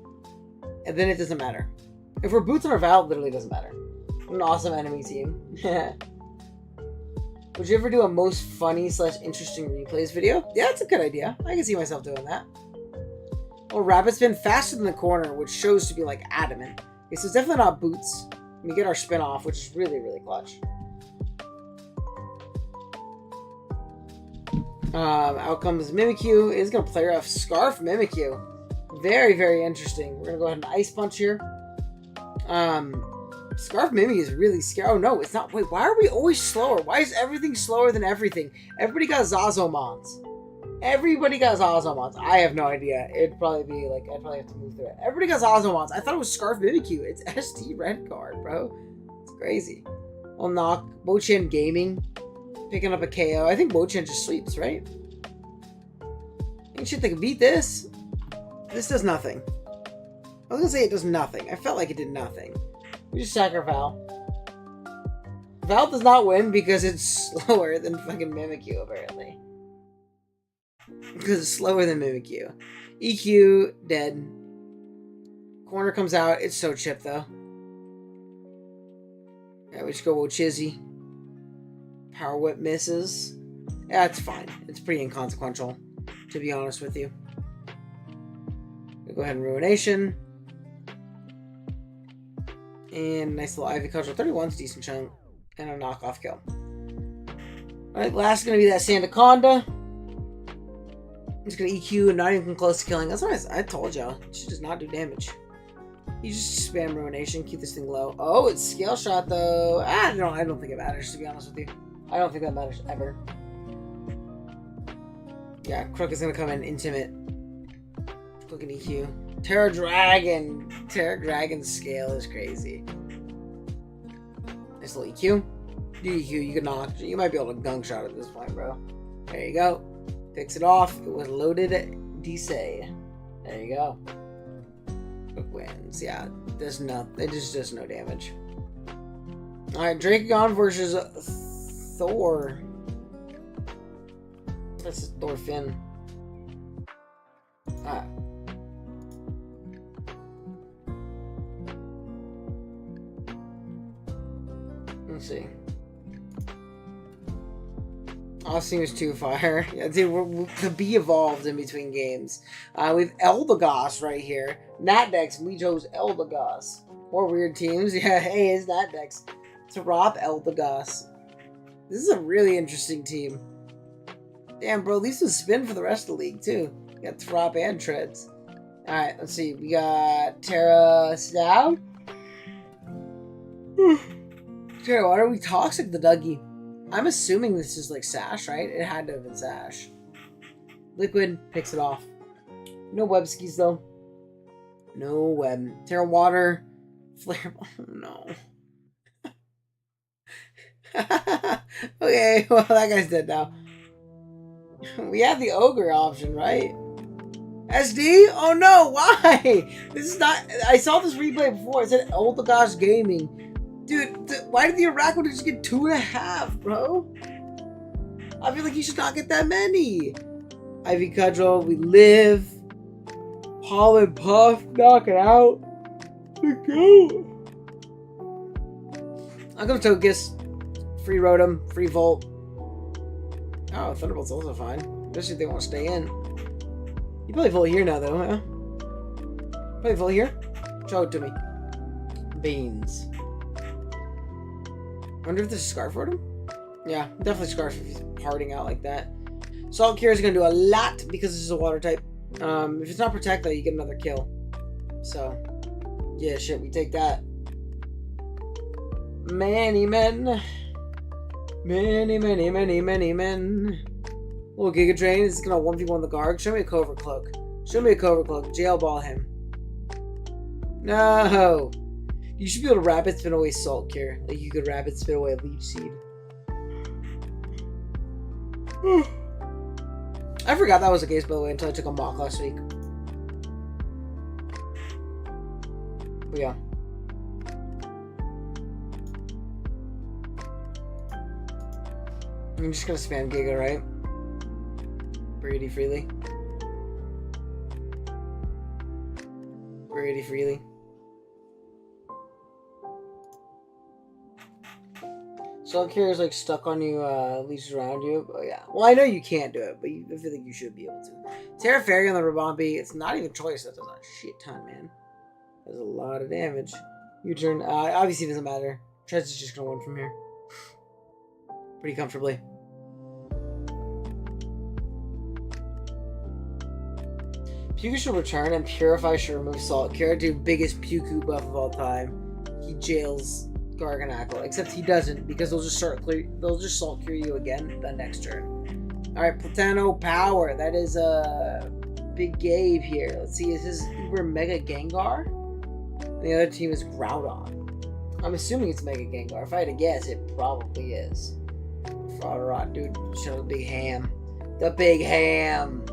And then it doesn't matter. If we're boots on our Val, it literally doesn't matter. An awesome enemy team. Would you ever do a most funny / interesting replays video? Yeah, that's a good idea. I can see myself doing that. Well, rapid spin faster than the corner, which shows to be like adamant. Okay, so it's definitely not boots. We get our spin off, which is really, really clutch. Out comes Mimikyu. Is going to play off Scarf Mimikyu. Very, very interesting. We're going to go ahead and Ice Punch here. Scarf Mimikyu is really scary. Oh, no, it's not. Wait, why are we always slower? Why is everything slower than everything? Everybody got Zazomons. Everybody got Zazomons. I have no idea. It'd probably be like, I'd probably have to move through it. Everybody got Zazomons. I thought it was Scarf Mimikyu. It's SD red card, bro. It's crazy. I'll knock Bochan Gaming. Picking up a KO. I think Bochan just sleeps, right? Ain't shit that can beat this. This does nothing. I was gonna say it does nothing. I felt like it did nothing. We just sack our Val. Val does not win because it's slower than fucking Mimikyu, apparently. Because it's slower than Mimikyu. EQ, dead. Corner comes out. It's so chipped, though. Yeah, we just go Wochizzy. Power Whip misses. Yeah, it's fine. It's pretty inconsequential, to be honest with you. We'll go ahead and Ruination. And nice little Ivy Cudgel. 31's a decent chunk. And a knockoff kill. Alright, last is going to be that Sandaconda. He's going to EQ and not even close to killing. That's what I told y'all. She does not do damage. You just spam Ruination, keep this thing low. Oh, it's Scale Shot, though. I don't think it matters, to be honest with you. I don't think that matters ever. Yeah, Crook is going to come in intimate. Click an EQ. Terra Dragon. Terra Dragon's scale is crazy. Nice little EQ. Do EQ, you can knock. You might be able to gunk shot at this point, bro. There you go. Picks it off. It was loaded DC. There you go. Crook wins. Yeah, does no. It just does no damage. Alright, Drakeon versus Thor. This is Dolphin. Alright. Let's see. Austin was 2 fire. Yeah, dude, the B evolved in between games. We have Eldegoss right here. Natdex, we chose Eldegoss. More weird teams. Yeah, hey, it's Natdex. Tarop, Eldegoss. This is a really interesting team. Damn, bro, these will spin for the rest of the league, too. We got Tarop and Treads. Alright, let's see. We got Terra Stab. Terra, why are we toxic the Dougie? I'm assuming this is like Sash, right? It had to have been Sash. Liquid picks it off. No web skis, though. No web. Terra Water. Flare. Oh, no. Okay, well, that guy's dead now. We have the Ogre option, right? SD? Oh no, why? This is not... I saw this replay before. It said Eldegoss Gaming. Dude, why did the Araquanid just get 2.5, bro? I feel like you should not get that many. Ivy Cudgel, we live. Pollen Puff, knock it out. Let's go. I'm gonna Togekiss. Free Rotom, free Volt. Oh, Thunderbolt's also fine. Especially if they want to stay in. You probably Volt here now, though, huh? Probably Volt here? Show it to me. Beans. Wonder if this is Scarf Rotom? Yeah, definitely Scarf if he's parting out like that. Salt Cure is going to do a lot because this is a water type. If it's not Protect, though, you get another kill. So, yeah, shit, we take that. Many men. Many men. Little Giga Drain is gonna 1v1 the guard. Show me a Covert Cloak. Show me a Covert Cloak. Jail ball him. No. You should be able to rapid spin away Salt Cure. Like you could rapid spin away Leech Seed. I forgot that was the case, by the way, until I took a mock last week. But yeah. I'm just gonna spam Giga, right? Pretty freely. Pretty freely. Salt Cure is like stuck on you, leashes around you. Oh yeah. Well, I know you can't do it, but I feel like you should be able to. Terra Fairy on the Rabombi. It's not even choice. That does a shit ton, man. Does a lot of damage. U-turn. Obviously, it doesn't matter. Trez is just gonna win from here. Pretty comfortably. Puku should return and Purify should remove Salt Cure. Dude, biggest Puku buff of all time. He jails Garganackle, except he doesn't because they'll just Salt Cure you again the next turn. All right, Platano Power. That is Big Gabe here. Let's see, is his Uber Mega Gengar? And the other team is Groudon. I'm assuming it's Mega Gengar. If I had to guess, it probably is. Frauderot, dude, show the big ham. The big ham.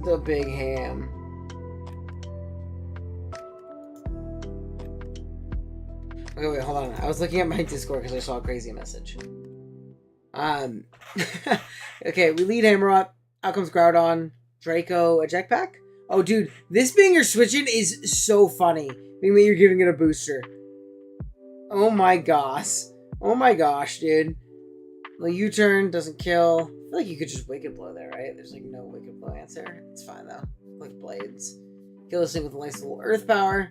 The big ham. Okay, wait, hold on. I was looking at my Discord because I saw a crazy message. Okay, we lead Hammerot. Out comes Groudon. Draco, a jetpack? Oh, dude, this being your switch-in is so funny. Being that you're giving it a booster. Oh my gosh. Oh my gosh, dude. The U-turn doesn't kill. I feel like you could just Wicked Blow there, right? There's like no Wicked Blow answer. It's fine though. Click Blades. Kill this thing with a nice little Earth Power.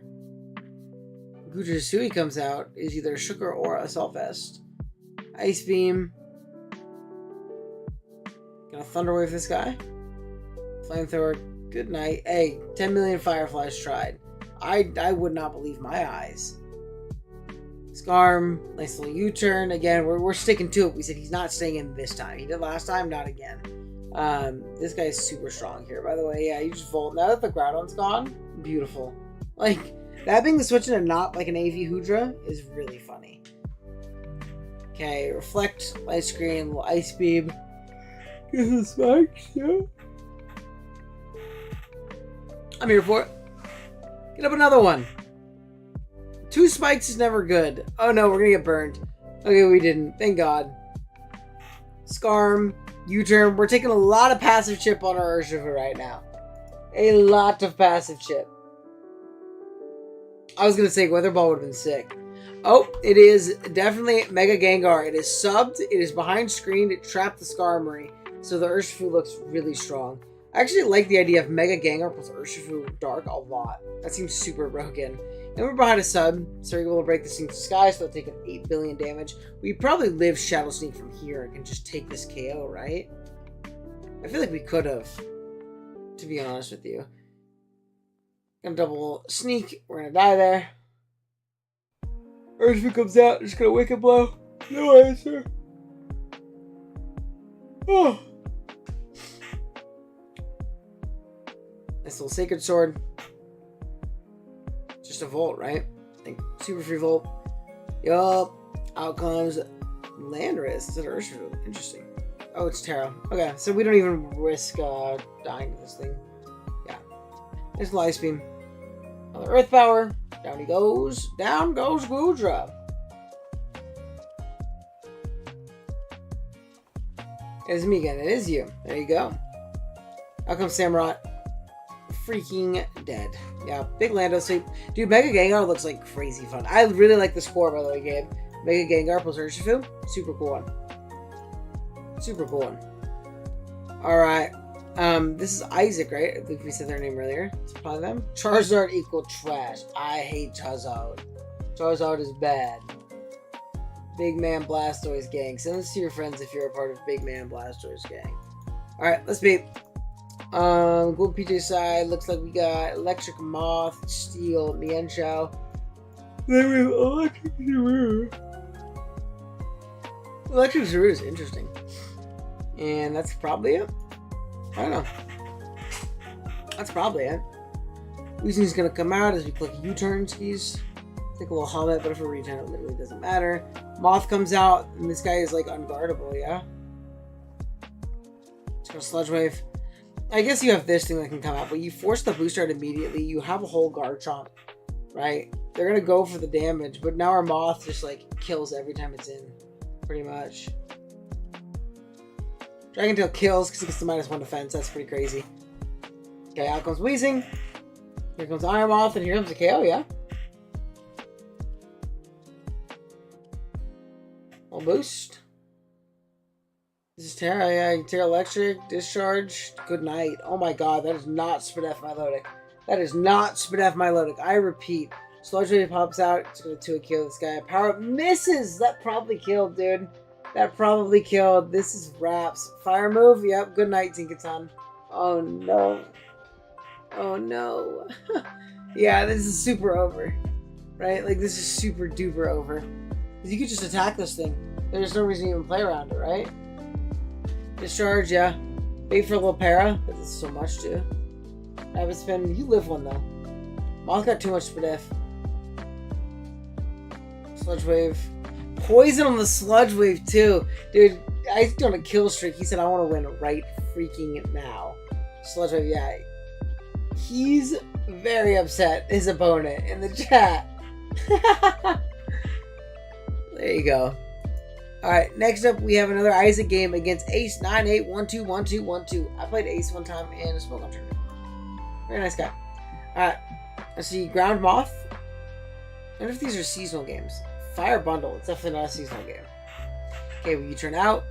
Gujusui comes out. Is either a Sugar or Assault Vest. Ice Beam. Gonna Thunder Wave this guy. Flamethrower. Good night. Hey, 10 million Fireflies tried. I would not believe my eyes. Scarm, nice little U-turn. Again, we're sticking to it. We said he's not staying in this time. He did last time, not again. This guy is super strong here, by the way. Yeah, you just Volt. Now that the Groudon's gone, beautiful. Like, that being the switch in and not like an AV Hoodra is really funny. Okay, Reflect, Light Screen, little Ice Beam. Get the spikes, yeah. I'm here for it. Get up another one. 2 spikes is never good. Oh no, we're gonna get burned. Okay, we didn't. Thank God. Scarm, U-turn. We're taking a lot of passive chip on our Urshifu right now. A lot of passive chip. I was gonna say Weather Ball would have been sick. Oh, it is definitely Mega Gengar. It is subbed. It is behind screen. It trapped the Skarmory. So the Urshifu looks really strong. I actually like the idea of Mega Gengar plus Urshifu Dark a lot. That seems super broken. And we're behind a sub, so we're able to break this thing to sky, so they'll take an 8 billion damage. We probably live Shadow Sneak from here and can just take this KO, right? I feel like we could have, to be honest with you. Gonna double sneak. We're gonna die there. Urshifu comes out, just gonna Wicked Blow. No answer. Oh. Nice little Sacred Sword. Just a Volt, right? I think Super Free Volt. Yup. Out comes Landorus instead of Urshifu. Interesting. Oh, it's Terra. Okay, so we don't even risk dying to this thing. Yeah. Nice little Ice Beam. Another Earth Power. Down he goes. Down goes Goodra. It is me again. It is you. There you go. Out comes Samurott. Freaking dead. Yeah, big Lando sweep. Dude, Mega Gengar looks like crazy fun. I really like the score, by the way, Gabe. Mega Gengar plus Urshifu. Super cool one. Super cool one. Alright. This is Isaac, right? I think we said their name earlier. Let's apply them. Charizard equal trash. I hate Charizard. Charizard is bad. Big Man Blastoise gang. Send this to your friends if you're a part of Big Man Blastoise gang. Alright, let's beat. Go PJ side. Looks like we got Electric Moth, Steel, Mienshao. Then we have Electric Zuru. Electric Zuru is interesting. And that's probably it. I don't know. That's probably it. Weezing's gonna come out as we click U-turn skis. Take a little helmet, but if we regen it literally doesn't matter. Moth comes out, and this guy is like unguardable, yeah? Just gonna Sludge Wave. I guess you have this thing that can come out, but you force the booster out immediately. You have a whole Garchomp, right? They're gonna go for the damage, but now our Moth just like kills every time it's in, pretty much. Dragon Tail kills because it gets the -1 defense. That's pretty crazy. Okay, out comes Weezing. Here comes Iron Moth, and here comes a KO, yeah? boost. This is Terra, yeah, Terra Electric, Discharge, good night. Oh my god, that is not Spadef Milotic. That is not Spadef Milotic. I repeat, Sludge Wave pops out, it's going to kill this guy. Power Up misses! That probably killed, dude. That probably killed. This is Raps. Fire move, yep, good night, Tinkaton. Oh no. Oh no. Yeah, this is super over. Right? Like, this is super duper over. You could just attack this thing. There's no reason to even play around it, right? Discharge, yeah. Wait for a little para. That does so much, too. Rapid Spin. You live one, though. Moth got too much Spadef. Sludge Wave. Poison on the Sludge Wave, too. Dude, I on a kill streak. He said, I want to win right freaking now. Sludge Wave, yeah. He's very upset, his opponent, in the chat. There you go. Alright, next up we have another Isaac game against Ace 98121212. I played Ace one time in a Smoke On tournament. Very nice guy. Alright, let's see. Ground Moth. I wonder if these are seasonal games. Fire Bundle. It's definitely not a seasonal game. Okay, will you turn out?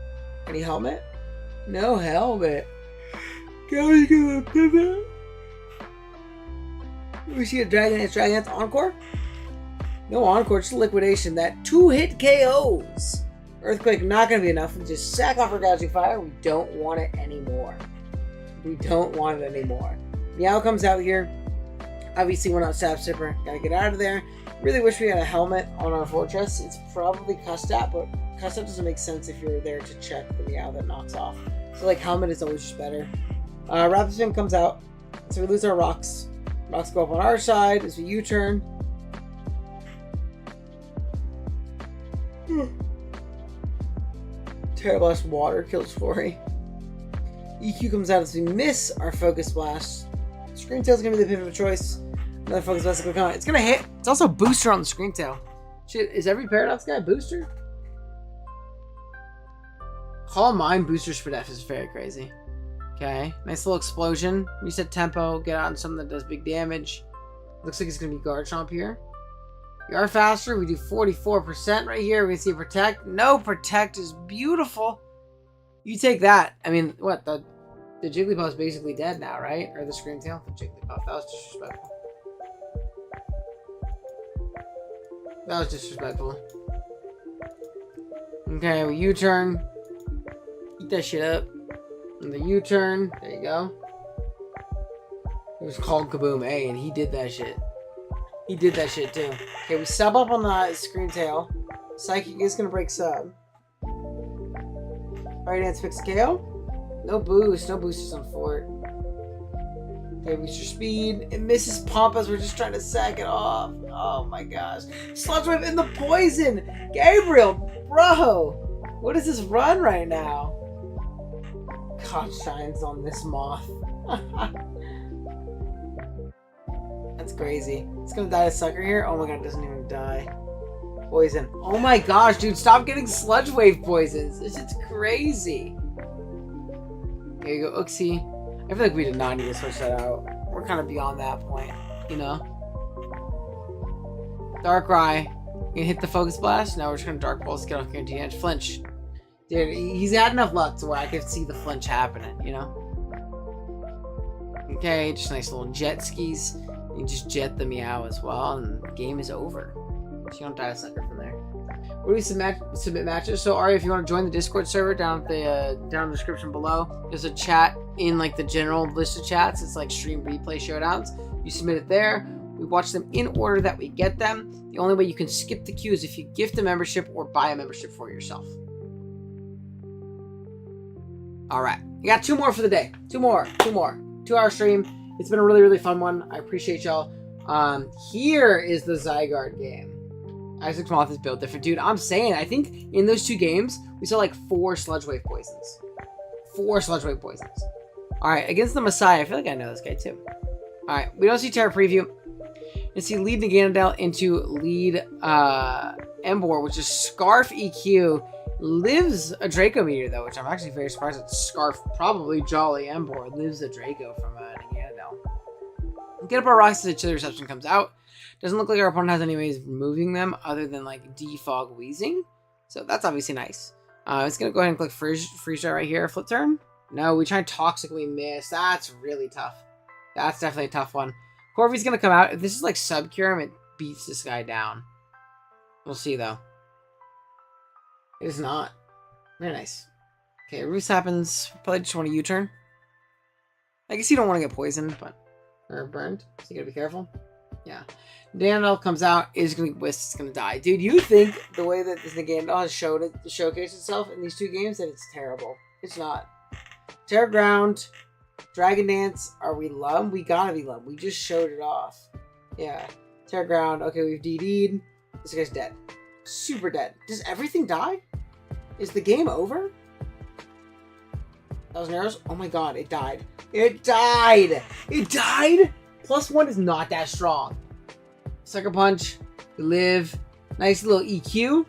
Any helmet? No helmet. Can we get a pivot? We see a Dragon Dance Encore? No Encore, just Liquidation. That 2-hit KOs. Earthquake not going to be enough. We just sack off our Gouging Fire. We don't want it anymore. We don't want it anymore. Meow comes out here. Obviously, we're not Sap Sipper. Gotta get out of there. Really wish we had a helmet on our fortress. It's probably Custap, but Custap doesn't make sense if you're there to check the Meow that knocks off. So, like, helmet is always just better. Rapid Spin comes out. So we lose our rocks. Rocks go up on our side as we U-turn. Terra Blast Water kills Flurry. EQ comes out as we miss our Focus Blast. Screamtail's gonna be the pivot of choice. Another Focus Blast will come out. It's gonna hit. It's also a booster on the Screamtail. Shit, is every Paradox guy a booster? Call Mine booster Spadef is very crazy. Okay, nice little explosion. Reset tempo, get out on something that does big damage. Looks like it's gonna be Garchomp here. We are faster. We do 44% right here. We see Protect. No, Protect is beautiful. You take that. I mean, what? The Jigglypuff's basically dead now, right? Or the Screamtail? The Jigglypuff. That was disrespectful. That was disrespectful. Okay, we U-turn. Eat that shit up. And the U-turn. There you go. It was called Kaboom A, and he did that shit. He did that shit too. Okay, we sub up on the Screamtail. Psychic is gonna break sub. Fire Dance fix KO. No boost. No boosters on Fort. Okay, booster speed. It misses Pampas. We're just trying to sack it off. Oh my gosh. Sludge Wave in the poison. Gabriel, bro. What is this run right now? God shines on this moth. That's crazy. It's gonna die a sucker here. Oh my god, it doesn't even die. Poison. Oh my gosh, dude, stop getting Sludge Wave poisons. This is crazy. There you go, Uxie. I feel like we did not need to switch that out. We're kind of beyond that point, you know? Darkrai. You gonna hit the Focus Blast? No, we're just gonna Dark Pulse, get off guaranteed edge. Flinch. Dude, he's had enough luck to where I could see the flinch happening, you know? Okay, just nice little jet skis. You just jet the Meow as well, and the game is over. So you don't die a sucker from there. Where do we submit matches? So Ari, if you want to join the Discord server down at the down in the description below, there's a chat in like the general list of chats. It's like stream replay showdowns. You submit it there. We watch them in order that we get them. The only way you can skip the queue is if you gift a membership or buy a membership for yourself. All right, you got 2 more for the day. 2 more. 2-hour stream. It's been a really, really fun one. I appreciate y'all. Here is the Zygarde game. Isaac's Moth is built different. Dude, I'm saying, I think in those 2 games, we saw like 4 Sludge Wave poisons. 4 Sludge Wave poisons. Alright, against the Messiah. I feel like I know this guy too. Alright, we don't see Terra Preview. You see lead Naganadel into lead Emboar, which is Scarf EQ. Lives a Draco Meteor though, which I'm actually very surprised that Scarf, probably Jolly Emboar, lives a Draco from Naganadel. Get up our rocks as the Chilly Reception comes out. Doesn't look like our opponent has any ways of removing them other than like defog wheezing. So that's obviously nice. It's going to go ahead and click freeze dry right here. Flip turn. No, we tried Toxic, we missed. That's really tough. That's definitely a tough one. Corvy's going to come out. If this is like Sub-Cure him, it beats this guy down. We'll see, though. It is not. Very nice. Okay, Roost happens. Probably just want a U-turn. I guess you don't want to get poisoned, but... Or burned. So you gotta be careful. Yeah. Dandel comes out, is going to get whisked, it's going to die. Dude, you think the way that this Dandel has showcased itself in these two games that it's terrible. It's not. Terra Ground, Dragon Dance, are we Lum? We gotta be Lum. We just showed it off. Yeah. Terra Ground, okay, we've DD'd. This guy's dead. Super dead. Does everything die? Is the game over? 1,000 arrows? Oh my god, it died. It died! It died?! +1 is not that strong. Sucker Punch. You live. Nice little EQ.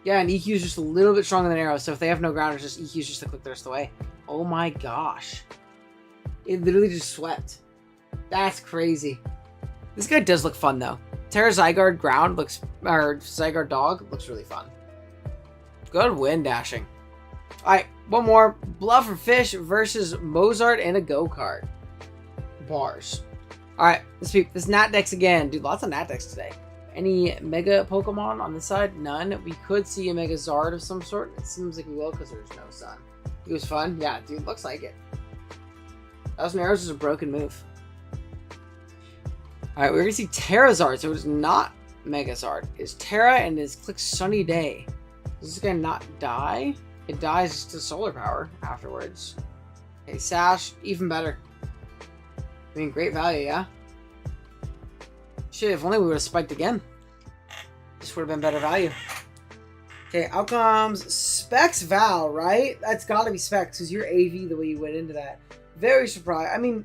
Yeah, and EQ is just a little bit stronger than arrows, so if they have no ground, it's just EQ is just to click the rest of the way. Oh my gosh. It literally just swept. That's crazy. This guy does look fun, though. Terra Zygarde ground looks... Or Zygarde dog looks really fun. Good wind dashing. Alright, one more. Bluffer Fish versus Mozart in a go-kart. Bars. Alright, let's see. This Nat Dex again. Dude, lots of Nat Dex today. Any Mega Pokemon on this side? None. We could see a Mega Zard of some sort. It seems like we will because there's no sun. It was fun. Yeah, dude, looks like it. 1,000 arrows is a broken move. Alright, we're going to see Terra Zard, so it's not Mega Zard. It's Terra and it's click Sunny Day. Does this guy not die? It dies to solar power afterwards. Okay, Sash, even better. I mean, great value, yeah? Shit, if only we would have spiked again. This would have been better value. Okay, out comes Specs Val, right? That's gotta be Specs, because you're AV the way you went into that. Very surprised. I mean,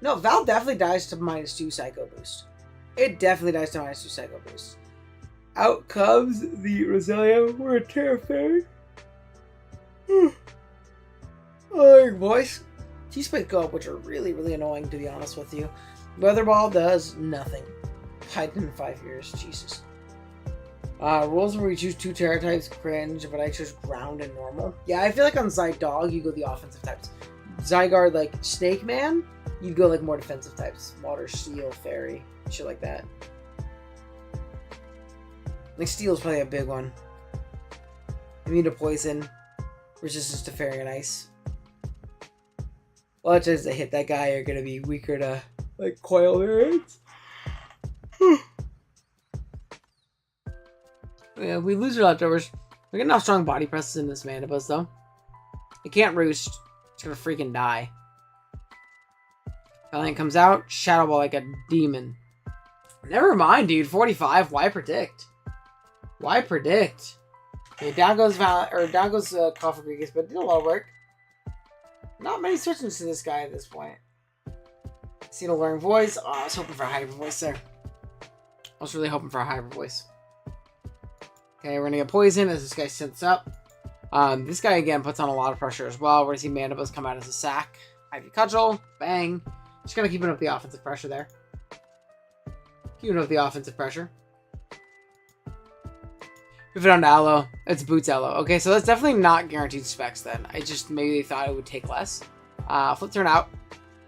no, Val definitely dies to -2 Psycho Boost. It definitely dies to -2 Psycho Boost. Out comes the Roselia. We're a Terra Fairy. Oh, boys. T-Spikes go up, which are really, really annoying, to be honest with you. Weather Ball does nothing. Hide in 5 years. Jesus. Rules where we choose 2 Terra types, cringe, but I choose ground and normal. Yeah, I feel like on Zydog, you go the offensive types. Zygarde, like Snake Man, you'd go like more defensive types. Water, Steel, Fairy, shit like that. Like Steel is probably a big one. Immune to Poison, resistance to Fairy and Ice. A lot of times that hit that guy are gonna be weaker to like coil variants. Yeah, we lose our leftovers. We're getting off strong body presses in this Mandibus though. It can't roost. It's gonna freaking die. Valiant comes out, Shadow Ball like a demon. Never mind, dude. 45. Why predict? Why predict? Okay, down goes Coffer Gregas, but did a lot of work. Not many switches to this guy at this point. Seen a Learning Voice. Oh, I was hoping for a Hyper Voice there. I was really hoping for a Hyper Voice. Okay, we're gonna get Poison as this guy sits up. This guy again puts on a lot of pressure as well. We're gonna see Mandibus come out as a sack. Ivy Cudgel, bang. Just gonna keep up the offensive pressure there. Keeping up the offensive pressure. Move it on to Aloe. It's Boots Aloe. Okay, so that's definitely not guaranteed specs then. I just maybe they thought it would take less. Flip turn out,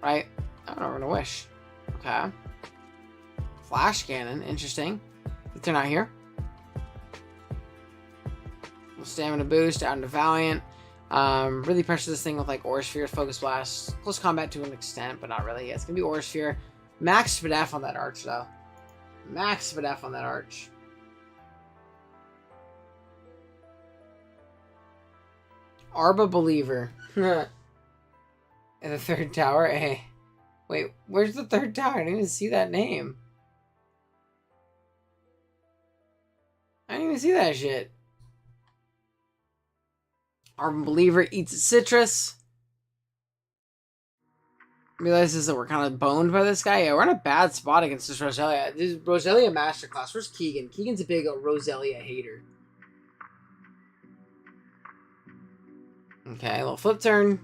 right? I don't know, we're gonna wish. Okay. Flash Cannon, interesting. Flip turn out here. Stamina boost out into Valiant. Really pressure this thing with like Aura Sphere, Focus Blast, close combat to an extent, but not really. Yeah, it's gonna be Aura Sphere. Max Speed F on that arch though. Max Speed F on that arch. Arba Believer. In the third tower. Hey, wait, where's the third tower? I didn't even see that name. I didn't even see that shit. Arba Believer eats a citrus. Realizes that we're kind of boned by this guy. Yeah, we're in a bad spot against this Roselia. This is Roselia Masterclass. Where's Keegan? Keegan's a big Roselia hater. Okay, a little flip turn.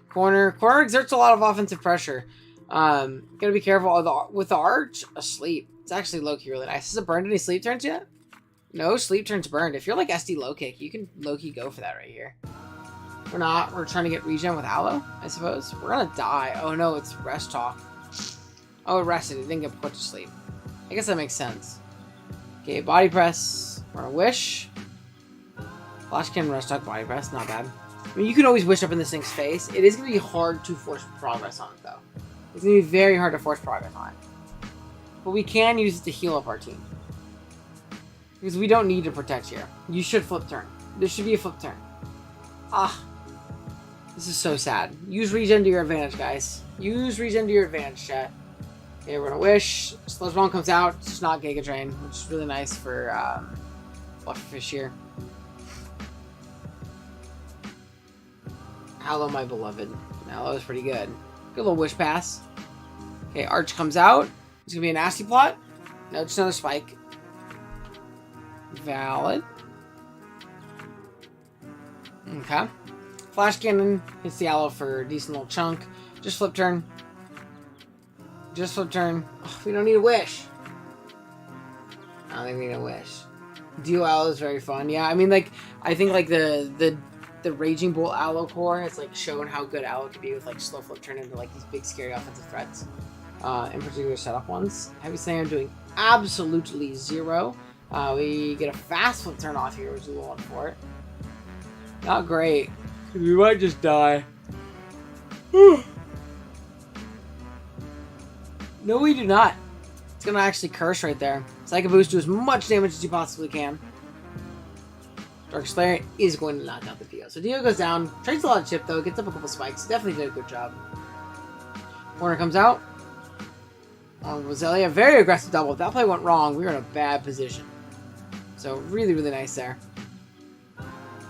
Corner. Corner exerts a lot of offensive pressure. Gotta be careful with the arch asleep. It's actually low-key really nice. Has it burned any sleep turns yet? No, sleep turns burned. If you're like SD low kick, you can low key go for that right here. We're not. We're trying to get regen with aloe, I suppose. We're gonna die. Oh no, it's rest talk. Oh, it rested. It didn't get put to sleep. I guess that makes sense. Okay, body press. We're gonna wish. Flash cannon, rest talk, body press. Not bad. I mean, you can always wish up in this thing's face. It is gonna be hard to force progress on it, though. It's gonna be very hard to force progress on it. But we can use it to heal up our team. Because we don't need to protect here. You should flip turn. There should be a flip turn. Ah. This is so sad. Use regen to your advantage, guys. Use regen to your advantage, chat. Okay, we're gonna wish. Sludge Bomb comes out. It's just not Giga Drain, which is really nice for Flufferfish here. Aloe, my beloved. Aloe is pretty good. Good little wish pass. Okay, Arch comes out. It's gonna be a nasty plot. No, just another spike. Valid. Okay. Flash Cannon hits the aloe for a decent little chunk. Just flip turn. Just flip turn. Oh, we don't need a wish. I don't think we need a wish. Duo aloe is very fun. Yeah, I mean, like, I think like the Raging Bolt aloe core has like shown how good aloe can be with like slow flip turn into like these big scary offensive threats. In particular setup ones. Heavy Slam doing absolutely zero. We get a fast flip turn off here, which is a little for it. Not great. We might just die. No, we do not. It's gonna actually curse right there. Psychic Boost, do as much damage as you possibly can. Dark Slayer is going to knock out the Dio. So Dio goes down. Trades a lot of chip though. Gets up a couple spikes. Definitely did a good job. Corner comes out. Roselia, very aggressive double. If that play went wrong, we were in a bad position. So really, really nice there.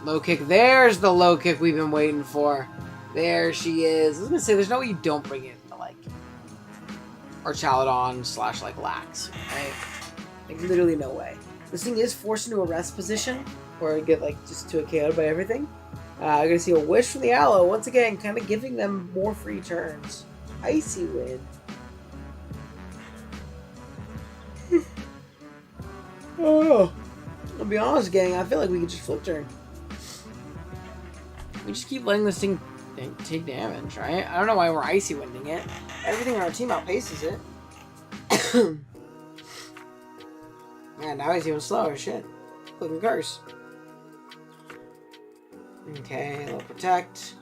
Low kick. There's the low kick we've been waiting for. There she is. I was gonna say, there's no way you don't bring it into like Archaludon / like Lax, right? Like literally no way. This thing is forced into a rest position where I get like just to a KO'd by everything. I'm gonna see a wish from the aloe once again, kind of giving them more free turns. Icy Wind. Oh, I'll be honest, gang. I feel like we could just flip turn. We just keep letting this thing take damage, right? I don't know why we're icy winding it. Everything in our team outpaces it. Yeah, now he's even slower. Shit. Flipping curse. Okay, little protect.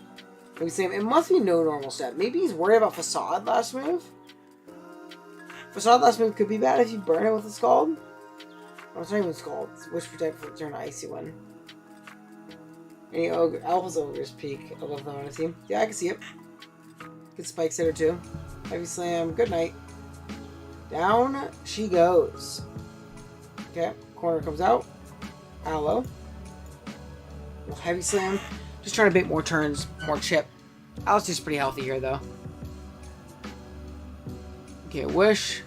Like saying, it must be no normal step. Maybe he's worried about Facade last move. Facade last move could be bad if you burn it with a Scald. Oh, it's not even Scald. It's Wish Protect for turn Icy One. Any ogre, Alpha's Ogre's Peak above them on the team. Yeah, I can see it. Good spike sitter too. Heavy Slam. Good night. Down she goes. Okay, corner comes out. Aloe. Heavy Slam. Just trying to bait more turns, more chip. Aloe's just pretty healthy here though. Okay, wish.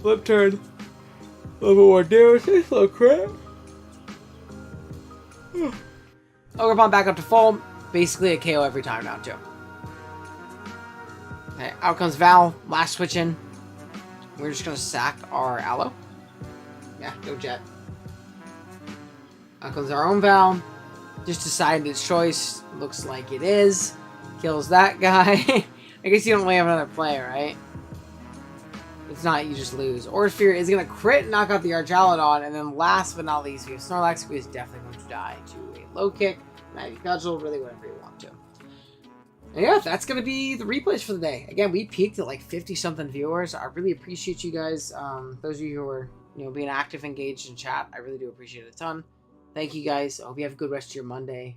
Flip turn. A little bit more damage. A little crap. Ogre Bomb back up to full. Basically a KO every time now too. Okay, out comes Val. Last switch in. We're just gonna sack our aloe. Yeah, no jet. Out comes our own Val. Just decided its choice. Looks like it is. Kills that guy. I guess you don't really have another play, right? It's not, you just lose. Orsphere is going to crit, knock out the Archaludon, and then last but not least, we have Snorlax, who is definitely going to die to a low kick. Maggie Cudgel, really whatever you want to. And yeah, that's going to be the replays for the day. Again, we peaked at like 50-something viewers. I really appreciate you guys. Those of you who are, being active, engaged in chat, I really do appreciate it a ton. Thank you guys. I hope you have a good rest of your Monday.